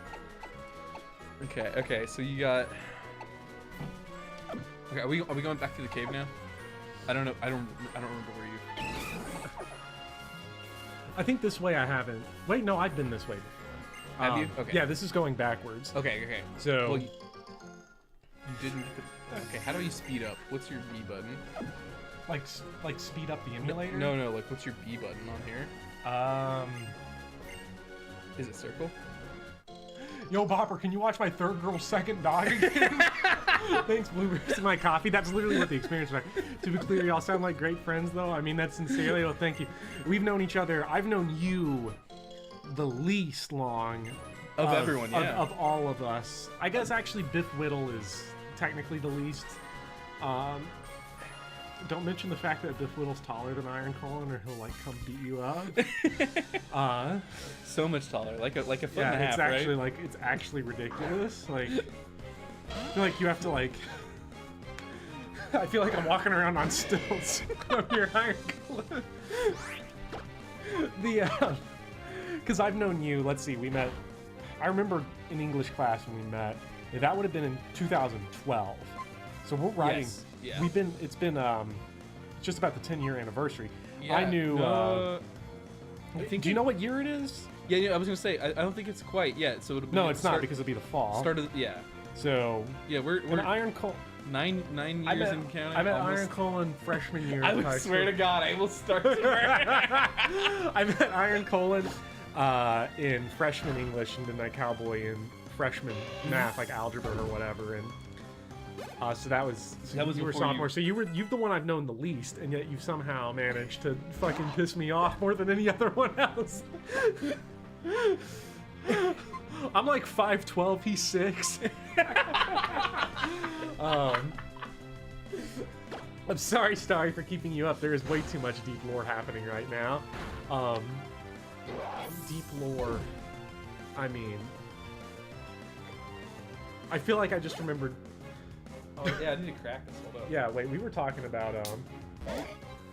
Okay, so you got. Okay, are we going back to the cave now? I don't know. I don't remember where you. I think this way I haven't. Wait, no, I've been this way before. Have you? Okay. Yeah, this is going backwards. Okay. So. Well, you didn't. Okay, how do you speed up? What's your B button? Like speed up the emulator? No. Like, what's your B button on here? Is it circle? Yo, Bopper, can you watch my third girl's second dog again? Thanks, Blueberries, to my coffee. That's literally what the experience was like. To be clear, y'all sound like great friends, though. I mean that sincerely. Well, thank you. We've known each other. I've known you the least long of everyone, yeah. Of all of us. I guess actually Biff Whittle is technically the least. Don't mention the fact that Biff Whittle's taller than Iron Colin, or he'll like come beat you up. So much taller, like a foot and a half, it's actually right? it's actually ridiculous. Like, I feel like you have to like. I feel like I'm walking around on stilts from your Iron Colin. Because I've known you. Let's see, we met. I remember in English class when we met. That would have been in 2012. So we're writing. Yes. Yeah. It's been just about the 10-year anniversary. Yeah, I knew. I think do you know what year it is? Yeah, I was gonna say I don't think it's quite yet. So it'll be no, it's not because it'll be the fall. Yeah. So yeah, we're Iron Colin. 9 years in counting. I met Iron Colin freshman year. I swear to God, I will start. I met Iron Colin in freshman English, and then I Cowboy in freshman math, like algebra or whatever, and. So that was you were sophomore. So you're the one I've known the least, and yet you somehow managed to fucking piss me off more than any other one else. I'm like 5'12", he's 6. I'm sorry, Starry, for keeping you up. There is way too much deep lore happening right now. Deep lore. I mean, I feel like I just remembered. Oh yeah, I need to crack this. Hold up. Yeah, wait, we were talking about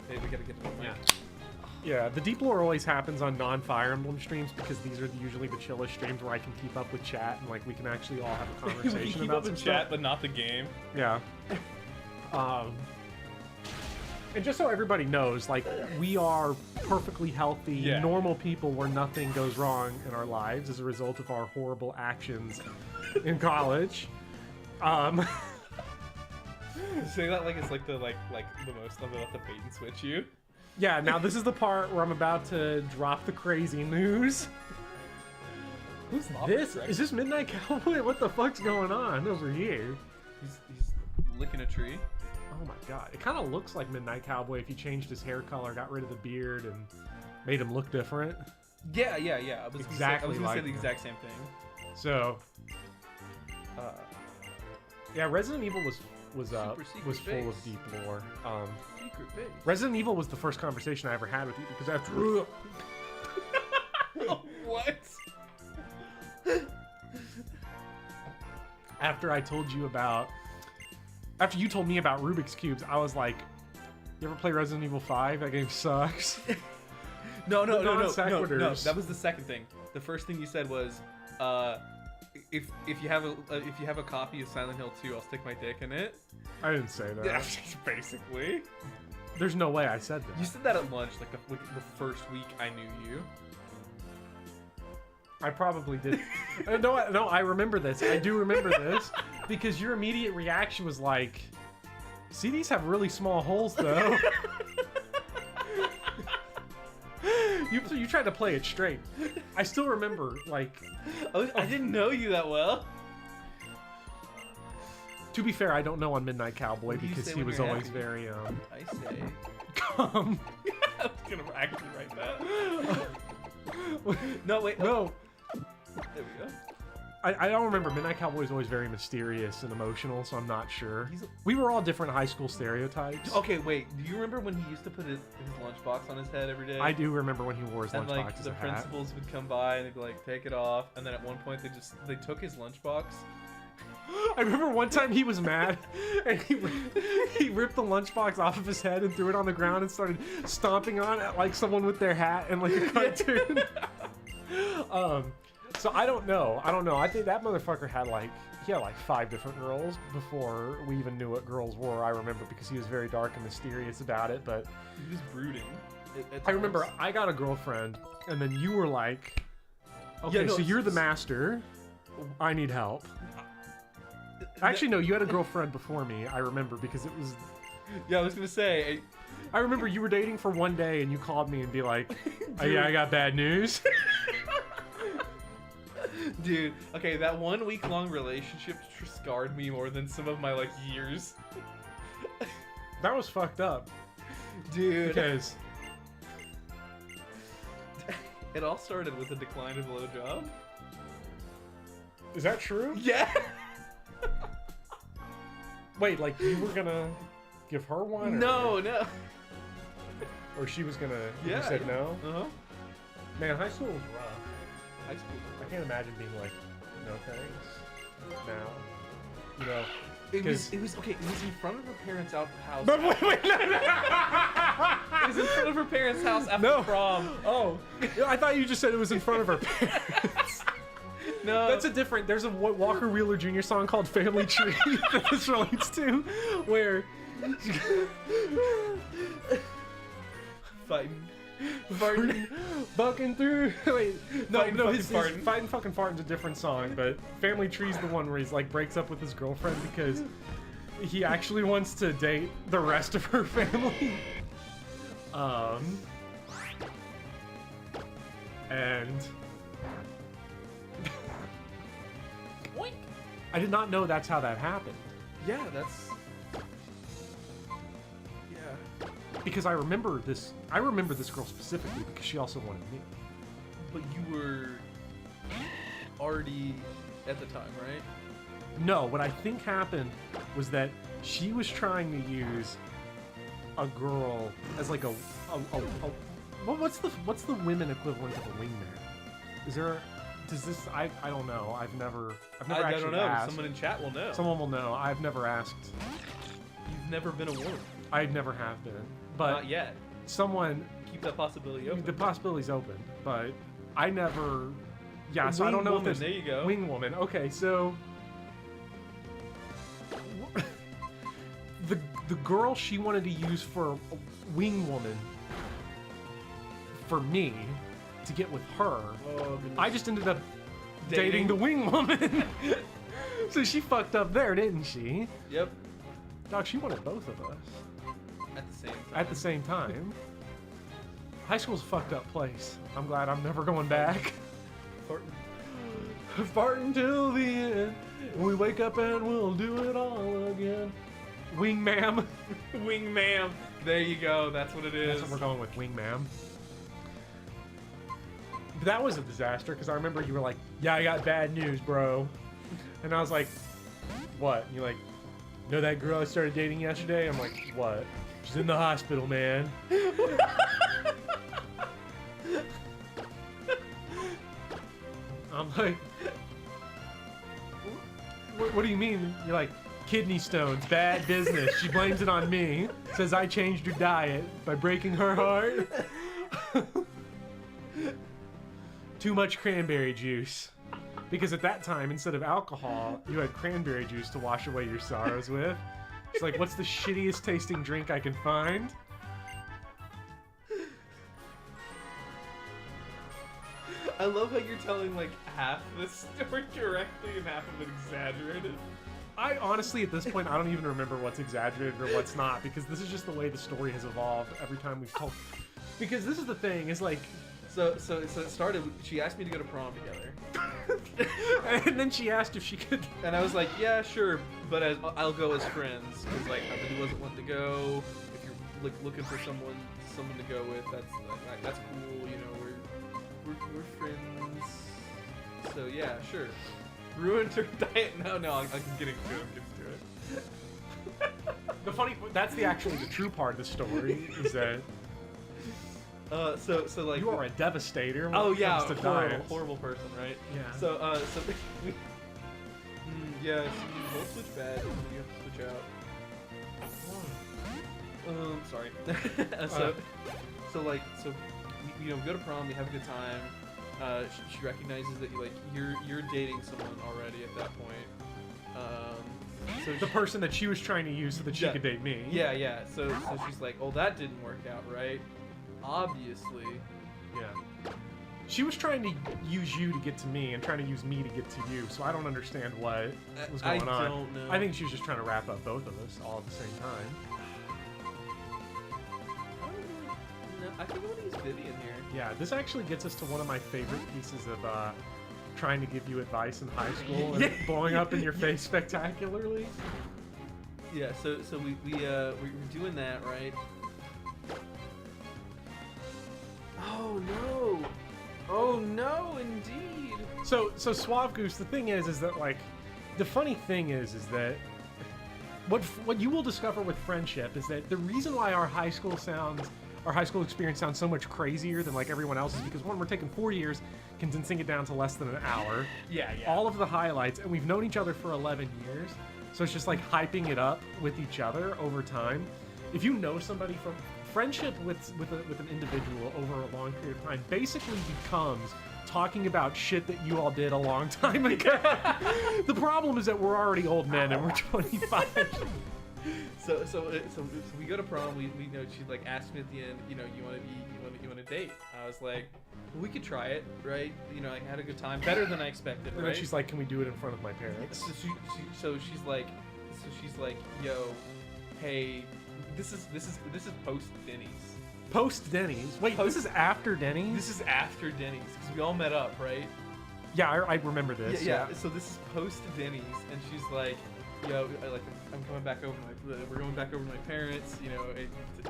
Hey, we gotta get to the mic. Yeah, the deep lore always happens on non-Fire Emblem streams because these are usually the chillest streams where I can keep up with chat and like we can actually all have a conversation keep about up some with stuff. chat, but not the game. Yeah. And just so everybody knows, like, we are perfectly healthy, normal people where nothing goes wrong in our lives as a result of our horrible actions in college. Say that like it's like the most I'm about to bait and switch you. Yeah, now this is the part where I'm about to drop the crazy news. Who's this? Is this Midnight Cowboy? What the fuck's going on over here? He's licking a tree. Oh my god. It kind of looks like Midnight Cowboy if he changed his hair color, got rid of the beard, and made him look different. Yeah. I was exactly gonna say the him. exact same thing. So, yeah, Resident Evil was full of deep lore. Secret base. Resident Evil was the first conversation I ever had with you because after what? After I told you about, after you told me about Rubik's Cubes, I was like, you ever play Resident Evil 5? That game sucks. No. Non-sequiturs. That was the second thing. The first thing you said was, if you have a copy of Silent Hill 2, I'll stick my dick in it. I didn't say that. Yeah, basically. There's no way I said that. You said that at lunch, like the first week I knew you. I probably did. No, I remember this. I do remember this because your immediate reaction was like, "See, these have really small holes, though." You tried to play it straight. I still remember, like... I didn't know you that well. To be fair, I don't know on Midnight Cowboy because he was always very, I say... Come. I was gonna actually write that. No, wait. No. There we go. I don't remember. Midnight Cowboy is always very mysterious and emotional, so I'm not sure. We were all different high school stereotypes. Okay, wait. Do you remember when he used to put his lunchbox on his head every day? I do remember when he wore his lunchbox like, as the a hat. principals would come by and they'd be like, take it off. And then at one point they took his lunchbox. I remember one time he was mad and he ripped the lunchbox off of his head and threw it on the ground and started stomping on it like someone with their hat in like a cartoon. So I don't know. I think that motherfucker had like 5 different girls before we even knew what girls were. I remember because he was very dark and mysterious about it. But he was brooding. I remember I got a girlfriend, and then you were like, "Okay, yeah, no, so you're the master. I need help." Actually, no, you had a girlfriend before me. I remember because it was. Yeah, I was gonna say. I remember you were dating for one day, and you called me and be like, "Oh yeah, I got bad news." Dude, okay, that 1 week long relationship scarred me more than some of my like years. That was fucked up, dude. Because it all started with a decline of blowjob. Is that true? Yeah. Wait, like you were gonna give her one? No, no. Or she was gonna. Yeah. You said no. Man, high school was rough. High school. I can't imagine being like, no thanks. Now, you know. It was okay. It was in front of her parents' house. But wait, no. It was in front of her parents' house after prom. Oh, I thought you just said it was in front of her parents. No, that's a different. There's a Walker Wheeler Jr. song called "Family Tree" that this relates to, where farting, bucking through. Wait, no, his fighting fucking farting's a different song, but "Family Tree's the one where he's like breaks up with his girlfriend because he actually wants to date the rest of her family. And I did not know that's how that happened. Yeah, that's... Yeah. Because I remember this girl specifically because she also wanted me. But you were already at the time, right? No, what I think happened was that she was trying to use a girl as like a what's the women equivalent of a wingman? Is there? Does this? I don't know. I've never I actually don't know. asked. Someone in chat will know. Someone will know. I've never asked. You've never been a woman. I never have been, but Not yet. someone. Keep that possibility open. The possibility's open, but I never. Yeah, so I don't know if there's there you go. wing woman. Okay, so the girl she wanted to use for wing woman for me to get with her. Oh, goodness. I just ended up dating the wing woman. So she fucked up there, didn't she? Yep. Dog, she wanted both of us At the same time. at the same time. High school's a fucked up place. I'm glad I'm never going back. Farting till the end. When we wake up and we'll do it all again. Wing ma'am. Wing ma'am. There you go. That's what it is. That's what we're going with, wing ma'am. But that was a disaster because I remember you were like, "Yeah, I got bad news, bro," and I was like, "What?" And you're like, "Know that girl I started dating yesterday?" I'm like, "What?" "She's in the hospital, man." I'm like, what do you mean? You're like, kidney stones, bad business. She blames it on me. Says I changed her diet by breaking her heart. Too much cranberry juice. Because at that time, instead of alcohol, you had cranberry juice to wash away your sorrows with. She's like, what's the shittiest tasting drink I can find? I love how you're telling like half this story correctly and half of it exaggerated. I honestly, at this point, I don't even remember what's exaggerated or what's not, because this is just the way the story has evolved every time we've told. Because this is the thing, is like... So it started, she asked me to go to prom together. And then she asked if she could... And I was like, yeah, sure, but I'll go as friends. Because like, I really wasn't wanting to go. If you're like looking for someone to go with, that's cool, you know, we're friends. So yeah, sure. Ruined her diet. No, I'm getting to it. The funny, that's the true part of the story, is that so like you are a devastator when oh it yeah, comes to diets. horrible person, right? Yeah. So yeah, so you both switch bad. You have to switch out. Sorry. So we go to prom. We have a good time. She recognizes that you're dating someone already at that point. So The person that she was trying to use so that she Yeah. could date me. Yeah. So she's like, oh, that didn't work out, right? Obviously. Yeah. She was trying to use you to get to me and trying to use me to get to you, so I don't understand what was going on. I don't know. I think she was just trying to wrap up both of us all at the same time. I think I want to use Vivian here. Yeah, this actually gets us to one of my favorite pieces of trying to give you advice in high school and Yeah. blowing up in your face spectacularly. Yeah, so we're doing that, right? Oh no, indeed. So Suave Goose, the thing is that like, the funny thing is that what you will discover with friendship is that the reason why our high school experience sounds so much crazier than like everyone else is because one, we're taking 4 years, condensing it down to less than an hour. Yeah. All of the highlights, and we've known each other for 11 years, so it's just like hyping it up with each other over time. If you know somebody from friendship with an individual over a long period of time, basically becomes talking about shit that you all did a long time ago. The problem is that we're already old men and we're 25. So we go to prom. We know she like asked me at the end, you want to date? I was like, well, we could try it, right? I had a good time, better than I expected, And right? then she's like, can we do it in front of my parents? So she's like, yo, hey, this is post Denny's. Post Denny's? Wait, this is after Denny's? This is after Denny's because we all met up, right? Yeah, I remember this. Yeah. So this is post Denny's, and she's like, yo, I'm coming back over we're going back over to my parents,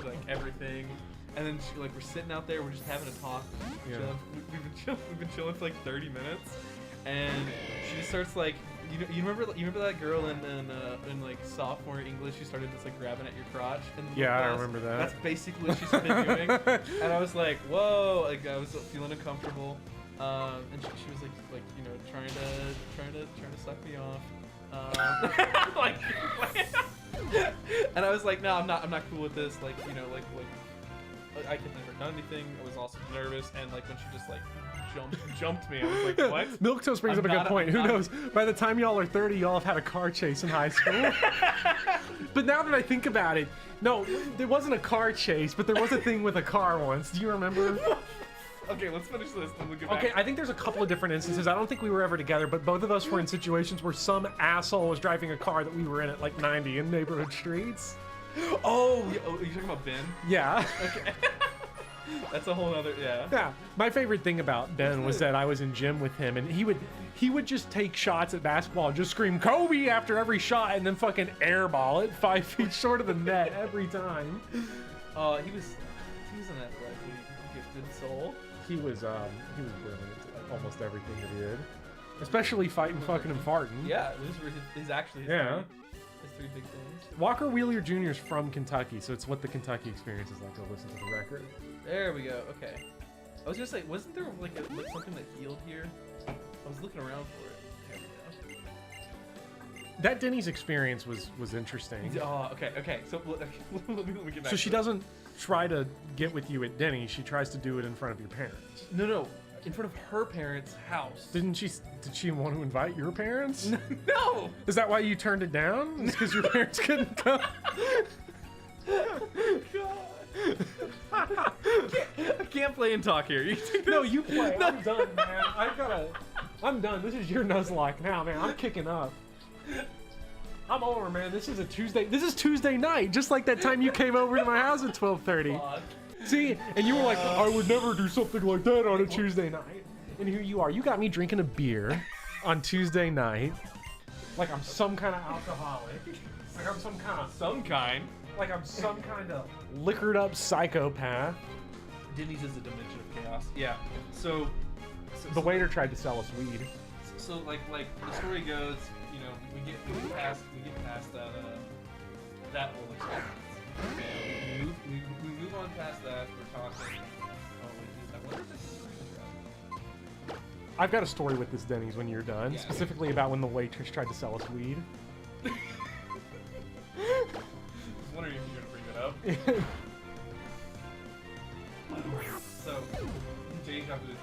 like everything. And then we're sitting out there, we're just having a talk. Yeah. We've been chilling for like 30 minutes, and she just starts like, you remember that girl in like sophomore English who started just like grabbing at your crotch? And Yeah, I remember that. That's basically what she started doing. And I was like, whoa, like I was feeling uncomfortable. And she was like you know trying to suck me off. Like, and I was like, no, I'm not cool with this. Like you know like I could never done anything. I was also nervous, and like when she just like jumped me, I was like, what? Milk Toast brings up a good point. Who knows? By the time y'all are 30, y'all have had a car chase in high school. But now that I think about it, no, there wasn't a car chase, but there was a thing with a car once. Do you remember? Okay, let's finish this, then we'll get back. Okay, I think there's a couple of different instances. I don't think we were ever together, but both of us were in situations where some asshole was driving a car that we were in at like 90 in neighborhood streets. Oh, you're talking about Ben? Yeah. Okay. That's a whole other, yeah. Yeah. My favorite thing about Ben was that I was in gym with him, and he would just take shots at basketball and just scream Kobe after every shot, and then fucking airball it 5 feet short of the net every time. He was an athletic, gifted soul. He was brilliant at almost everything that he did, especially fighting, fucking, and farting. Yeah, those were his three big things. Walker Wheeler Jr. is from Kentucky, so it's what the Kentucky experience is like to listen to the record. There we go. Okay. I was gonna say, wasn't there like something that healed here? I was looking around for it. There we go. That Denny's experience was interesting. Oh, okay. So let me get back. So she doesn't try to get with you at Denny's. She tries to do it in front of your parents. No. In front of her parents' house. Did she want to invite your parents? No! Is that why you turned it down? It's because your parents couldn't come? God. I can't play and talk here. You No, you play. I'm done, man. I'm done. This is your Nuzlocke now, man. I'm kicking up. I'm over, man. This is Tuesday night, just like that time you came over to my house at 12:30. See, and you were like, I would never do something like that on a Tuesday night. And here you are. You got me drinking a beer on Tuesday night. Like I'm some kind of alcoholic. Like I'm some kind of liquored up psychopath. Denny's is a dimension of chaos. Yeah. So The waiter tried to sell us weed. So like the story goes, you know, we get past that whole experience. And we move on past that. We're talking. Oh wait, I wonder if this is I've got a story with this Denny's when you're done, Yeah. specifically about when the waitress tried to sell us weed. I was wondering if you're gonna bring that up. So, Jay got this.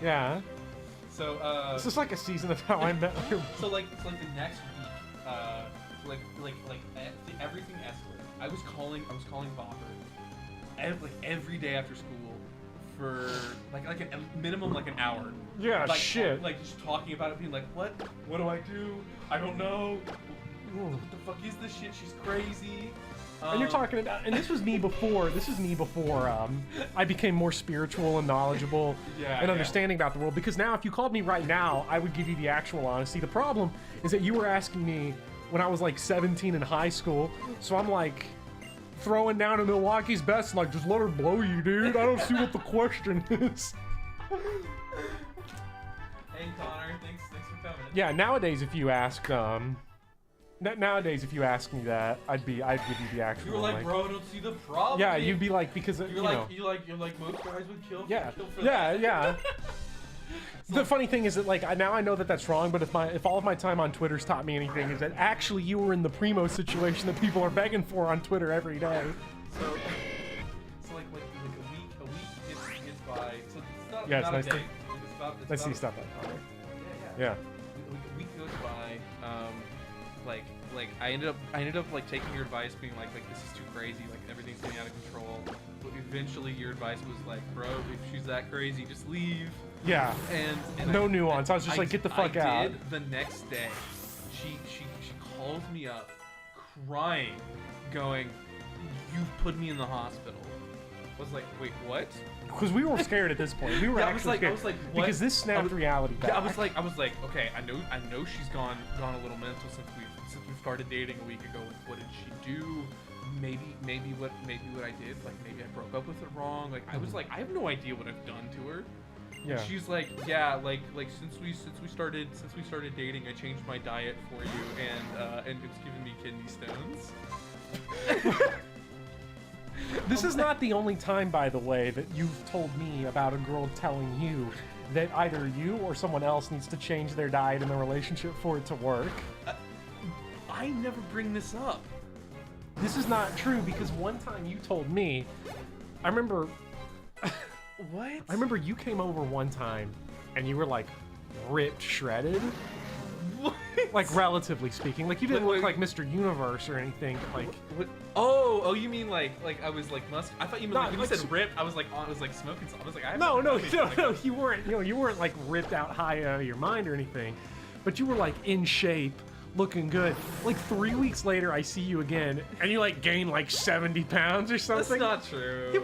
Yeah. So, This is like a season of How I Met Your so like the next week, everything escalated. I was calling Bopper every day after school for like a minimum like an hour. Yeah, like, shit. Like just talking about it, being like, what do I do? I don't know. What the fuck is this shit? She's crazy. And you're talking about, and this is me before I became more spiritual and knowledgeable and understanding about the world. Because now, if you called me right now, I would give you the actual honesty. The problem is that you were asking me when I was like 17 in high school, so I'm like throwing down to Milwaukee's best, like just let her blow you, dude. I don't see what the question is. Hey Connor, thanks for coming. Yeah, nowadays if you ask me that, I'd give you the actual. You were like, bro, I don't see the problem. Yeah, you'd be like, because you're like most guys would kill. Yeah, kill for yeah, that. yeah. The funny thing is that like now I know that that's wrong, but if all of my time on Twitter's taught me anything, is that actually you were in the primo situation that people are begging for on Twitter every day. So like a week gets by. So it's not. Yeah, it's not nice a to- day. It's I see about- stuff like that. Yeah. Yeah. A week goes by. Like I ended up like taking your advice, being like this is too crazy, like everything's getting out of control. But eventually your advice was like, bro, if she's that crazy, just leave. Yeah. And No nuance. I was just like, get the fuck out. I did the next day. She calls me up, crying, going, "You put me in the hospital." I was like, wait, what? Because we were scared at this point. We were Yeah, actually scared. I was like, what? Because this snapped reality back. Yeah, I was like, okay, I know she's gone a little mental since we started dating a week ago. Like, what did she do? Maybe what I did, like maybe I broke up with her wrong. Like I was like, I have no idea what I've done to her. Yeah. And she's like, yeah, like since we started dating, I changed my diet for you, and it's given me kidney stones. This is not the only time, by the way, that you've told me about a girl telling you that either you or someone else needs to change their diet in the relationship for it to work. I never bring this up. This is not true because one time you told me, I remember What? I remember you came over one time and you were like ripped, shredded. What? Like relatively speaking, like you didn't Like- look like Mr. Universe or anything, but like What? Oh, you mean like I was like I thought you meant No, like when like you said rip, I was like smoking something. I was like, I no, haven't- you weren't, you weren't like ripped out high out of your mind or anything, but you were like in shape, looking good. Like 3 weeks later, I see you again, and you like gained like 70 pounds or That's something. not true. It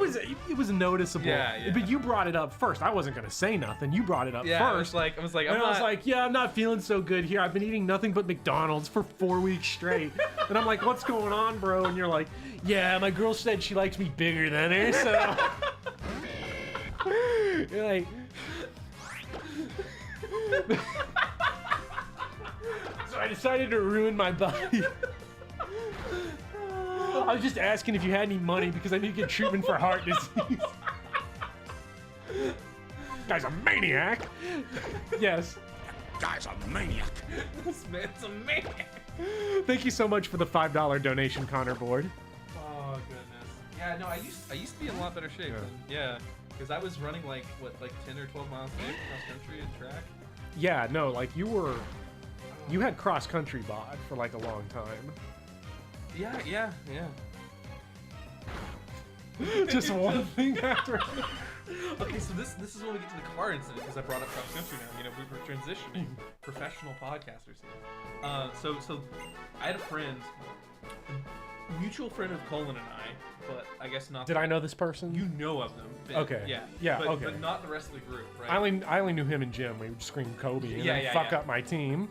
was noticeable. Yeah. But you brought it up first. I wasn't gonna say nothing. You brought it up Yeah, first. I was like, And I was like, yeah, I'm not feeling so good here. I've been eating nothing but McDonald's for 4 weeks straight. And I'm like, what's going on, bro? And you're like, yeah, my girl said she likes me bigger than her, so. You're like. So I decided to ruin my body. I was just asking if you had any money because I need to get treatment for heart disease. Guy's a maniac. Yes. Guy's a maniac. this man's a man. Thank you so much for the $5 donation, Connor Board. Oh goodness. Yeah, no, I used to be in a lot better shape. Yeah. Because I was running like 10 or 12 miles a day cross country and track. Yeah, no, like you had cross country bod for like a long time. Yeah. Just one thing after. Okay, so this is when we get to the car incident because I brought up cross country now. You know, we were transitioning professional podcasters here. So I had a friend, a mutual friend of Colin and I, but I guess not. Did I know this person? You know of them. Ben. Okay. Yeah. But, But, okay. but not the rest of the group, right? I only knew him and Jim. We would scream Kobe and then fuck up my team.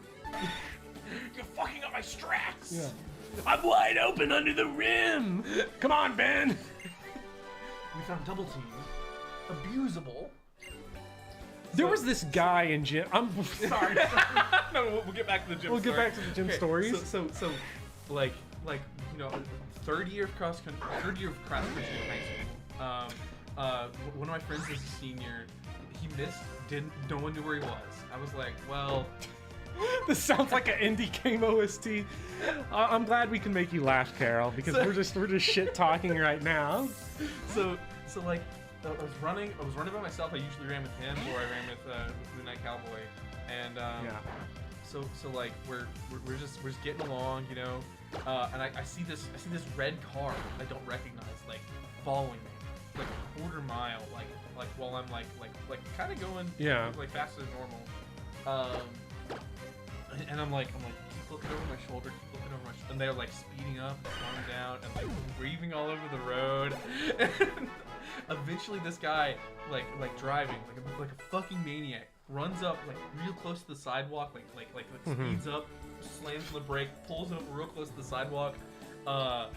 You're fucking up my strats. Yeah. I'm wide open under the rim. Come on, Ben. We found double team. Abusable. There was this guy in gym. I'm sorry. No, we'll get back to the gym. We'll get back to the gym stories. So, like you know, third year of cross country in high school. One of my friends was a senior. He missed. No one knew where he was. I was like, well. This sounds like an indie game OST. I'm glad we can make you laugh, Carol, because we're just shit talking right now. So like. I was running by myself. I usually ran with him, or I ran with Midnight Cowboy, and so like we're just getting along, you know, and I see this red car I don't recognize, like following me, like a quarter mile, like while I'm like kind of going like faster than normal, and I'm like keep looking over my shoulder, and they're like speeding up, slowing down, and like weaving all over the road. Eventually, this guy, like driving like a fucking maniac, runs up like real close to the sidewalk, like speeds up, slams on the brake, pulls up real close to the sidewalk. I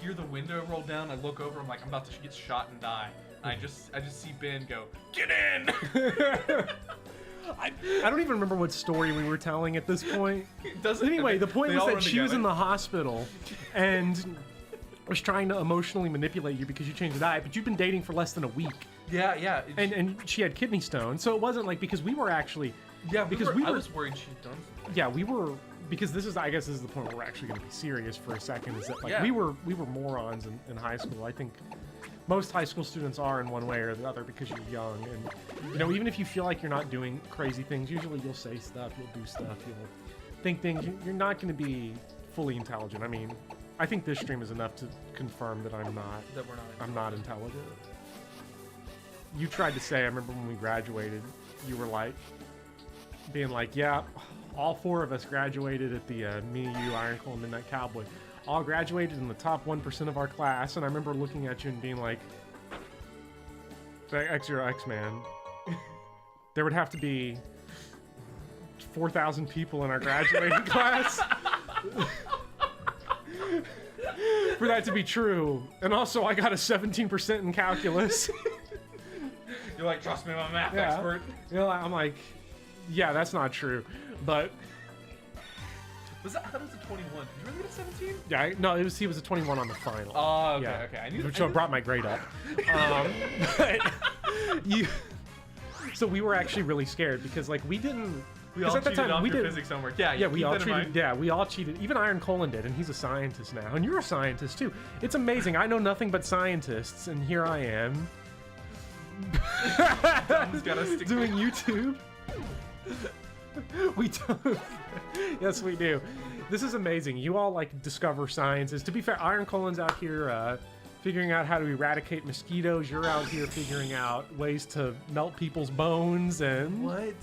hear the window roll down. I look over. I'm like, I'm about to get shot and die. I just see Ben go, get in. I don't even remember what story we were telling at this point. Doesn't Anyway, the point they was all that run she was together? in the hospital and was trying to emotionally manipulate you because you changed the diet, but you'd been dating for less than a week. Yeah. And she had kidney stones, so it wasn't like because we were actually I was worried she'd done something. Yeah, we were because I guess this is the point where we're actually going to be serious for a second. Is that like Yeah. we were morons in high school. I think most high school students are in one way or the other because you're young, and you know, even if you feel like you're not doing crazy things, usually you'll say stuff, you'll do stuff, you'll think things. You're not going to be fully intelligent. I mean, I think this stream is enough to confirm that I'm not. That we're not. I'm not intelligent. You tried to say, I remember when we graduated, you were like, being like, yeah, all four of us graduated at the, me, you, Iron Cold, and Midnight Cowboy, all graduated in the top 1% of our class, and I remember looking at you and being like, X or X, man, there would have to be 4,000 people in our graduating class for that to be true. And also, I got a 17% in calculus. You're like, trust me, I'm a math Yeah. expert. You know, I'm like, yeah, that's not true. But I thought it was a 21. Did you really get a 17? yeah, no, he was a 21 on the final. Oh, okay, Yeah. okay. I knew Which brought my grade up. But so we were actually really scared because like we didn't. We all at the cheated time off we your did. physics homework. Yeah, Yeah, we keep all that in cheated. mind. Yeah, we all cheated. Even Iron Colon did, and he's a scientist now. And you're a scientist too. It's amazing. I know nothing but scientists, and here I am. Dom's got a stick doing YouTube. We don't. Yes, we do. This is amazing. You all like discover sciences. To be fair, Iron Colon's out here figuring out how to eradicate mosquitoes. You're out here figuring out ways to melt people's bones and What?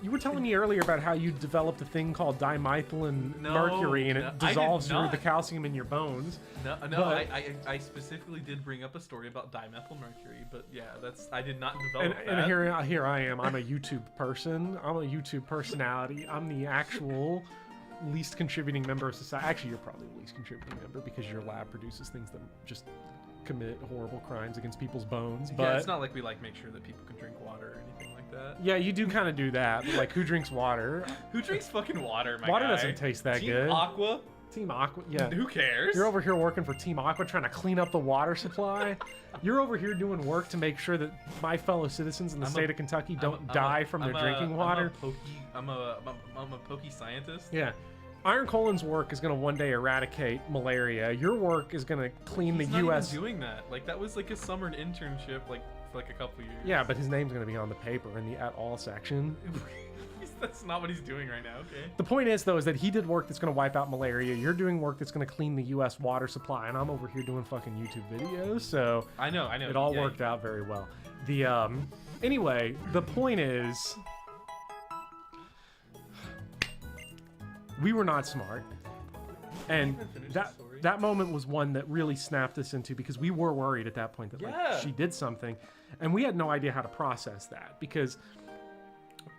You were telling me earlier about how you developed a thing called dimethylene mercury, and it I did dissolves through not. the calcium in your bones. No, But- I specifically did bring up a story about dimethyl mercury, but yeah, I did not develop And that. here I am. I'm a YouTube person. I'm a YouTube personality. I'm the actual least contributing member of society. Actually, you're probably the least contributing member because your lab produces things that just commit horrible crimes against people's bones. But Yeah, it's not like we like make sure that people can drink water or anything like that. yeah, you do kind of do that. But like, who drinks water? Who drinks fucking water, my Water guy? doesn't taste that Team good. Aqua? Team Aqua. Yeah. Who cares? You're over here working for Team Aqua, trying to clean up the water supply. You're over here doing work to make sure that my fellow citizens in the state of Kentucky don't die from their drinking water. I'm a pokey scientist. Yeah. Iron Colon's work is going to one day eradicate malaria. Your work is going to clean He's the not U.S. even doing that. Like that was like a summer internship, like for like a couple years. Yeah, but his name's going to be on the paper in the at all section. That's not what he's doing right now. Okay. The point is, though, is that he did work that's going to wipe out malaria. You're doing work that's going to clean the U.S. water supply, and I'm over here doing fucking YouTube videos. So I know. it all Yeah, worked out very well. The anyway, the point is, we were not smart, and even finish that the story? that moment was one that really snapped us into, because we were worried at that point that like, Yeah. she did something, and we had no idea how to process that, because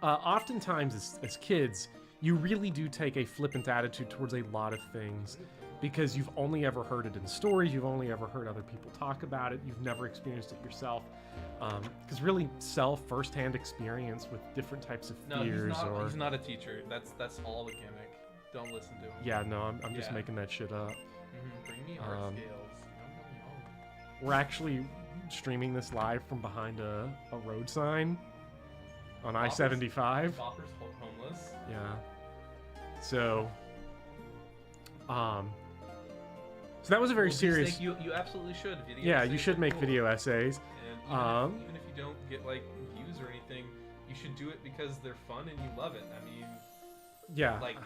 oftentimes as kids you really do take a flippant attitude towards a lot of things because you've only ever heard it in stories, you've only ever heard other people talk about it, you've never experienced it yourself. Because really first-hand experience with different types of No, fears he's not a teacher. That's all the gimmick. Don't listen to him. yeah, no, I'm just Yeah. making that shit up. Bring me art scales. We're actually streaming this live from behind a road sign on I-75. Bopper's homeless. Yeah. So that was a very serious. You absolutely should. Video Yeah, you essays should are make cool. video essays. And even if you don't get like views or anything, you should do it because they're fun and you love it. I mean, Yeah. like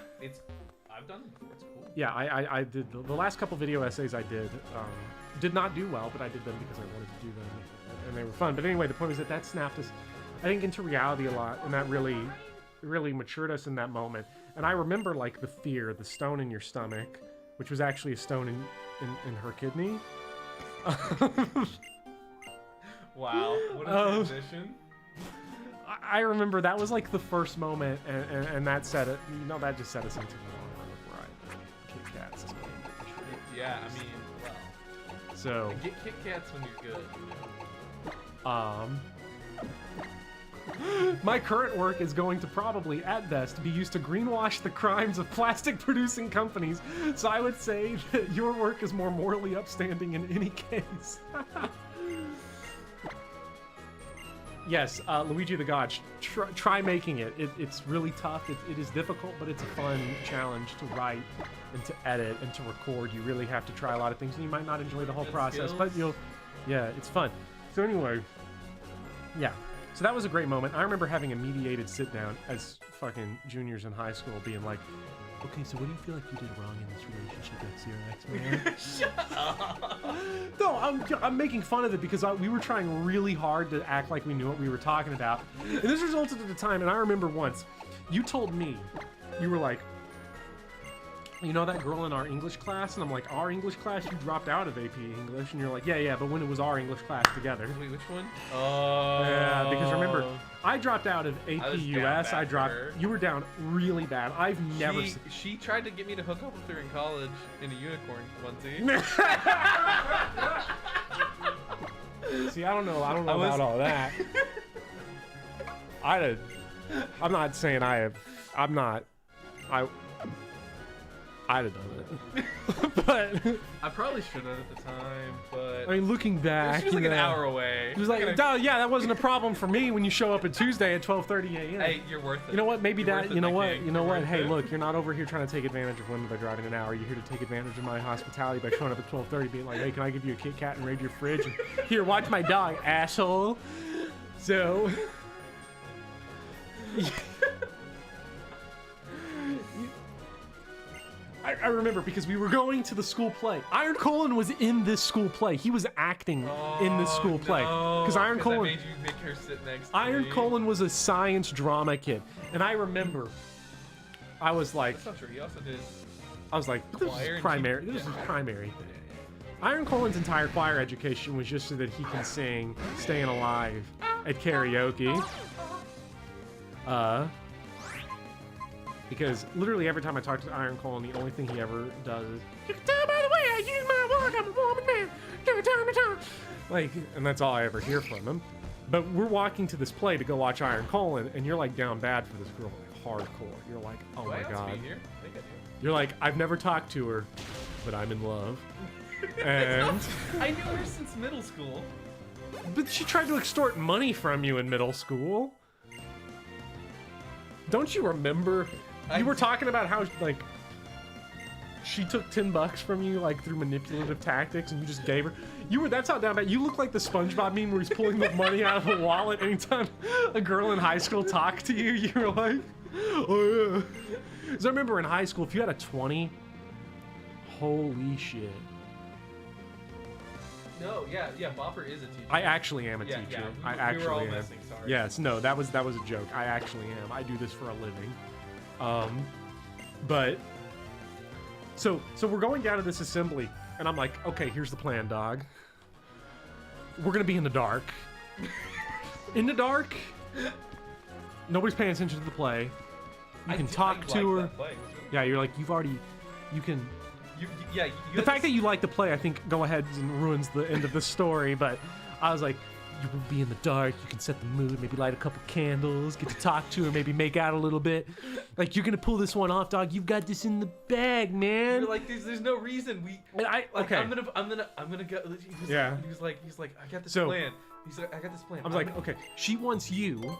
I've done it before. It's cool. Yeah, I did the last couple video essays I did not do well, but I did them because I wanted to do them, and they were fun. But anyway, the point was that snapped us, I think, into reality a lot, and that really matured us in that moment. And I remember like the fear, the stone in your stomach, which was actually a stone in her kidney. Wow, what a transition. I remember that was like the first moment, and that set it. You know, that just set us into the long run of where I Kit Kats is going. Yeah, I mean, well, So get Kit Kats when you're good. my current work is going to probably, at best, be used to greenwash the crimes of plastic-producing companies. So I would say that your work is more morally upstanding in any case. Yes, Luigi the God, try making it. It's really tough. It is difficult, but it's a fun challenge to write and to edit and to record. You really have to try a lot of things, and you might not enjoy the whole Good process, but skills. yeah, it's fun. So anyway, yeah. So that was a great moment. I remember having a mediated sit down as fucking juniors in high school, being like, okay, so what do you feel like you did wrong in this relationship, X-Man? No, I'm making fun of it because we were trying really hard to act like we knew what we were talking about. And this resulted at a time, and I remember once, you told me, you were like, you know that girl in our English class? And I'm like, our English class? You dropped out of AP English. And you're like, yeah, but when it was our English class together. Wait, which one? Oh. Yeah, because remember, I dropped out of AP was down US. bad for her. You were down really bad. I've never seen. She tried to get me to hook up with her in college in a unicorn onesie. See, I don't know about all that. I'm not saying I'd have done it. But I probably should have at the time, but I mean, looking back, she was like an hour away. It was like, yeah, that wasn't a problem for me when you show up at Tuesday at 12:30 a.m. Hey, you're worth it. You know what? Maybe You're that. worth it, You know what? Nick. You know You're what? worth Hey, it. look, you're not over here trying to take advantage of women by driving an hour. You're here to take advantage of my hospitality by showing up at 12:30, being like, hey, can I give you a Kit Kat and raid your fridge? And here, watch my dog, asshole. So. I remember because we were going to the school play. Iron Colin was in this school play. He was acting in this school play. Because Iron Colin. made you make her sit next to Iron me. Colin was a science drama kid. And I remember I was like, That's not true. He also did. this Choir is and primary. he- This is yeah. primary thing. Iron Colin's entire choir education was just so that he can sing Staying Alive at karaoke. Because literally every time I talk to Iron Colin, the only thing he ever does is, "You can tell by the way I use my walk, I'm a woman man. Every time I talk." Like, and that's all I ever hear from him. But we're walking to this play to go watch Iron Colin, and you're like down bad for this girl, like hardcore. You're like, oh Do I my have to god. be here? I think I do. You're like, I've never talked to her, but I'm in love. And I knew her since middle school. but she tried to extort money from you in middle school. Don't you remember? You were talking about how like she took $10 from you like through manipulative tactics, and you just gave her. That's how down bad. You look like the SpongeBob meme where he's pulling the money out of a wallet anytime a girl in high school talked to you. You were like, oh yeah. So I remember in high school, if you had a 20, holy shit. No, yeah, Bopper is a teacher. I actually am a Yeah, teacher. yeah, I we actually were all am. messing, sorry. Yes, no, that was a joke. I actually am. I do this for a living. But so we're going down to this assembly, and I'm like, okay, here's the plan, dog. We're gonna be in the dark. In the dark. Nobody's paying attention to the play. You can talk to her. Yeah, you're like, you can. The fact that you like the play, I think, go ahead and ruins the end of the story. But I was like, you will be in the dark. You can set the mood. Maybe light a couple candles. Get to talk to her. Maybe make out a little bit. Like, you're gonna pull this one off, dog. You've got this in the bag, man. You're like, there's no reason we. Okay. I'm gonna go. Yeah. He's like, I got this So- plan. He's like, I got this plan. I was like, okay, she wants you.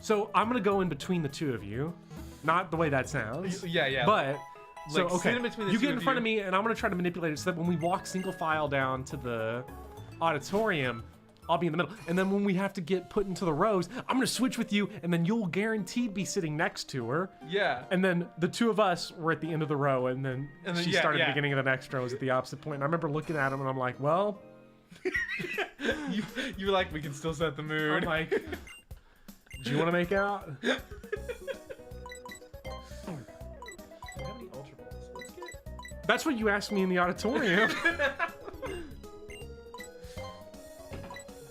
So I'm gonna go in between the two of you. Not the way that sounds. Yeah. But. So Like, okay, sit in between the you two get in of front you. of me, and I'm gonna try to manipulate it so that when we walk single file down to the auditorium, I'll be in the middle. And then when we have to get put into the rows, I'm gonna switch with you, and then you'll guaranteed be sitting next to her. Yeah. And then the two of us were at the end of the row, and then she yeah, started yeah. the beginning of the next row was at the opposite point. And I remember looking at him, and I'm like, well, you were like, we can still set the mood. I'm like, do you want to make out? How many Ultra Balls? Let's get. That's what you asked me in the auditorium.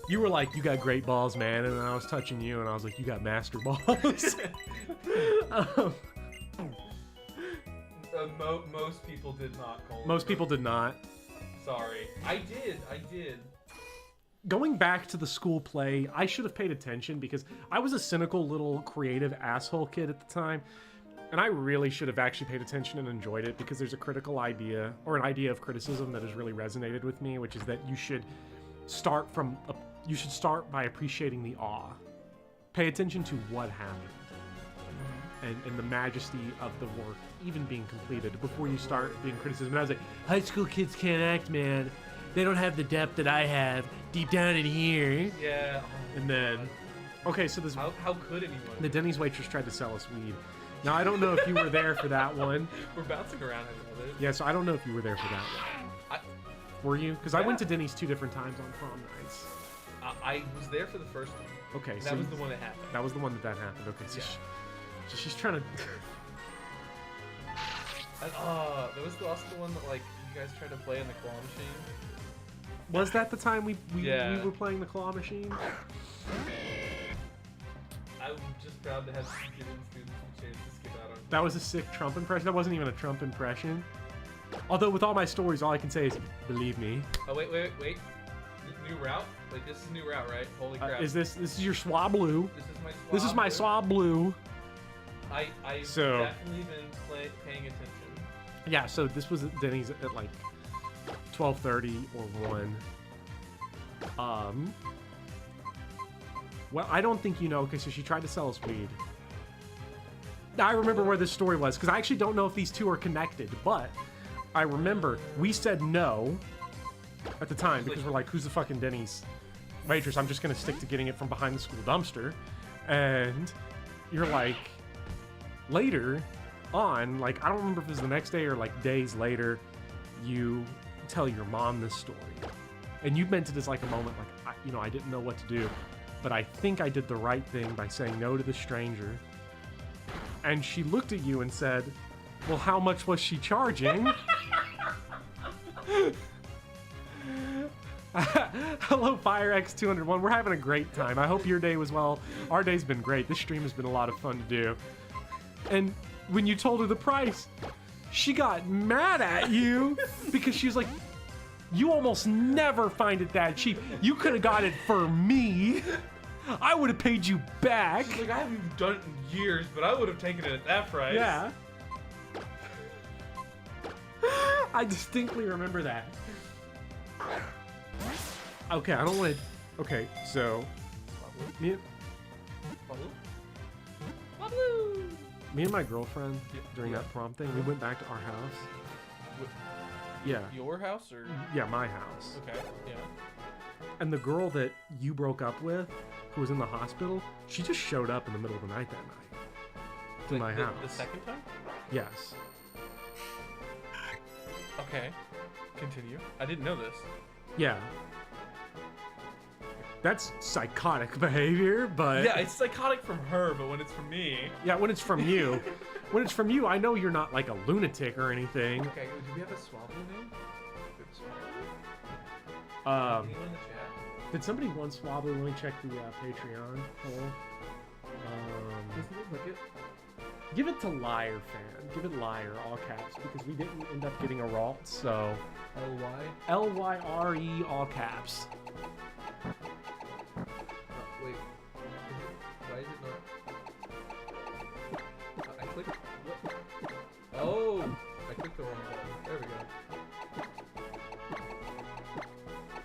You were like, you got great balls, man. And then I was touching you, and I was like, you got master balls. Most people did not call. Most people did not. Sorry. I did. Going back to the school play, I should have paid attention because I was a cynical little creative asshole kid at the time. And I really should have actually paid attention and enjoyed it because there's a critical idea or an idea of criticism that has really resonated with me, which is that you should start by appreciating the awe. Pay attention to what happened and the majesty of the work even being completed before you start being criticism. And I was like, high school kids can't act, man. They don't have the depth that I have deep down in here. Yeah. And then, okay, so this How could anyone? the Denny's waitress tried to sell us weed. Now I don't know if you were there for that one. We're bouncing around a little bit. Yeah, so I don't know if you were there for that one. Were you? Because I went to Denny's 2 different times on prom nights. I was there for the first one. Okay, And so that was the one that happened. that was the one that happened. Okay, so, Yeah. so she's trying to. That was also the one that like you guys tried to play in the claw machine. Was that the time we Yeah. were playing the claw machine? I'm just proud to have given students a chance to skip out on. That was a sick Trump impression. That wasn't even a Trump impression. Although with all my stories, all I can say is, believe me. Oh wait. new route? Like, this is a new route, right? Holy crap. This is your Swablu? This is my Swablu. I've So- definitely been paying attention. Yeah, so this was at Denny's at like 12:30 or 1. Well, I don't think you know, because she tried to sell us weed. I remember where this story was, because I actually don't know if these two are connected, but I remember we said no at the time, because we're like, who's the fucking Denny's waitress? I'm just going to stick to getting it from behind the school dumpster. And you're like, later on, like, I don't remember if it was the next day or like days later, you tell your mom this story. And you meant it as like a moment, like, I didn't know what to do, but I think I did the right thing by saying no to the stranger. And she looked at you and said, well, how much was she charging? Hello, FireX201. We're having a great time. I hope your day was well. Our day's been great. This stream has been a lot of fun to do. And when you told her the price, she got mad at you because she was like, you almost never find it that cheap. You could have got it for me. I would have paid you back. She's like, I haven't even done it in years, but I would have taken it at that price. Yeah. I distinctly remember that. Okay, I don't want to... Okay, so... Me and my girlfriend, during that prom thing, we went back to our house. Yeah. Your house, or? Yeah, my house. Okay, yeah. And the girl that you broke up with, who was in the hospital, she just showed up in the middle of the night that night. To my house. The second time? Yes. Okay. Continue. I didn't know this. Yeah. That's psychotic behavior, but... Yeah, it's psychotic from her, but when it's from me... Yeah, when it's from you. When it's from you, I know you're not like a lunatic or anything. Okay, do we have a Swablu name? Um, Anyone in the chat? Did somebody once Swablu? Let me check the Patreon poll. Doesn't look like it. Give it to Liar Fan. Give it Liar, all caps, because we didn't end up getting a Ralt, so... L-Y? L-Y-R-E, all caps. Wait. Why is it not... I clicked... What? Oh! I clicked the wrong button. There we go.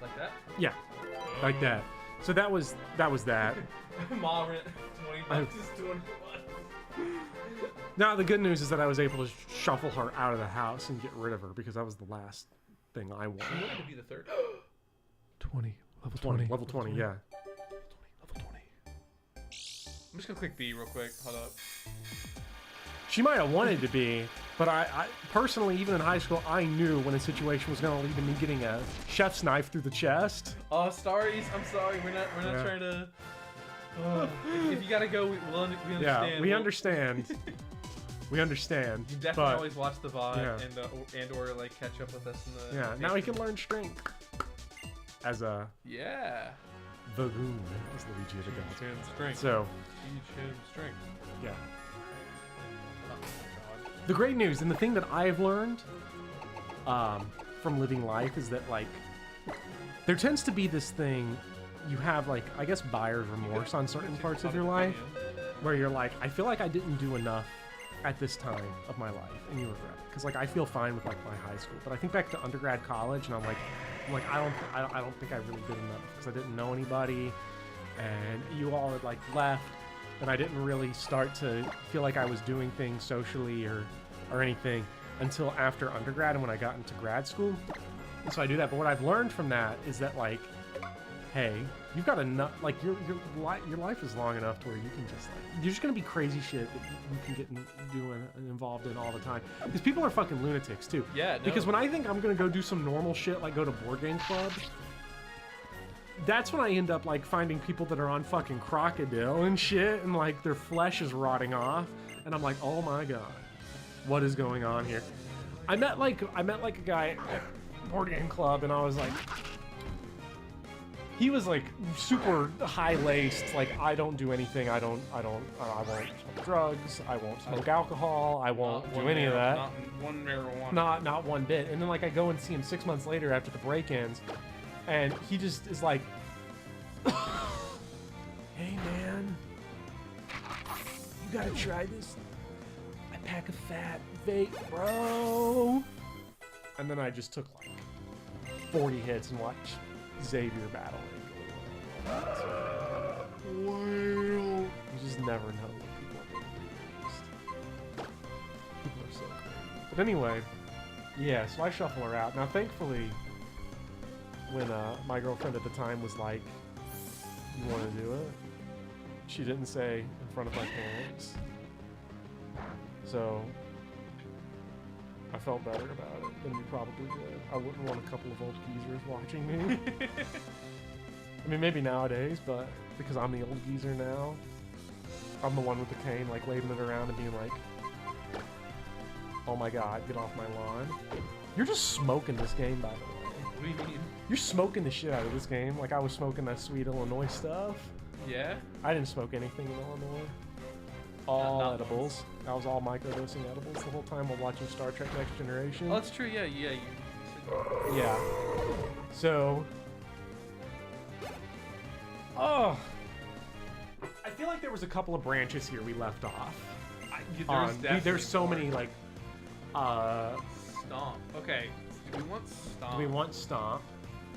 Like that? Yeah, like that. So that was that. Mom rent 20 bucks is 20 bucks. Now the good news is that I was able to shuffle her out of the house and get rid of her, because that was the last thing I wanted. She wanted to be the third. 20. Level 20. Level 20, yeah. Level 20. I'm just gonna click B real quick. Hold up. She might have wanted to be, but I personally, even in high school, I knew when a situation was going to lead to me getting a chef's knife through the chest. Oh, Starries, I'm sorry. We're not trying to... if you gotta go, we understand. Yeah, we understand. We understand. You definitely but, always watch the VOD yeah. and or like catch up with us in the... Yeah, now he can learn strength. As a... Yeah. Vagoon, as Luigi the God. Teach him strength. So... Teach him strength. Yeah. Oh, God. The great news, and the thing that I've learned from living life, is that, like, there tends to be this thing, you have, like, I guess buyer's remorse on certain parts of your life, where you're like, I feel like I didn't do enough at this time of my life, and you regret it. Because, like, I feel fine with, like, my high school, but I think back to undergrad, college, and I'm like, I don't think I really did enough, because I didn't know anybody, and you all had, like, left, and I didn't really start to feel like I was doing things socially or anything until after undergrad and when I got into grad school. And so I do that. But what I've learned from that is that, like, hey, you've got enough, like, your life is long enough to where you can just, like, you're just gonna be crazy shit that you can get doing and involved in all the time. Because people are fucking lunatics too. Yeah. No. Because when I think I'm gonna go do some normal shit, like go to board game clubs, that's when I end up, like, finding people that are on fucking crocodile and shit, and, like, their flesh is rotting off, and I'm like, oh my god, what is going on here? I met like a guy at board game club, and I was like, he was like super high-laced, like, I don't do anything, I won't smoke drugs, I won't smoke alcohol, I won't do any of that. Not one marijuana. Not one bit. And then, like, I go and see him 6 months later after the break ends, And he just is like, hey man, you gotta try this. I pack a fat vape, bro. And then I just took like 40 hits and watched Xavier battle. Wow. You just never know what people are gonna do next. People are so crazy. But anyway, yeah, so I shuffle her out. Now thankfully, when my girlfriend at the time was like, you want to do it? She didn't say in front of my parents. So I felt better about it than you probably did. I wouldn't want a couple of old geezers watching me. I mean, maybe nowadays, but because I'm the old geezer now, I'm the one with the cane, like waving it around and being like, oh my god, get off my lawn. You're just smoking this game, by the way. What do you mean? You're smoking the shit out of this game, like I was smoking that sweet Illinois stuff. Yeah? I didn't smoke anything in Illinois. All Not edibles. once. That was all microdosing edibles the whole time while watching Star Trek Next Generation. Oh, that's true. Yeah, yeah. Yeah. So. Oh. I feel like there was a couple of branches here we left off. There's so many like. Stomp. Okay. Do we want Stomp? Do we want Stomp?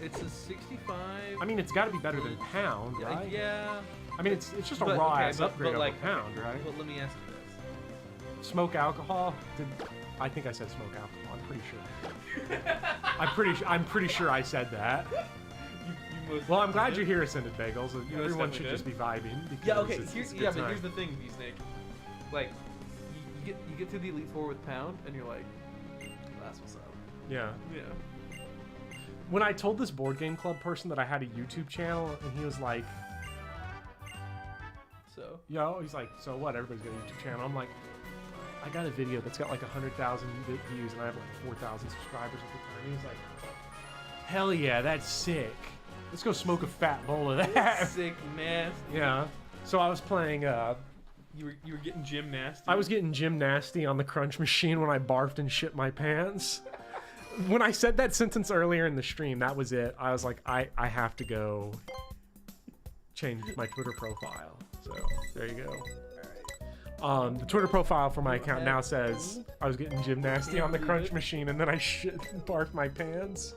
It's a 65. I mean, it's got to be better than Pound, right? Yeah. I mean, it's just a But, raw okay, ass upgrade like, over Pound, right? But let me ask you this. Smoke alcohol? I think I said smoke alcohol. I'm pretty sure. I'm pretty sure I said that. You most Well, I'm glad you're here, Ascended Bagels. You Everyone most should definitely just be vibing. Because Yeah. Okay. it's Here's, a good but time. here's the thing, V-Snake. Like, you get to the Elite Four with Pound, and you're like, that's what's up. Yeah. Yeah. When I told this board game club person that I had a YouTube channel, and he was like, So. yo, he's like, so what? Everybody's got a YouTube channel. I'm like, I got a video that's got like 100,000 views, and I have like 4,000 subscribers at the time. And he's like, hell yeah, that's sick. Let's go smoke a fat bowl of that. Sick, nasty. Yeah. So I was playing. You were getting gym nasty. I was getting gym nasty on the crunch machine when I barfed and shit my pants. When I said that sentence earlier in the stream, that was it. I was like, I have to go change my Twitter profile. So there you go. The Twitter profile for my account now says I was getting gym nasty on the crunch machine, and then I shit and barfed my pants.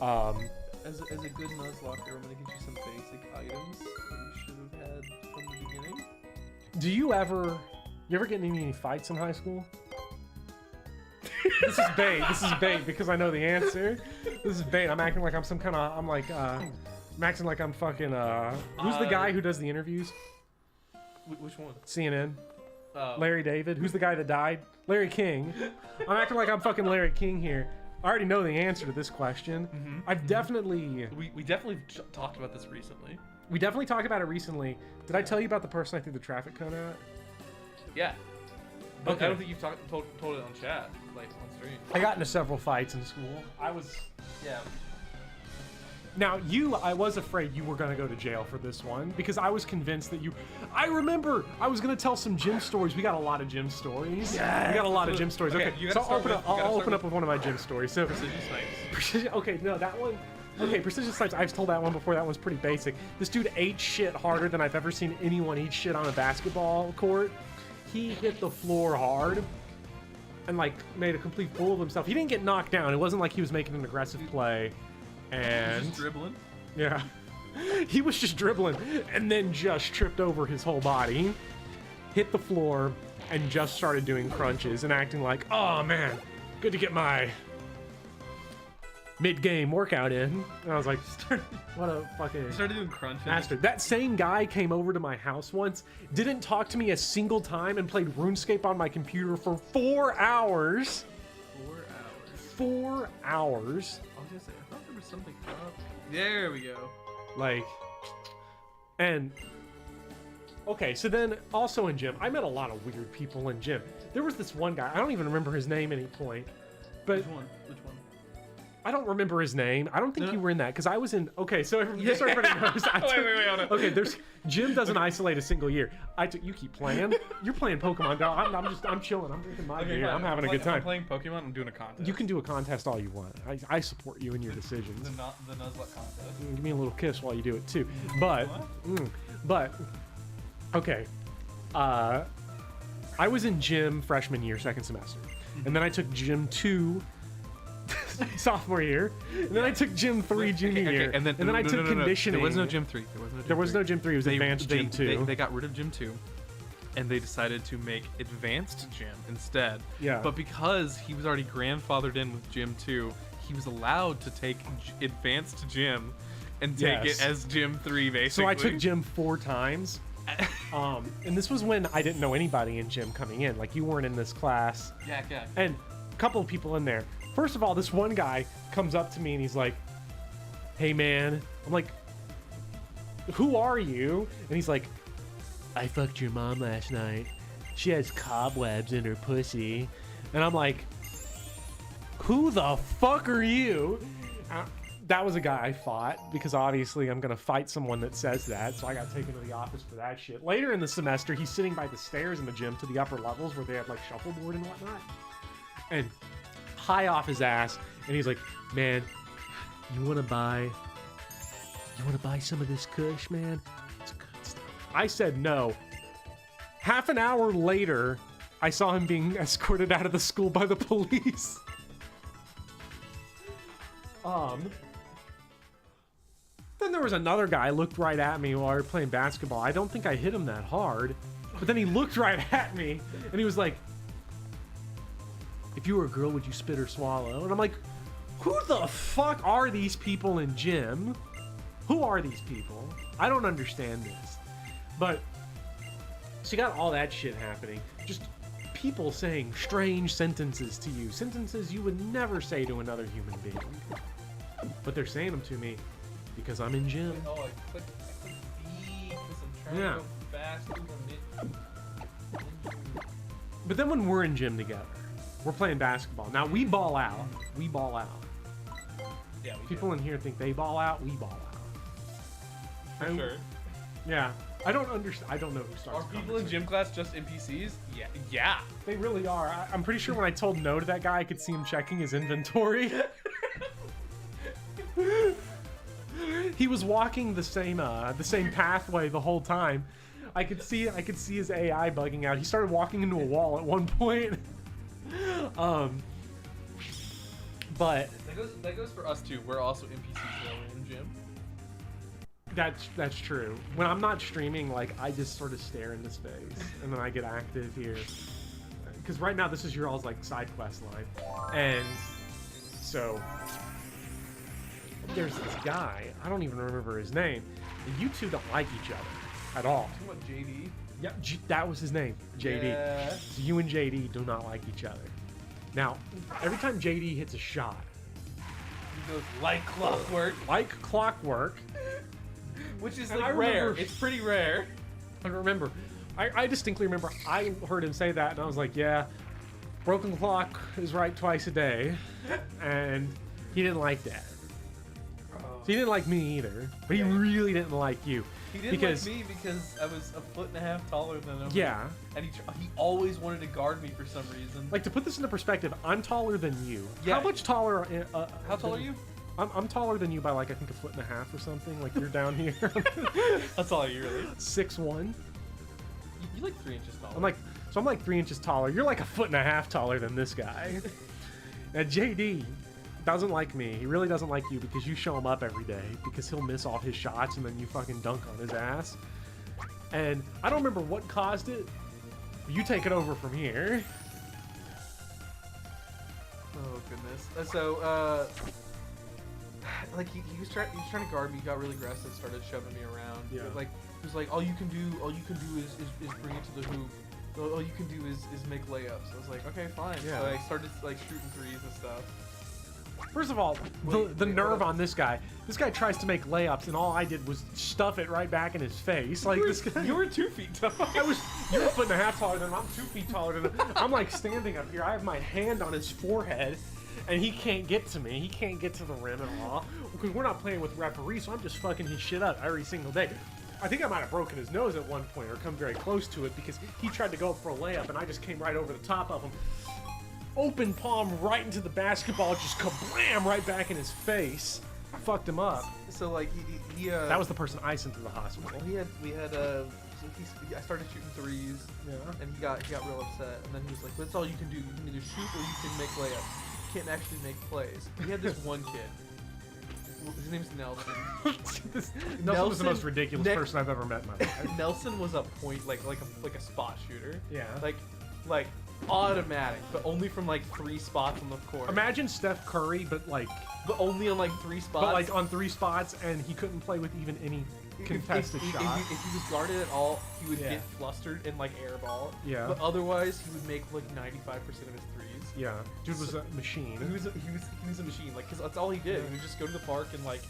As a good Nuzlocke, I'm gonna get you some basic items that you should have had from the beginning. Do you ever get in any fights in high school? This is bait. This is bait because I know the answer. This is bait. I'm acting like I'm some kind of. I'm acting like I'm fucking. Who's the guy who does the interviews? Which one? CNN. Larry David. Who's the guy that died? Larry King. I'm acting like I'm fucking Larry King here. I already know the answer to this question. I've definitely. We definitely talked about this recently. We definitely talked about it recently. Did I tell you about the person I threw the traffic cone at? Yeah. But Okay. I don't think you've told it on chat, like on stream. I got into several fights in school. Yeah. Now, I was afraid you were going to go to jail for this one because I was convinced that you. I remember I was going to tell some gym stories. We got a lot of gym stories. Yes! We got a lot of gym stories. Okay, you so gotta I'll open up with one of my gym stories. So, Precision snipes. Precision. Okay, no, that one. Okay, Precision Snipes. I've told that one before. That one's pretty basic. This dude ate shit harder than I've ever seen anyone eat shit on a basketball court. He hit the floor hard and like made a complete fool of himself. He didn't get knocked down. It wasn't like he was making an aggressive play. And Just dribbling. yeah, he was just dribbling and then just tripped over his whole body, hit the floor, and just started doing crunches and acting like, oh man, good to get my mid-game workout in. And I was like, what a fucking Started doing crunches. master. That same guy came over to my house once, didn't talk to me a single time, and played RuneScape on my computer for 4 hours. 4 hours. 4 hours. I was gonna say, I thought there was something up. There we go. Like, and okay, so then also in gym, I met a lot of weird people in gym. There was this one guy, I don't even remember his name at any point, but Which one? I don't remember his name. I don't think you were in that because I was in. Okay, so just so everybody knows. Wait, hold on. Okay, Jim doesn't isolate a single year. You keep playing. You're playing Pokemon Go. I'm chilling. I'm drinking my beer. I'm having a good time. I'm playing Pokemon. I'm doing a contest. You can do a contest all you want. I support you in your decisions. The Nuzlocke contest. Give me a little kiss while you do it too. But, okay. I was in gym freshman year, second semester, and then I took gym 2 sophomore year, and then I took gym 3 junior year, and then I took conditioning. There was no gym 3. There was no gym 3. It was advanced gym 2. They got rid of gym 2, and they decided to make advanced gym instead. Yeah. But because he was already grandfathered in with gym 2, he was allowed to take advanced gym and take it as gym 3 basically. So I took gym 4 times. And this was when I didn't know anybody in gym coming in. Like, you weren't in this class. Yeah. And a couple of people in there. First of all, this one guy comes up to me and he's like, "Hey, man." I'm like, "Who are you?" And he's like, "I fucked your mom last night. She has cobwebs in her pussy." And I'm like, "Who the fuck are you?" That was a guy I fought because obviously I'm going to fight someone that says that. So I got taken to the office for that shit. Later in the semester, he's sitting by the stairs in the gym to the upper levels where they have like shuffleboard and whatnot. And high off his ass. And he's like, "Man, you want to buy some of this kush, man? It's good stuff." I said no. Half an hour later, I saw him being escorted out of the school by the police. Then there was another guy looked right at me while we were playing basketball. I don't think I hit him that hard, but then he looked right at me and he was like, "If you were a girl, would you spit or swallow?" And I'm like, who the fuck are these people in gym? Who are these people? I don't understand this. But so you got all that shit happening. Just people saying strange sentences to you. Sentences you would never say to another human being. But they're saying them to me because I'm in gym. Oh, I clicked B because I'm trying to go fast through the mid. But then when we're in gym together, we're playing basketball. Now we ball out. We ball out. Yeah, People in here think they ball out. We ball out. For sure. Yeah. I don't understand. I don't know who starts. Are people in gym class just NPCs? Yeah. They really are. I'm pretty sure when I told no to that guy, I could see him checking his inventory. He was walking the same pathway the whole time. I could see his AI bugging out. He started walking into a wall at one point. But that goes for us too. We're also NPCs while we're in gym. That's true. When I'm not streaming, like, I just sort of stare into space and then I get active here. Because right now this is your all's like side quest line, and so there's this guy. I don't even remember his name. And you two don't like each other at all. What, JD? Yeah, that was his name, JD. Yeah. So you and JD do not like each other. Now, every time JD hits a shot, He goes like clockwork. like clockwork. Which is And like I rare. remember- It's pretty rare. I remember. I distinctly remember I heard him say that, and I was like, yeah, broken clock is right twice a day. And he didn't like that. So he didn't like me either, but he really didn't like you. He didn't like me because I was 1.5 feet taller than him. Yeah. And he always wanted to guard me for some reason. Like, to put this into perspective, I'm taller than you. Yeah. How much taller? How tall are you? I'm taller than you by like I think 1.5 feet or something. Like, you're down here. How tall are you really? 6'1". You're like 3 inches taller. I'm like 3 inches taller. You're like 1.5 feet taller than this guy. And JD doesn't like me. He really doesn't like you because you show him up every day because he'll miss all his shots and then you fucking dunk on his ass. And I don't remember what caused it. But you take it over from here. Oh goodness. So like he was trying to guard me. He got really aggressive. Started shoving me around. Yeah. Like he was like, all you can do is bring it to the hoop. All you can do is make layups. I was like, okay, fine. Yeah. So I started like shooting threes and stuff. First of all, the nerve on this guy. This guy tries to make layups, and all I did was stuff it right back in his face. Like, this guy. You were 2 feet tall. You're 1.5 feet taller than him. I'm 2 feet taller than him. I'm like standing up here. I have my hand on his forehead, and he can't get to me. He can't get to the rim at all because we're not playing with referees, so I'm just fucking his shit up every single day. I think I might have broken his nose at one point or come very close to it because he tried to go for a layup and I just came right over the top of him. Open palm right into the basketball, just kablam right back in his face. Fucked him up. So like he That was the person I sent to the hospital. I started shooting threes, and he got real upset, and then he was like, "That's all you can do. You can either shoot or you can make layups. You can't actually make plays." He had this one kid. His name's Nelson. Nelson was the most ridiculous person I've ever met in my life. Nelson was a point like a spot shooter. Yeah. Like automatic, but only from like 3 spots on the court. Imagine Steph Curry, but only on like 3 spots. But like on 3 spots, and he couldn't play with even any contested shot. If he was guarded at all, he would get flustered and like airball. Yeah. But otherwise, he would make like 95% of his threes. Yeah. Dude was a machine. He was a machine. Like, cause that's all he did. He would just go to the park and like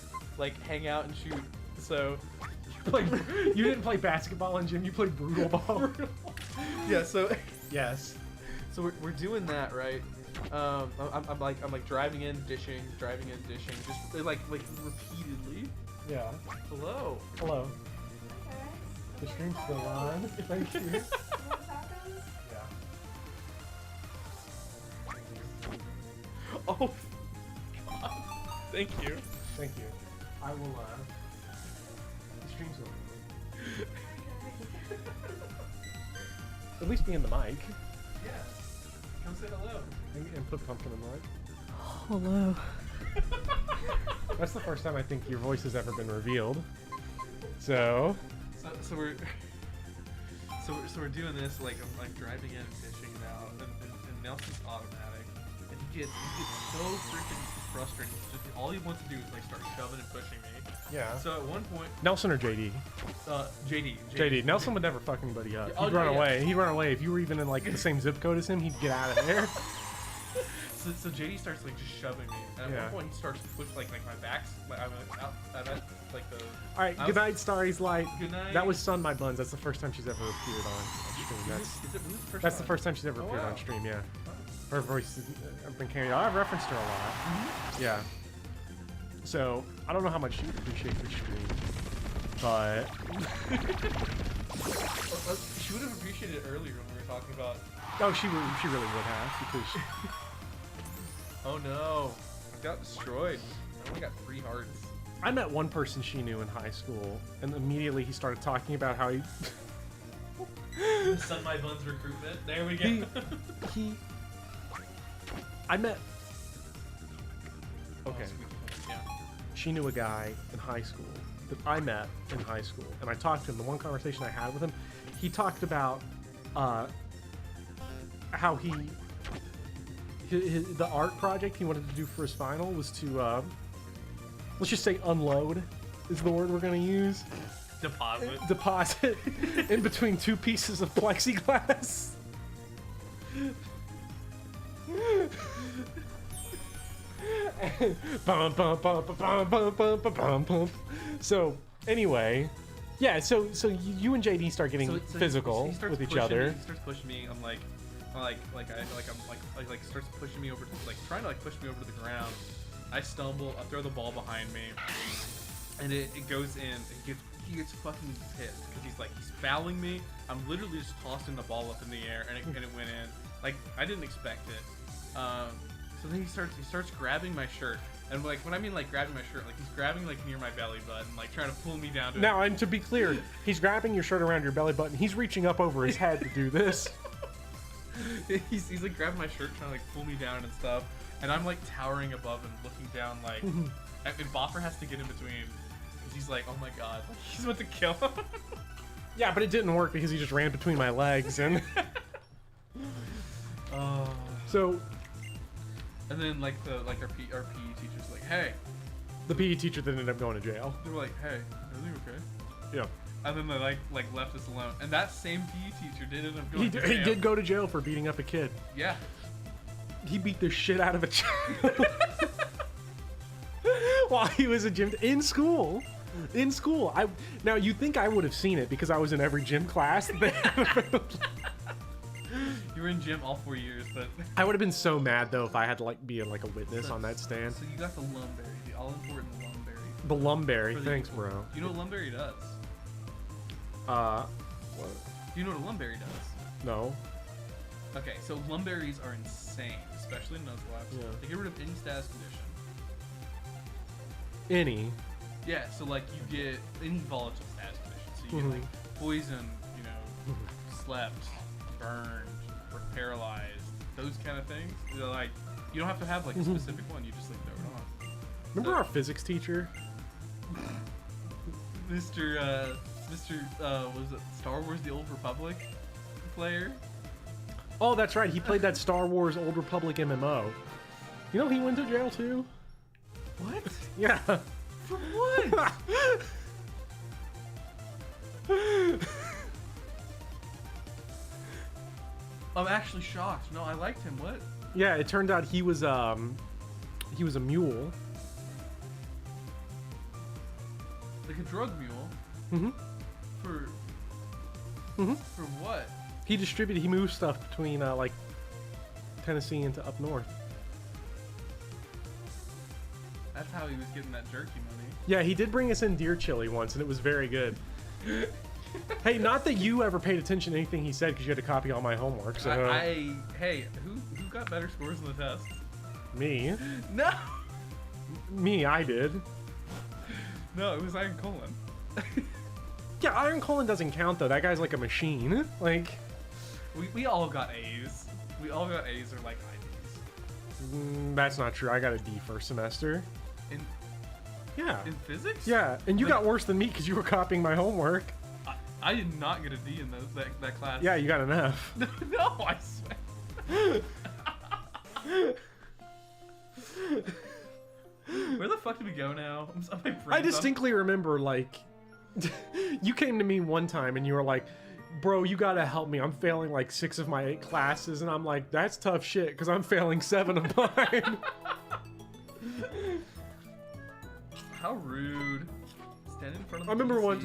hang out and shoot. So. You didn't play basketball in gym. You played brutal ball. Yeah. So. Yes. So we're doing that, right? I'm like driving in, dishing, just like repeatedly. Yeah. Hello. Hello. The stream's still on. Thank you. Yeah. Oh. God. Thank you. Thank you. I will. The stream's on. At least be in the mic. Yeah. Come say hello. And put pumpkin in the mic. Hello. That's the first time I think your voice has ever been revealed. So we're doing this, like I'm like driving in and fishing now, and Nelson's automatic, and he gets so freaking frustrated. Just all he wants to do is like start shoving and pushing me. yeah. So at one point, Nelson or JD? JD. Nelson would never fuck anybody up. Oh, He'd run yeah. away. He'd run away. If you were even in like the same zip code as him, he'd get out of there. So JD starts like just shoving me, and at one point he starts to push like my back's like I'm out at like the. All right. Good night, Starry's Light. Good night. That was Sun My Buns. That's the first time she's ever appeared on stream. That's the first time she's ever appeared on stream. Yeah. Her voice has been carried. I've referenced her a lot. Mm-hmm. Yeah. So I don't know how much you appreciate your stream, but She would have appreciated it earlier when we were talking about. oh, she really would have because. Oh no, I got destroyed. I only got 3 hearts. I met one person she knew in high school, and immediately he started talking about how he. Sun My Buns recruitment. There we go. I met. Oh, Okay. yeah. She knew a guy in high school that I met in high school, and I talked to him. The one conversation I had with him, he talked about how the art project he wanted to do for his final was to let's just say unload is the word we're going to use. Deposit in between 2 pieces of plexiglass. Bum, bum, bum, bum, bum, bum, bum, bum, bum. So anyway, yeah. So you and JD start getting physical he starts with each pushing other. Me, he starts pushing me. I'm like starts pushing me over, like trying to like push me over to the ground. I stumble. I throw the ball behind me, and it goes in. He gets fucking pissed because he's fouling me. I'm literally just tossing the ball up in the air, and it went in. Like I didn't expect it. So then he starts grabbing my shirt, and like when I mean like grabbing my shirt, like he's grabbing like near my belly button, like trying to pull me down. Now, and to be clear, he's grabbing your shirt around your belly button. He's reaching up over his head to do this. he's like grabbing my shirt, trying to like pull me down and stuff, and I'm like towering above him, looking down like, and Bopper has to get in between, because he's like, oh my god, like, he's about to kill him. Yeah, but it didn't work because he just ran between my legs and. So. And then like our PE teacher's like, hey. The PE teacher that ended up going to jail. They were like, hey, everything okay? Yeah. And then they like left us alone. And that same PE teacher did end up going to jail. He did go to jail for beating up a kid. Yeah. He beat the shit out of a child while he was a gym in school. In school. Now you think I would have seen it because I was in every gym class. You You were in gym all 4 years, but. I would have been so mad though if I had to like be like a witness on that stand. So you got the Lumberry, the all-important Lumberry. The Lumberry, For the thanks, equal. bro. Do you know what Lumberry does? What? Do you know what a Lumberry does? No. Okay, so Lumberries are insane, especially in Nuzlocke. Yeah. They get rid of any status condition. Any. Yeah, so like you get any volatile status condition. So you get like poison, you know, slept, burned, or paralyzed, those kind of things. They're like, you don't have to have like a specific one. You just like throw it on. Remember our physics teacher? Mr. Was it Star Wars: The Old Republic player? Oh, that's right. He played that Star Wars Old Republic MMO. You know he went to jail too? What? Yeah. For what? I'm actually shocked. No, I liked him. What? Yeah, it turned out he was a mule. Like a drug mule? Mm-hmm. For what? He moved stuff between like Tennessee into up north. That's how he was getting that jerky money. Yeah, he did bring us in deer chili once, and it was very good. Hey, not that you ever paid attention to anything he said because you had to copy all my homework. So Hey, who got better scores in the test? me, No, I did. no, it was Iron Colon. Yeah, Iron Colon doesn't count though. That guy's like a machine. Like, We all got A's. We all got A's or like IBs. that's not true. I got a D first semester. In Yeah. in physics? Yeah, and you Like- got worse than me because you were copying my homework. I did not get a D in that class. Yeah, you got an F. No, I swear. Where the fuck did we go now? My brain's I distinctly remember, like, you came to me one time and you were like, bro, you gotta help me. I'm failing like 6 of my 8 classes. And I'm like, that's tough shit because I'm failing 7 of mine. How rude. Stand in front of the I remember PC. once,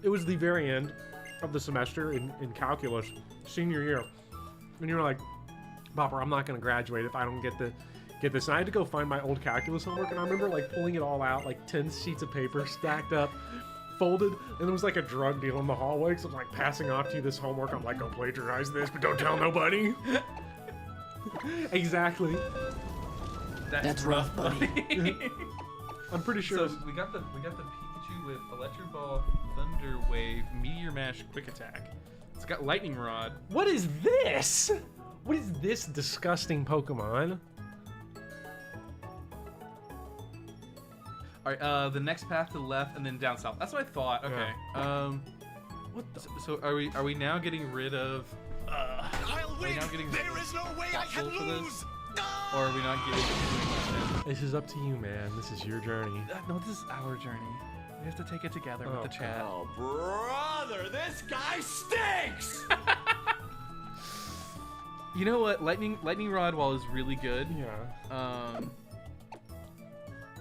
it was the very end of the semester in calculus, senior year. And you were like, Bopper, I'm not gonna graduate if I don't get this. And I had to go find my old calculus homework, and I remember like pulling it all out, like 10 sheets of paper stacked up, folded, and there was like a drug deal in the hallway, so I was like passing off to you this homework. I'm like, go plagiarize this, but don't tell nobody. Exactly. That's rough, buddy. I'm pretty sure. So we got the Pikachu with Electric Ball, Thunder Wave, Meteor Mash, Quick Attack. It's got Lightning Rod. What is this? What is this disgusting Pokemon? All right, the next path to the left and then down south. That's what I thought. Okay. What the? So are we now getting rid of? I'll Are we win. now getting There is no way I can for this? lose. Or are we not getting? This is up to you, man. This is your journey. No, this is our journey. We have to take it together with the chat. Oh, brother, this guy stinks. You know what? Lightning Rod, while is really good. Yeah. Wow,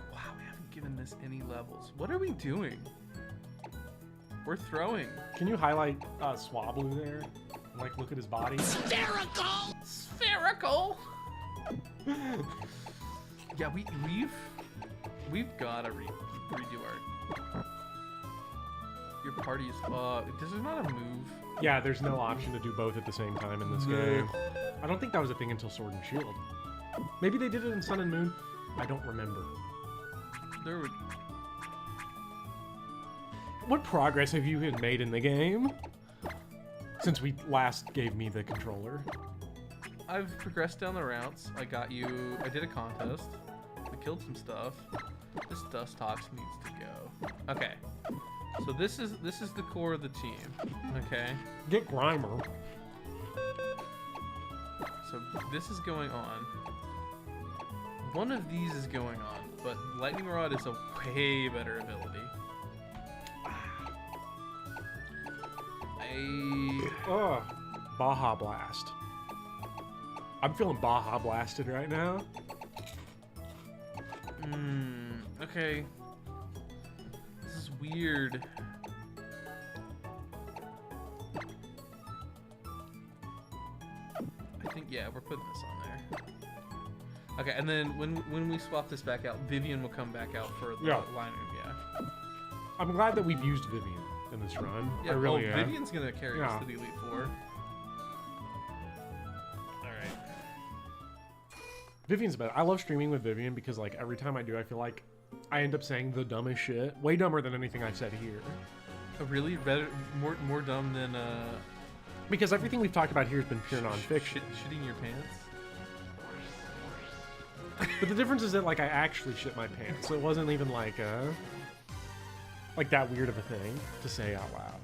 we haven't given this any levels. What are we doing? We're throwing. Can you highlight Swablu there? And, like, look at his body. Spherical. Yeah, we've gotta redo our. Your party is. This is not a move. Yeah, there's no option to do both at the same time in this game. I don't think that was a thing until Sword and Shield. Maybe they did it in Sun and Moon. I don't remember. There would. What progress have you made in the game since we last gave me the controller? I've progressed down the routes. I did a contest. We killed some stuff. This Dustox needs to go. Okay. So this is the core of the team. Okay. Get Grimer. So this is going on. One of these is going on, but Lightning Rod is a way better ability. Ugh. Baja Blast. I'm feeling Baja Blasted right now. Okay. This is weird. Yeah, we're putting this on there. Okay, and then when we swap this back out, Vivian will come back out for the line move. Yeah. I'm glad that we've used Vivian in this run. Yeah, I really am. Vivian's gonna carry us to the Elite Four. Alright. Vivian's better. I love streaming with Vivian because like every time I do, I feel like I end up saying the dumbest shit. Way dumber than anything I've said here. Oh, really? Better, more dumb than Because everything we've talked about here has been pure nonfiction. Shitting your pants? But the difference is that like I actually shit my pants, so it wasn't even like that weird of a thing to say out loud.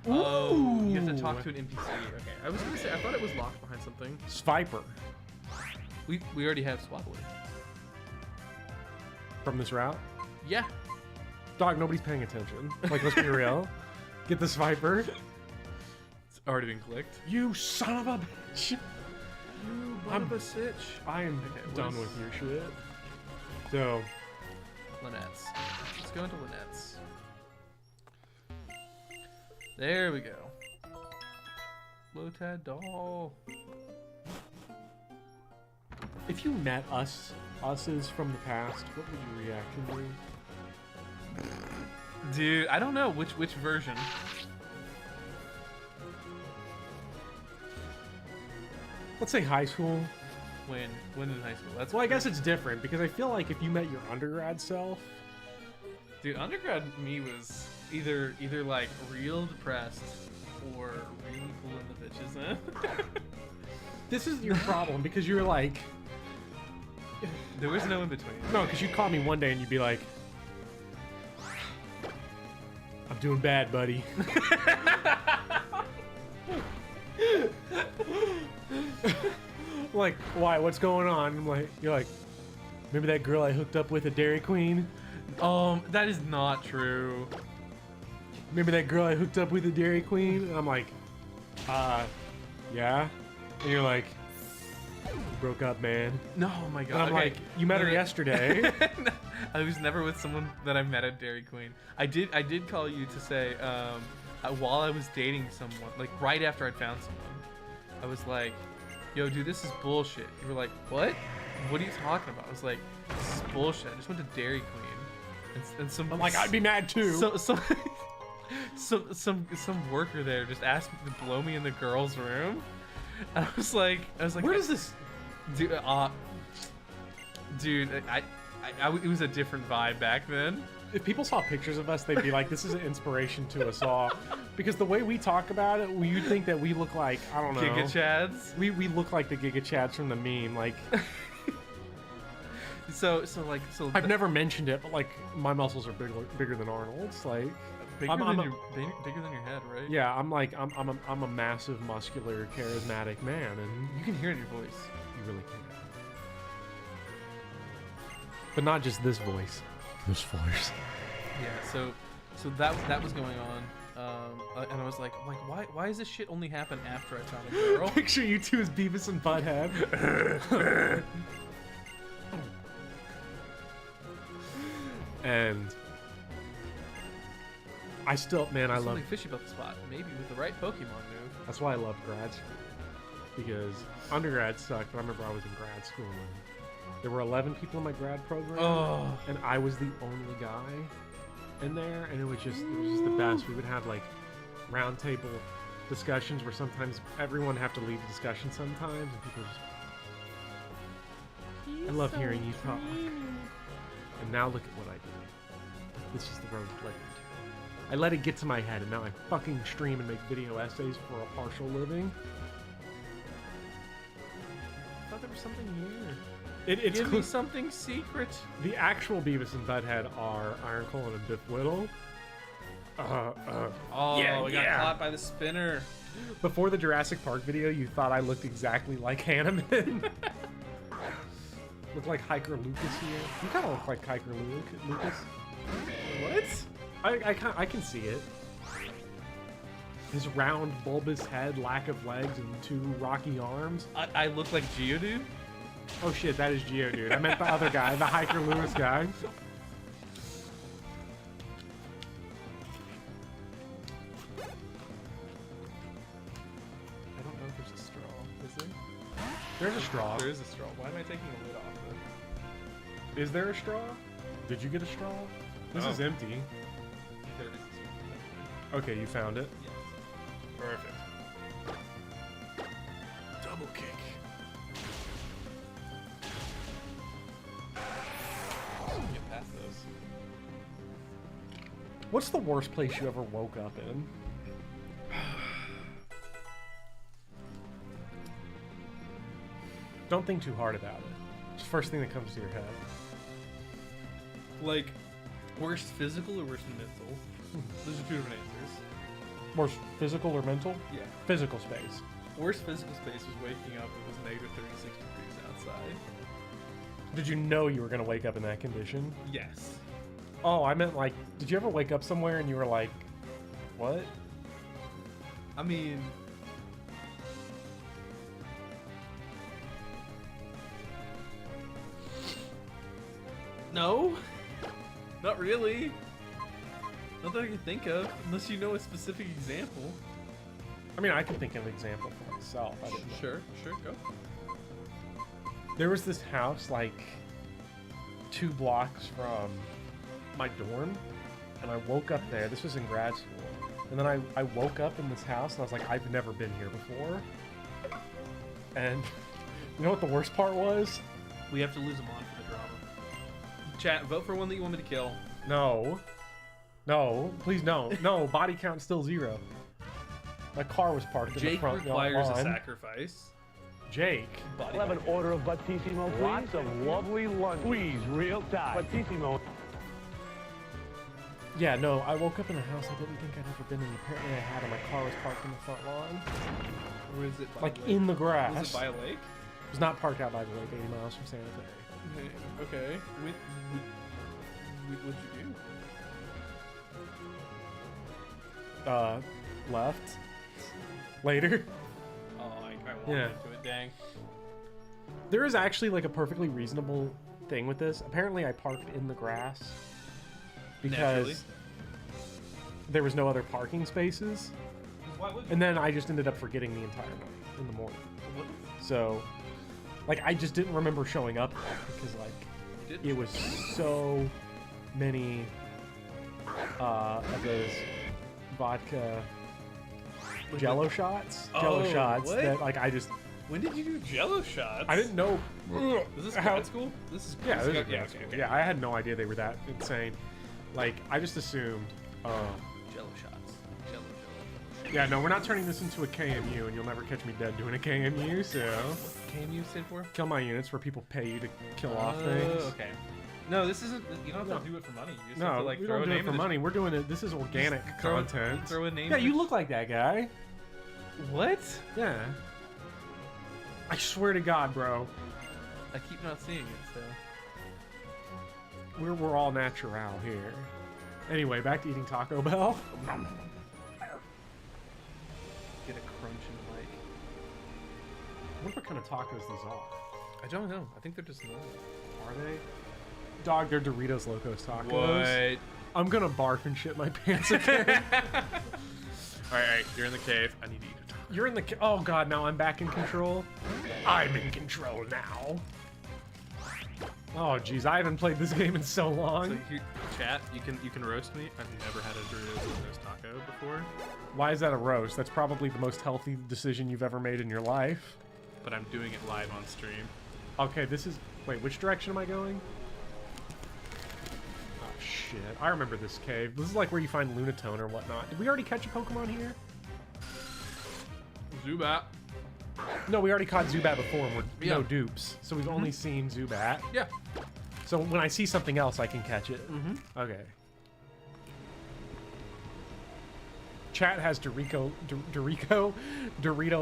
Oh, you have to talk to an NPC. Okay, I was gonna say I thought it was locked behind something. Sviper We already have Swablu. from this route. Yeah. Dog, nobody's paying attention. Like, let's be real. Get this Viper. It's already been clicked. You son of a bitch. I'm a sitch. I am done with your shit. So, Lynette's. Let's go into Lynette's. There we go. Lotad doll. if you met us's from the past, what would your reaction be? Dude, I don't know which version. Let's say high school. When in high school? That's Well, I guess it's different because I feel like if you met your undergrad self, dude, undergrad me was either like real depressed or really pulling the bitches in. this is your problem because you're like, There was no in between. no, because you call me one day and you'd be like, I'm doing bad, buddy. Like, why? What's going on? I'm like, you're like, remember that girl I hooked up with at Dairy Queen? That is not true. Remember that girl I hooked up with at Dairy Queen? And I'm like, yeah. And you're like, we broke up, man. No, oh my god. And I'm like, you met her yesterday. I was never with someone that I met at Dairy Queen. I did call you to say, while I was dating someone, like right after I'd found someone, I was like, yo, dude, this is bullshit. You were like, what? What are you talking about? I was like, this is bullshit. I just went to Dairy Queen, and some. I'm like, I'd be mad too. Some worker there just asked me to blow me in the girls' room. I was like, where does this? Dude, it was a different vibe back then. If people saw pictures of us, they'd be like, this is an inspiration to us all. Because the way we talk about it, you'd think that we look like, I don't know. Giga Chads? We look like the Giga Chads from the meme. Like, so I've never mentioned it, but like, my muscles are bigger than Arnold's. Like, bigger than your head, right? Yeah, I'm a massive, muscular, charismatic man, and you can hear it in your voice. You really can. But not just this voice. This voice. Yeah. So that was going on, and I was like, why does this shit only happen after I found a girl? Picture you two as Beavis and Butthead. And I still, man, I love. Something fishy about the spot. Maybe with the right Pokemon move. That's why I love grad school, because undergrad sucked. But I remember I was in grad school and there were 11 people in my grad program, and I was the only guy in there, and it was just the best. We would have like round table discussions where sometimes everyone would have to leave the discussion sometimes, and people just. I love hearing you talk. And now look at what I do. This is the road that led me to. I let it get to my head, and now I fucking stream and make video essays for a partial living. I thought there was something here. It's Give me something secret. The actual Beavis and Butthead are Iron Colon and Biff Whittle. Yeah, we got caught by the spinner. Before the Jurassic Park video, you thought I looked exactly like Hanneman. Look like Hiker Lucas here. You kind of look like Hiker Lucas. What? I can see it. His round, bulbous head, lack of legs, and 2 rocky arms. I look like Geodude? Oh shit, that is Geodude. I meant the other guy, the Hiker Lewis guy. I don't know if there's a There's a straw. There is a straw. Why am I taking the lid off then? Is there a straw? Did you get a straw? This Oh. is empty. There is a straw. Okay, you found it. Yes. Perfect. Double kick. Get past those. What's the worst place you ever woke up in? Don't think too hard about it. It's the first thing that comes to your head. Like, worst physical or worst mental? Those are two different answers. Worst physical or mental? Yeah. Physical space. Worst physical space was waking up. It was negative 36 degrees outside. Did you know you were going to wake up in that condition? Yes. Oh, I meant like, did you ever wake up somewhere and you were like, what? I mean, no, not really. Not that I can think of, unless you know a specific example. I mean, I can think of an example for myself. I didn't know. Sure, go. There was this house like 2 blocks from my dorm, and I woke up there. This was in grad school. And then I woke up in this house, and I was like, I've never been here before. And you know what the worst part was? We have to lose them on for the drama. Chat, vote for one that you want me to kill. No. No, please no. No, body count still 0. My car was parked in the Jake front requires a lawn. sacrifice. Jake. I'll have an order of battissimo, please. Lots of lovely lunch. Please, real time. Battissimo. Yeah, no, I woke up in a house I didn't think I'd ever been in. Apparently I had, and my car was parked in the front lawn. Or is it by Like a lake? in the grass. Was it by a lake? It was not parked out by the lake, 80 miles from Santa Fe. Okay. What'd you do? Left. Later. Oh, I walked Yeah. into it, dang. There is actually like a perfectly reasonable thing with this. Apparently I parked in the grass because Naturally. there was no other parking spaces. Why would And then I just ended up forgetting the entire night in the morning. So, like, I just didn't remember showing up there because, like, it was so many of those vodka Jello shots. Jello Oh, shots what? that, like, I just... When did you do Jello shots? I didn't know... Is this how- grad school? This is Yeah, this this is is yeah, grad okay, school. okay. Yeah, I had no idea they were that insane. Like, I just assumed... Jello shots. Jello. yeah, no, we're not turning this into a KMU, and you'll never catch me dead doing a KMU, so... KMU stand for? Kill my units where people pay you to kill off things. Okay. No, this isn't. You don't have to do it for money. You just have No, to, like, we throw don't a do name it for in the- money. We're doing it. This is organic throw a- content. throw a name Yeah, in you the- look like that guy. What? Yeah. I swear to God, bro. I keep not seeing it. So. We're all natural here. Anyway, back to eating Taco Bell. Get a crunch in the mic. I wonder what kind of tacos these are. I don't know. I think they're just normal. Are they? Dog, they're Doritos Locos tacos. I'm gonna barf and shit my pants again. Alright, you're in the cave. I need to eat a taco. You're in the... Oh, God, now I'm back in control. I'm in control now. Oh, jeez, I haven't played this game in so long. So here, chat, you can roast me. I've never had a Doritos Locos taco before, Why is that a roast? That's probably the most healthy decision you've ever made in your life. but I'm doing it live on stream. Okay, this is... Wait, which direction am I going? Oh, shit. I remember this cave. This is like where you find Lunatone or whatnot. Did we already catch a Pokemon here? Zubat. No, we already caught Zubat before and we're Yeah. no dupes. So we've only seen Zubat. Yeah. So when I see something else, I can catch it. Mm-hmm. Okay. Chat has Dorito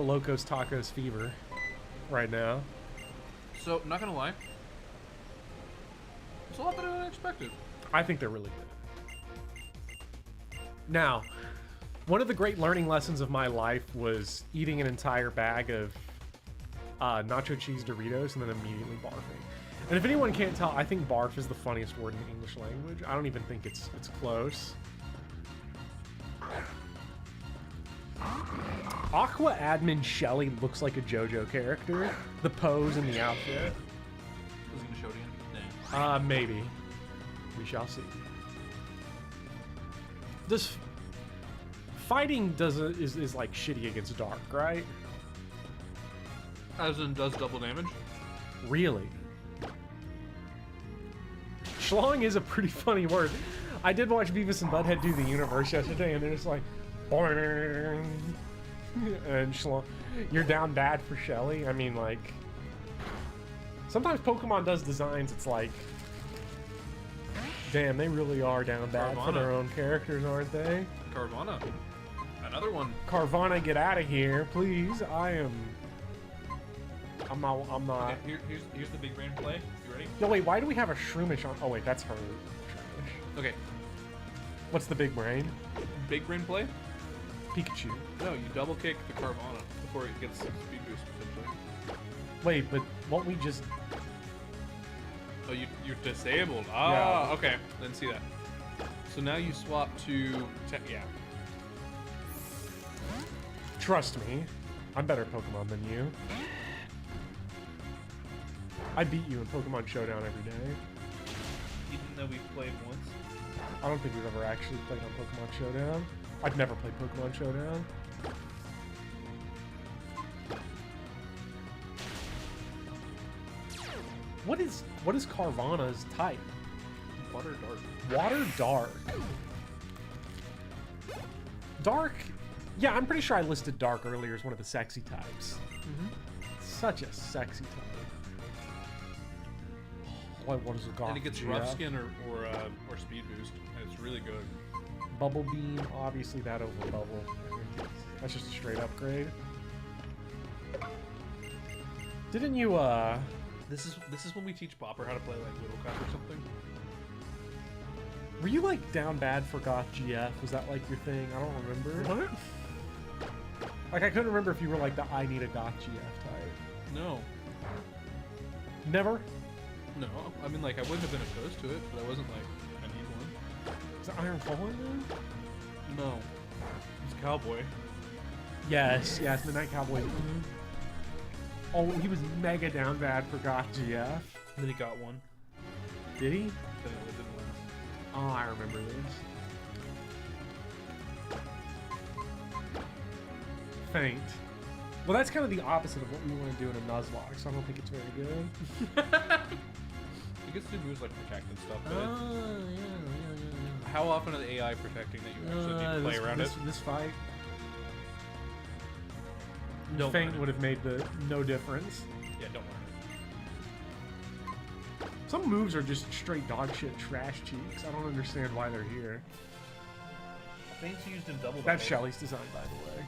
Locos Tacos fever right now. So, not gonna lie. It's a lot better than I expected. I think they're really good. Now, one of the great learning lessons of my life was eating an entire bag of nacho cheese Doritos and then immediately barfing. And if anyone can't tell, I think barf is the funniest word in the English language. I don't even think it's close. Aqua Admin Shelly looks like a JoJo character. The pose and the outfit. Was he gonna show it again? Dang. Maybe. We shall see. Does fighting is like shitty against Dark, right? As in, does double damage? Really? Schlong is a pretty funny word. I did watch Beavis and Butthead do the universe yesterday, and they're just like, boing, and Schlong, you're down bad for Shelly. I mean, like, sometimes Pokemon does designs. It's like, damn, they really are down bad for their own characters, aren't they? Carvana. Another one. Carvana, get out of here, please. I'm not. Okay, here's the big brain play. You ready? Yo, wait, why do we have a Shroomish on? Oh, wait, that's her. Okay. What's the big brain? Big brain play? Pikachu. No, you double kick the Carvana before it gets speed boost potentially. Wait, but won't we just... Oh, you're disabled. Yeah. Okay. Didn't see that. So now you swap to... yeah. Trust me, I'm better at Pokemon than you. I beat you in Pokemon Showdown every day. Even though we've played once. I don't think we've ever actually played on Pokemon Showdown. I've never played Pokemon Showdown. What is Carvana's type? Water Dark. Water Dark. Dark. Yeah, I'm pretty sure I listed Dark earlier as one of the sexy types. Such a sexy type. What is it called? And it gets rough skin or speed boost, and it's really good. Bubble Beam, obviously that over Bubble. That's just a straight upgrade. Didn't you This is when we teach Bopper how to play like Little Cup or something. were you like down bad for Goth GF? Was that like your thing? I don't remember. What? Like I couldn't remember if you were like the I need a Goth GF type. No. Never? No. I mean, like I wouldn't have been opposed to it, but I wasn't like I need one. Is it Iron Fallen then? No. It's Cowboy. Yes, Midnight Cowboy. Oh, he was mega down bad for Goth GF. And then he got one. Did he? Then it didn't win. Oh, I remember this. Faint. Well, that's kind of the opposite of what we want to do in a Nuzlocke, so I don't think it's very good. You gets to do moves like protect and stuff. But how often are the AI protecting that you actually need to play around it? This fight. Don't Faint learn it. would have made no difference. Yeah, don't learn it. Some moves are just straight dog shit trash cheeks. I don't understand why they're here. Things used in double. That's Shelly's design, by the way.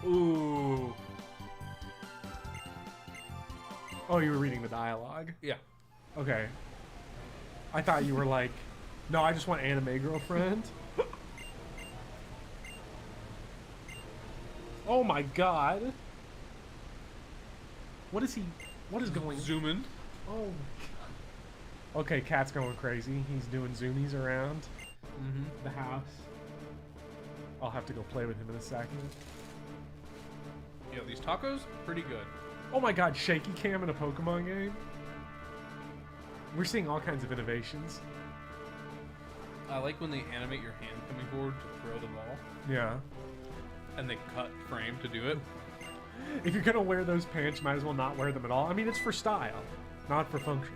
Ooh. Oh, you were reading the dialogue? Yeah. Okay. I thought you were like, no, I just want anime girlfriend. Oh my god. What is going on? Zoom in. Oh my god. Okay, Cat's going crazy. He's doing zoomies around the house. I'll have to go play with him in a second. Yeah, these tacos, pretty good. Oh my god, shaky cam in a Pokemon game? We're seeing all kinds of innovations. I like when they animate your hand coming forward to throw the ball, Yeah. and they cut frame to do it. If you're gonna wear those pants, you might as well not wear them at all. I mean, it's for style, not for function.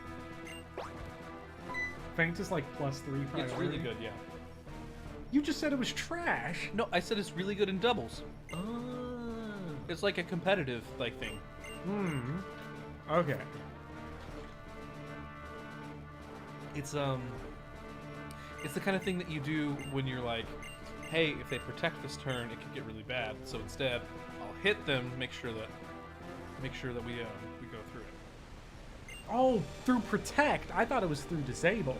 Faint is like +3 priority. It's really good, yeah. You just said it was trash. No, I said it's really good in doubles. Oh. It's like a competitive like thing. Okay. It's the kind of thing that you do when you're like, hey, if they protect this turn, it could get really bad. So instead, I'll hit them, make sure that we go through it. Oh, through protect. I thought it was through disable.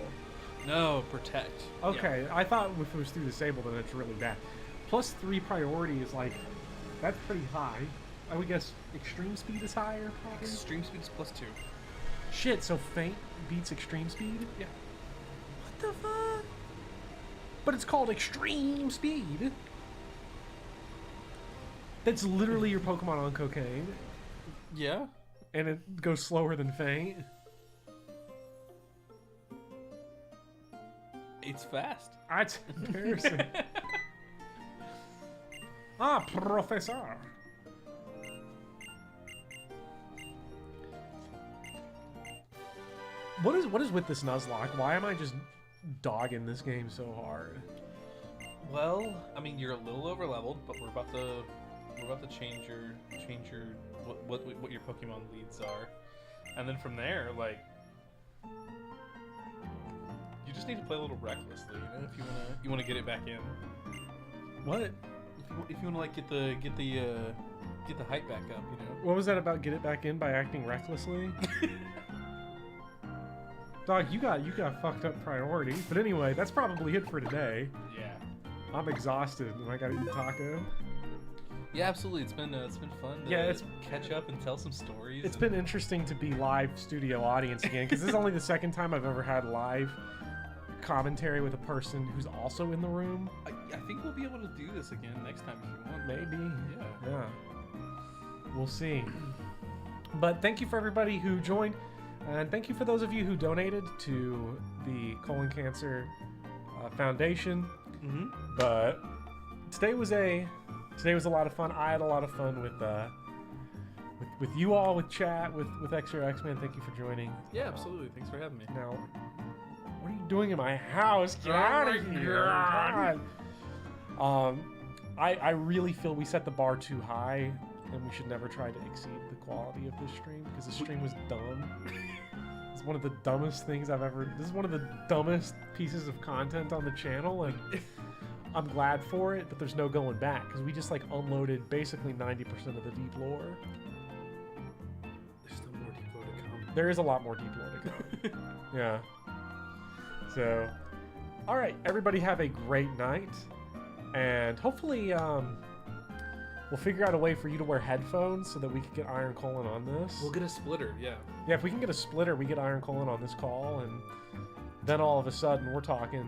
No, protect. Okay, Yeah. I thought if it was through disable, then it's really bad. +3 priority is like, that's pretty high. I would guess extreme speed is higher, probably. Extreme speed is +2. Shit, so faint beats extreme speed? Yeah. What the fuck? But it's called extreme speed. That's literally your Pokemon on cocaine, Yeah. and it goes slower than faint. It's fast. That's embarrassing. Professor. What is with this Nuzlocke? Why am I just dogging this game so hard? Well, I mean, you're a little over leveled, but we're about to change your what your Pokemon leads are, and then from there, like, you just need to play a little recklessly, you know, if you wanna get it back in. What? If you wanna like get the hype back up, you know. What was that about? Get it back in by acting recklessly? Dog, you got fucked up priorities. But anyway, that's probably it for today. Yeah. I'm exhausted and I gotta eat taco. Yeah, absolutely. It's been fun to Yeah, it's catch up and tell some stories. It's been interesting to be live studio audience again, because this is only the second time I've ever had live commentary with a person who's also in the room. I think we'll be able to do this again next time if you want. Maybe. Yeah. Yeah. We'll see. But thank you for everybody who joined, and thank you for those of you who donated to the Colon Cancer Foundation. Mm-hmm. But today was a lot of fun. I had a lot of fun with you all, with chat, with X-Ray X-Man. Thank you for joining. Yeah, absolutely. Thanks for having me. Now, what are you doing in my house? Get out of here! God. I really feel we set the bar too high, and we should never try to exceed the quality of this stream, because this stream was dumb. It's one of the dumbest things I've ever. This is one of the dumbest pieces of content on the channel, and I'm glad for it, but there's no going back, because we just like unloaded basically 90% of the deep lore. There's still more deep lore to come. There is a lot more deep lore to come. Yeah. So, all right, everybody have a great night, and hopefully we'll figure out a way for you to wear headphones so that we can get Iron Colon on this. We'll get a splitter, yeah. Yeah, if we can get a splitter, we get Iron Colon on this call, and then all of a sudden we're talking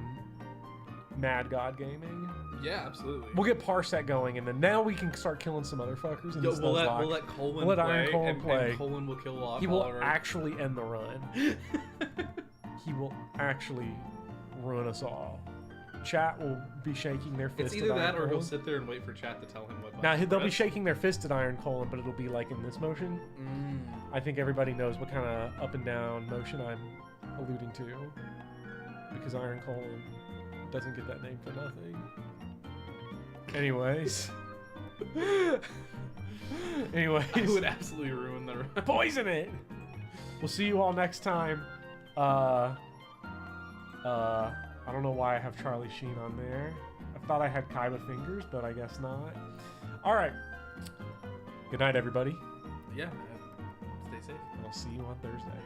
Mad God Gaming. Yeah, absolutely. We'll get Parsec going, and then now we can start killing some other fuckers. In this we'll Nuzlocke. let Colin We'll let play, Iron Colon and play. Colin will kill off. He will all of our- actually end the run. He will actually ruin us all. Chat will be shaking their fist. It's either at that Iron or he'll Colon. sit there and wait for chat to tell him what. Now buttons they'll to be press. shaking their fist at Iron Colon, but it'll be like in this motion. I think everybody knows what kind of up and down motion I'm alluding to, because Iron Colon doesn't get that name for nothing. Anyways. I would absolutely ruin the run. Poison it. We'll see you all next time. I don't know why I have Charlie Sheen on there. I thought I had Kaiba fingers, but I guess not. All right. Good night, everybody. Yeah. Stay safe. I'll see you on Thursday.